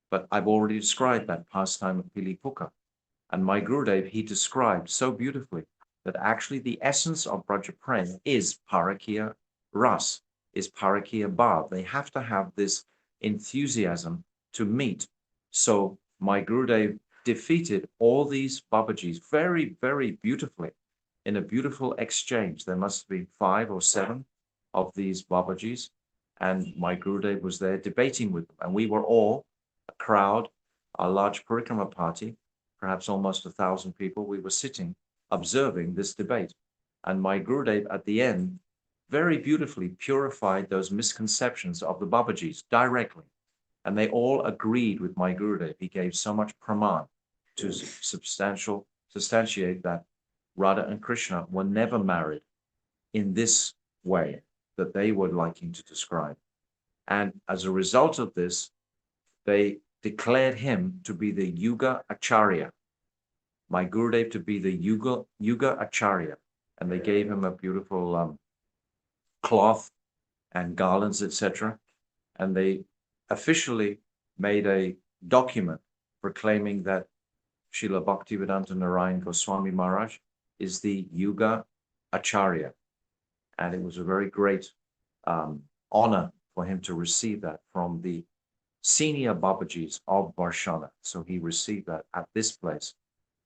But I've already described that pastime of Pili-pokhara. And my Gurudev, he described so beautifully that actually the essence of Braja Prem is Parakiya Ras, is Parakiya Bhav. They have to have this enthusiasm to meet. So my Gurudev defeated all these Babajis very, very beautifully in a beautiful exchange. There must have been 5 or 7 of these Babajis. And my Gurudev was there debating with them. And we were all a crowd, a large parikrama party, perhaps almost 1,000 people. We were sitting, observing this debate. And my Gurudev at the end very beautifully purified those misconceptions of the Babajis directly. And they all agreed with my Gurudev. He gave so much praman to substantiate that Radha and Krishna were never married in this way that they were liking to describe. And as a result of this, they declared him to be the Yuga Acharya, my Gurudev to be the Yuga Acharya. And they gave him a beautiful cloth and garlands, etc. And they officially made a document proclaiming that Srila Bhaktivedanta Narayan Goswami Maharaj is the Yuga Acharya. And it was a very great honor for him to receive that from the senior Babajis of Varsana. So he received that at this place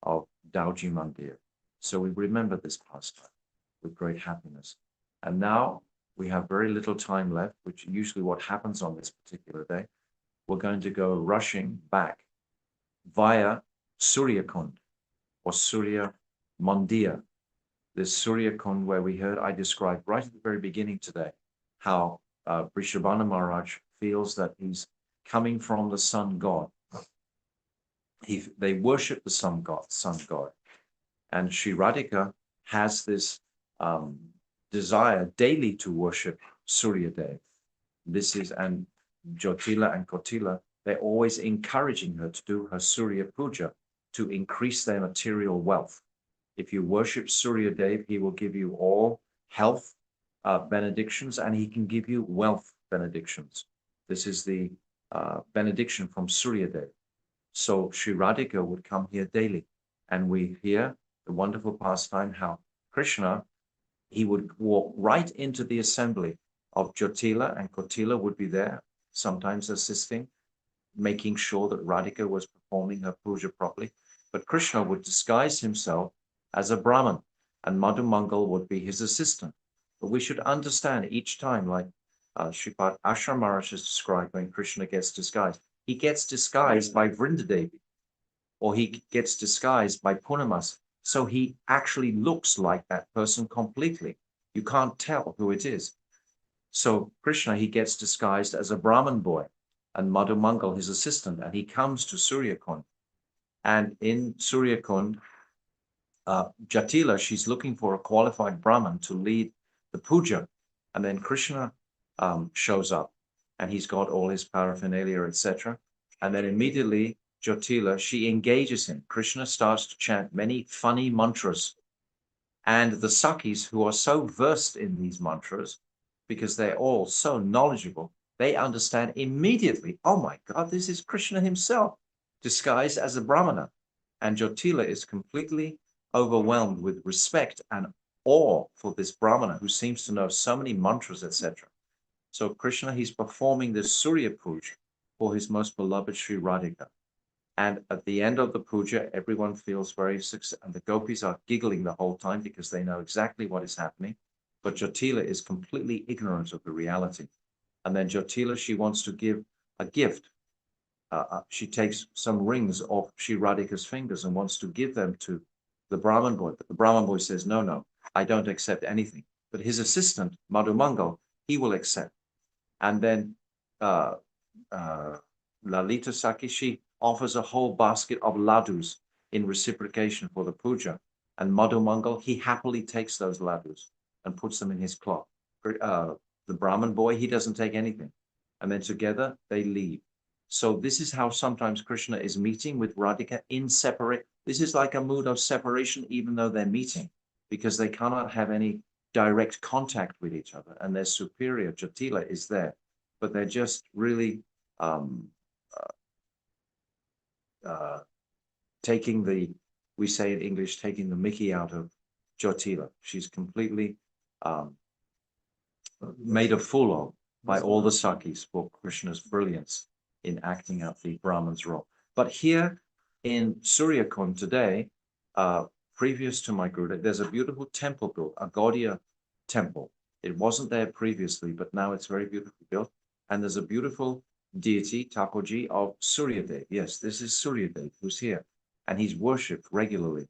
of Dauji Mandir. So we remember this pastime with great happiness. And now we have very little time left, which usually what happens on this particular day. We're going to go rushing back via Surya-kunda or Surya Mandir. This Surya-kunda where I described right at the very beginning today, how Vrishabhanu Maharaj feels that he's coming from the sun god. They worship the sun god. And Sri Radhika has this desire daily to worship Surya Dev. And Jyotila and Kotila, they're always encouraging her to do her Surya Puja to increase their material wealth. If you worship Surya Dev, he will give you all health benedictions, and he can give you wealth benedictions. This is the benediction from Surya Dev. So Sri Radhika would come here daily, and we hear the wonderful pastime how Krishna, he would walk right into the assembly of Jyotila, and Kotila would be there, sometimes assisting, making sure that Radhika was performing her puja properly. But Krishna would disguise himself as a Brahman, and Madhu Mangal would be his assistant. But we should understand each time, like Sripad Ashram Maharaj has described, when Krishna gets disguised, he gets disguised by Vrindadevi, or he gets disguised by Purnamas. So he actually looks like that person completely. You can't tell who it is. So Krishna, he gets disguised as a Brahman boy, and Madhu Mangal, his assistant, and he comes to Surya-kunda. And in Surya-kunda, Jatila, she's looking for a qualified Brahman to lead the puja. And then Krishna shows up, and he's got all his paraphernalia, etc. And then immediately, Jyotila, she engages him. Krishna starts to chant many funny mantras. And the Sakhis, who are so versed in these mantras, because they're all so knowledgeable, they understand immediately, oh my God, this is Krishna himself, disguised as a Brahmana. And Jyotila is completely overwhelmed with respect and awe for this Brahmana who seems to know so many mantras, etc. So Krishna, he's performing this Surya Puja for his most beloved Sri Radhika. And at the end of the puja, everyone feels very successful, and the gopis are giggling the whole time because they know exactly what is happening. But Jyotila is completely ignorant of the reality. And then Jyotila, she wants to give a gift. She takes some rings off Sri Radhika's fingers and wants to give them to the Brahman boy. But the Brahman boy says, no, I don't accept anything. But his assistant, Madhu Mangal, he will accept. And then Lalita Sakhi, she offers a whole basket of ladus in reciprocation for the puja. And Madhu Mangal, he happily takes those ladus and puts them in his cloth. The Brahman boy, he doesn't take anything. And then together they leave. So this is how sometimes Krishna is meeting with Radhika in separate. This is like a mood of separation, even though they're meeting, because they cannot have any direct contact with each other. And their superior, Jyotila, is there. But they're just really taking the, we say in English, taking the mickey out of Jyotila. She's completely made a fool of by all the Sakhis for Krishna's brilliance in acting out the Brahman's role. But here in Surya-kunda today, previous to my Guru, there's a beautiful temple built, a Gaudiya temple. It wasn't there previously, but now it's very beautifully built. And there's a beautiful deity, Thakurji, of Surya-dev. Yes, this is Surya-dev who's here. And he's worshipped regularly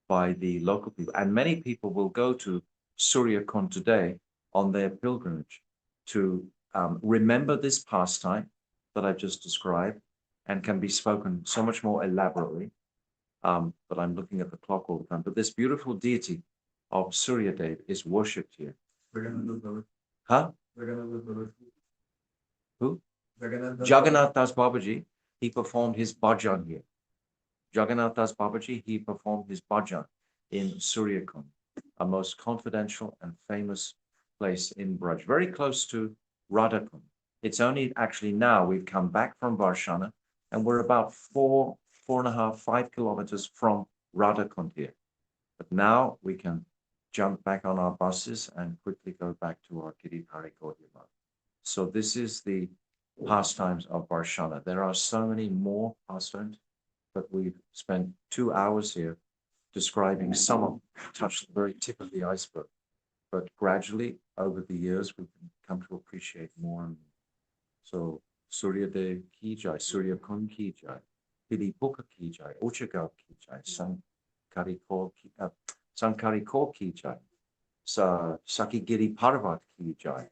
by the local people. And many people will go to Surya-kunda today on their pilgrimage to remember this pastime that I've just described, and can be spoken so much more elaborately. But I'm looking at the clock all the time. But this beautiful deity of Surya-dev is worshipped here. Huh? Who? Jagannath Das Babaji, he performed his bhajan here. Jagannath Das Babaji, he performed his bhajan in Surya-kunda, a most confidential and famous place in Braj, very close to Radha-kunda. It's only actually now we've come back from Varsana, and we're about 4.5 kilometers from Radha-kunda here. But now we can jump back on our buses and quickly go back to our Giridhari Gaudiya. So this is the pastimes of Varsana. There are so many more pastimes, but we've spent 2 hours here describing some of them, touched the very tip of the iceberg. but gradually over the years, we've come to appreciate more and more. So Surya Dev ki jai, Surya-kunda ki jai, Pili-pokhara ki jai, Uchagaon ki jai, Sankiri ki jai, Sakhigiri-parvata ki jai,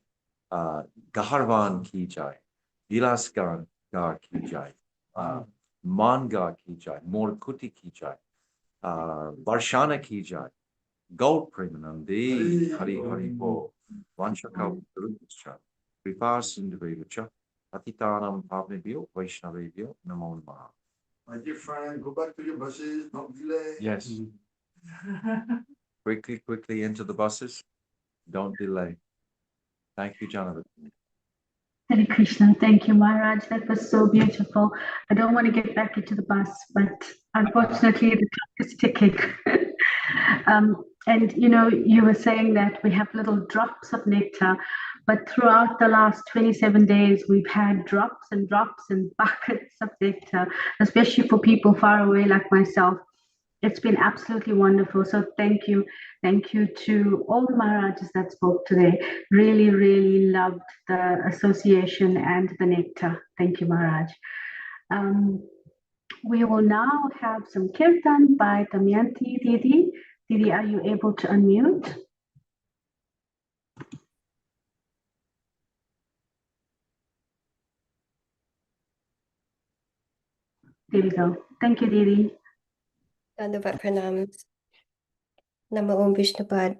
Gahvaravana ki jai, Vilasa-garha ki jai, Mor-garha ki jai, Mor-kuti ki jai, Varsana ki jai, Gold Premanandi, Hari Hari Bo, Vanshaka Rucha, Kripas in the Velucha, Atitanam Pavnebio, Vaishnavebio, Namo Namaha. My dear friend, go back to your buses, don't delay. Yes. Quickly into the buses. Don't delay. Thank you, Jonathan. Hare Krishna. Thank you, Maharaj. That was so beautiful. I don't want to get back into the bus, but unfortunately, the clock is ticking. And you were saying that we have little drops of nectar, but throughout the last 27 days, we've had drops and drops and buckets of nectar, especially for people far away like myself. It's been absolutely wonderful. So thank you. Thank you to all the Maharajas that spoke today. Really, really loved the association and the nectar. Thank you, Maharaj. We will now have some kirtan by Damayanti Didi. Didi, are you able to unmute? There we go. Thank you, Didi. Dandavat pranams. Nama Om Vishnupadaya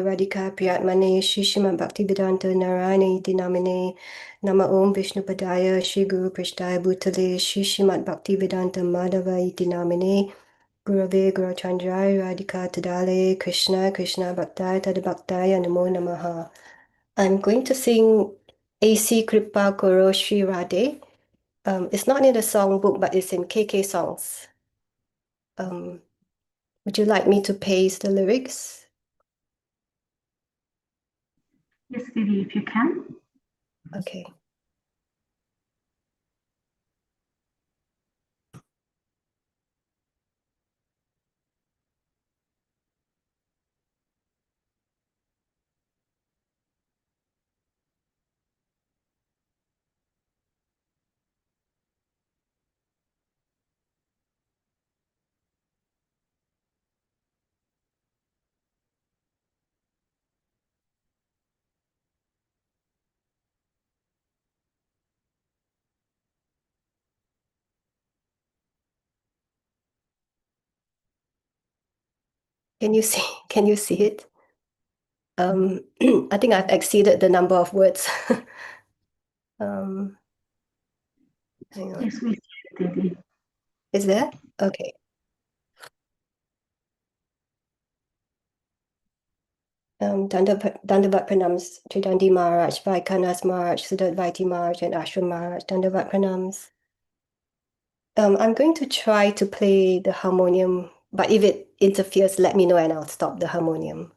Radhika Priyatmane Shri Srimad Bhaktivedanta Narayana Iti Namine Nama Om Vishnupadaya Shri Guru Prishtaya Bhutale Shri Srimad Bhaktivedanta Madhava Iti Namine Gurave Guru Chandraya Radhika Tadale Krishna Krishna Bhaktaya Tadabhaktaya Namo Namaha. I'm going to sing A.C. Kripa Koro Shri Radhe. It's not in the songbook, but it's in KK songs. Would you like me to paste the lyrics? Yes, Didi, if you can. Okay. Can you see? Can you see it? I think I've exceeded the number of words. Hang on. Yes, we see it, Didi. Is there? Okay. Dandavat pranams to Dandi Maharaj, Vaikanas Maharaj, Sudadvaiti Maharaj, and Ashram Maharaj. Dandavat pranams. I'm going to try to play the harmonium, but if it interferes, let me know and I'll stop the harmonium.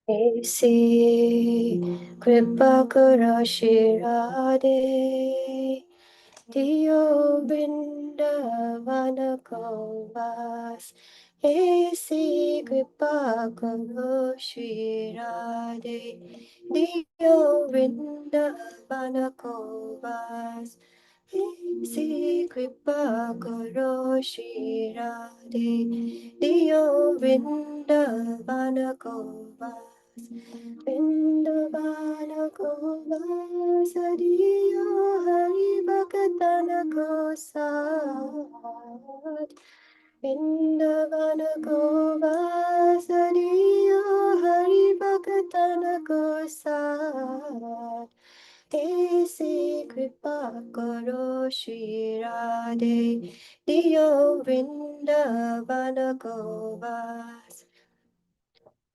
A.C. Kripa Kara Shri Radhe Diyo Vrindavana Kovas A.C. Kripa Kara Shri Radhe Diyo Vrindavana Kovas A.C. Kripa Kara Shri Radhe Diyo Vrindavana Kovas Vrindavana Kovas Diyo Hari Bhakatana Kosat Vrindavana Kovas Diyo Hari Bhakatana Kosat A.C. Kripa Karo Shri Radhe Diyo Vrindavana Kovas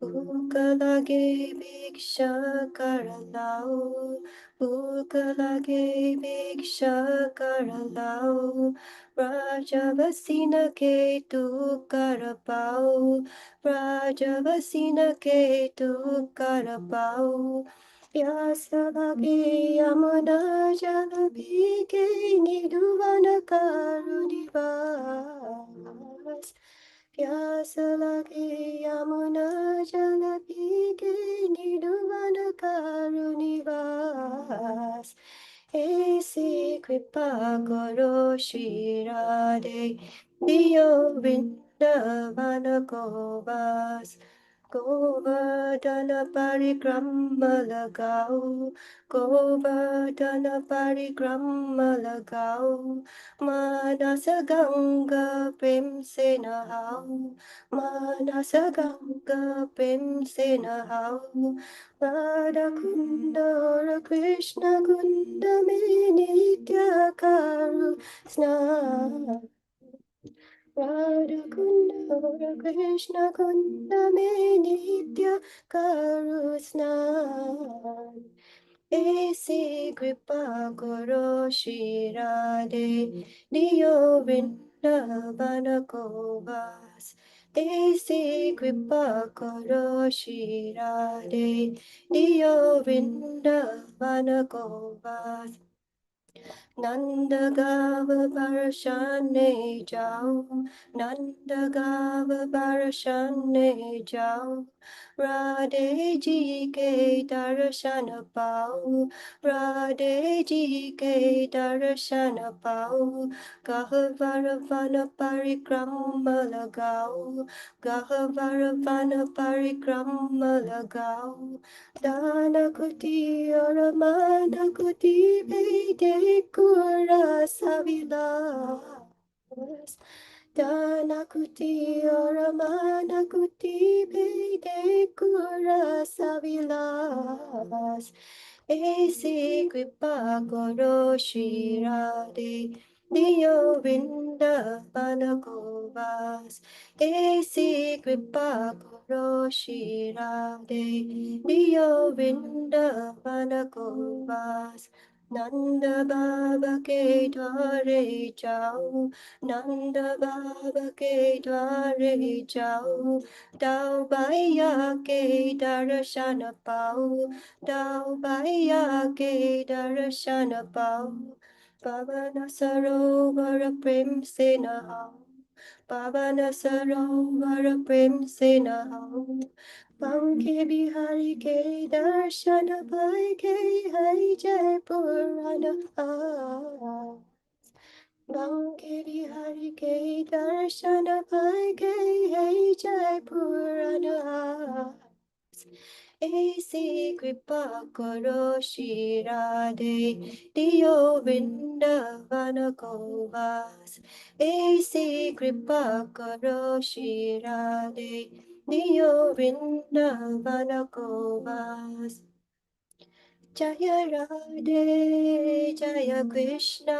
Bhukalage Bhiksha Karalao Bhukalage Bhiksha Karalao Rajavasina Ke Tu Karapao Rajavasina Ke Tu Karapao Pyasa lagi yamuna jala pike niduvana karunivas. Pyasa lagi yamuna jala pike niduvana karunivas. Esi kripa karo Shri Radhe Diyo Vrindavana Govas. Govardhana parikrama lagao, Govardhana parikrama lagao, Manasa Ganga prem se nahao, Manasa Ganga prem se nahao, Radha Kunda or Krishna Kunda mein nitya karu snan. Radha Kunda Krishna Kunda mein nitya karu snan. Esi kripa karo Shri Radhe Diyo Vrindavana Govas. Esi kripa karo Shri Radhe Diyo Vrindavana Govas. Nanda-garha jao, Nanda-garha jao, Radhe ji ke darshan pao, Radhe ji ke darshan pao, Gahvaravana parikrama lagao, Gahvaravana parikrama lagao, Dana-kuti or Mana-kuti Vede Kura Savilas. Dana-kuti or Mana-kuti Vede Kura Savilas. Esi kripa karo Shri Radhe Diyo Vrindavana Govas. Esi kripa karo Shri Radhe Diyo Vrindavana Govas. Nanda Baba ke dware jao, Nanda Baba ke dware jao, Dao Baiya ke darshan pao, Dao Baiya ke darshan pao, Pavana Sarovara prem se nahao, Pavana Sarovara prem se nahao, Banke Bihari ke darshana pai ke hai jai purana Banke Bihari ke darshana pai ke hai jai purana Esi kripa karo Shri Radhe Diyo Vrindavana Govas. Esi kripa karo Shri Radhe Diyo Vrindavana Govas. Jaya Radhe, Jaya Krishna,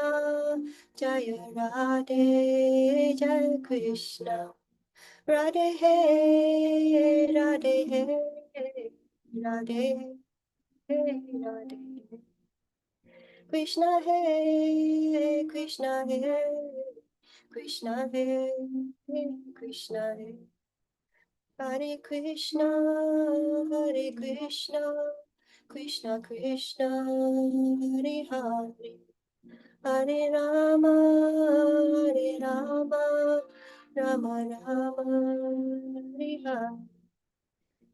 Jaya Radhe, Jaya Krishna. Radhe Hey, Radhe Hey, Radhe Hey, Radhe Krishna Hey, Krishna Hey, Krishna Hey, Krishna Hey. Hare Krishna, Hare Krishna, Krishna Krishna, Hare Hare. Hare Rama, Hare Rama, Rama Rama, Hare Hare.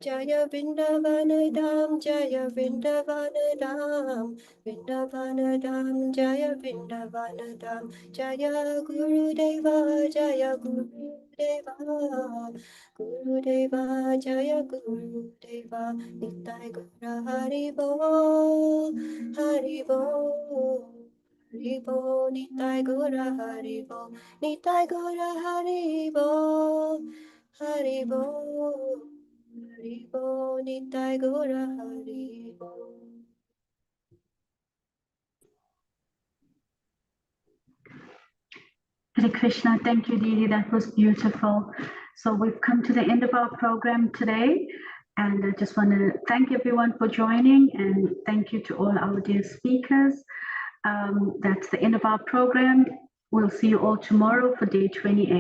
Jaya Vrindavana Dham, Jaya Vrindavana Dham, Vrindavana Dham, Jaya Vrindavana Dham, Jaya Guru Deva, Jaya Guru Deva, Guru Deva, Jaya Guru Deva, Nitai Gaura Hari Bo, Hari Bo. Haribo, Nitai Gaura Haribo, Nitai Gaura Haribo, Haribo, Haribo, Nitai Gaura Haribo. Hare Krishna, thank you, Didi. That was beautiful. So we've come to the end of our program today. And I just want to thank everyone for joining and thank you to all our dear speakers. That's the end of our program. We'll see you all tomorrow for day 28.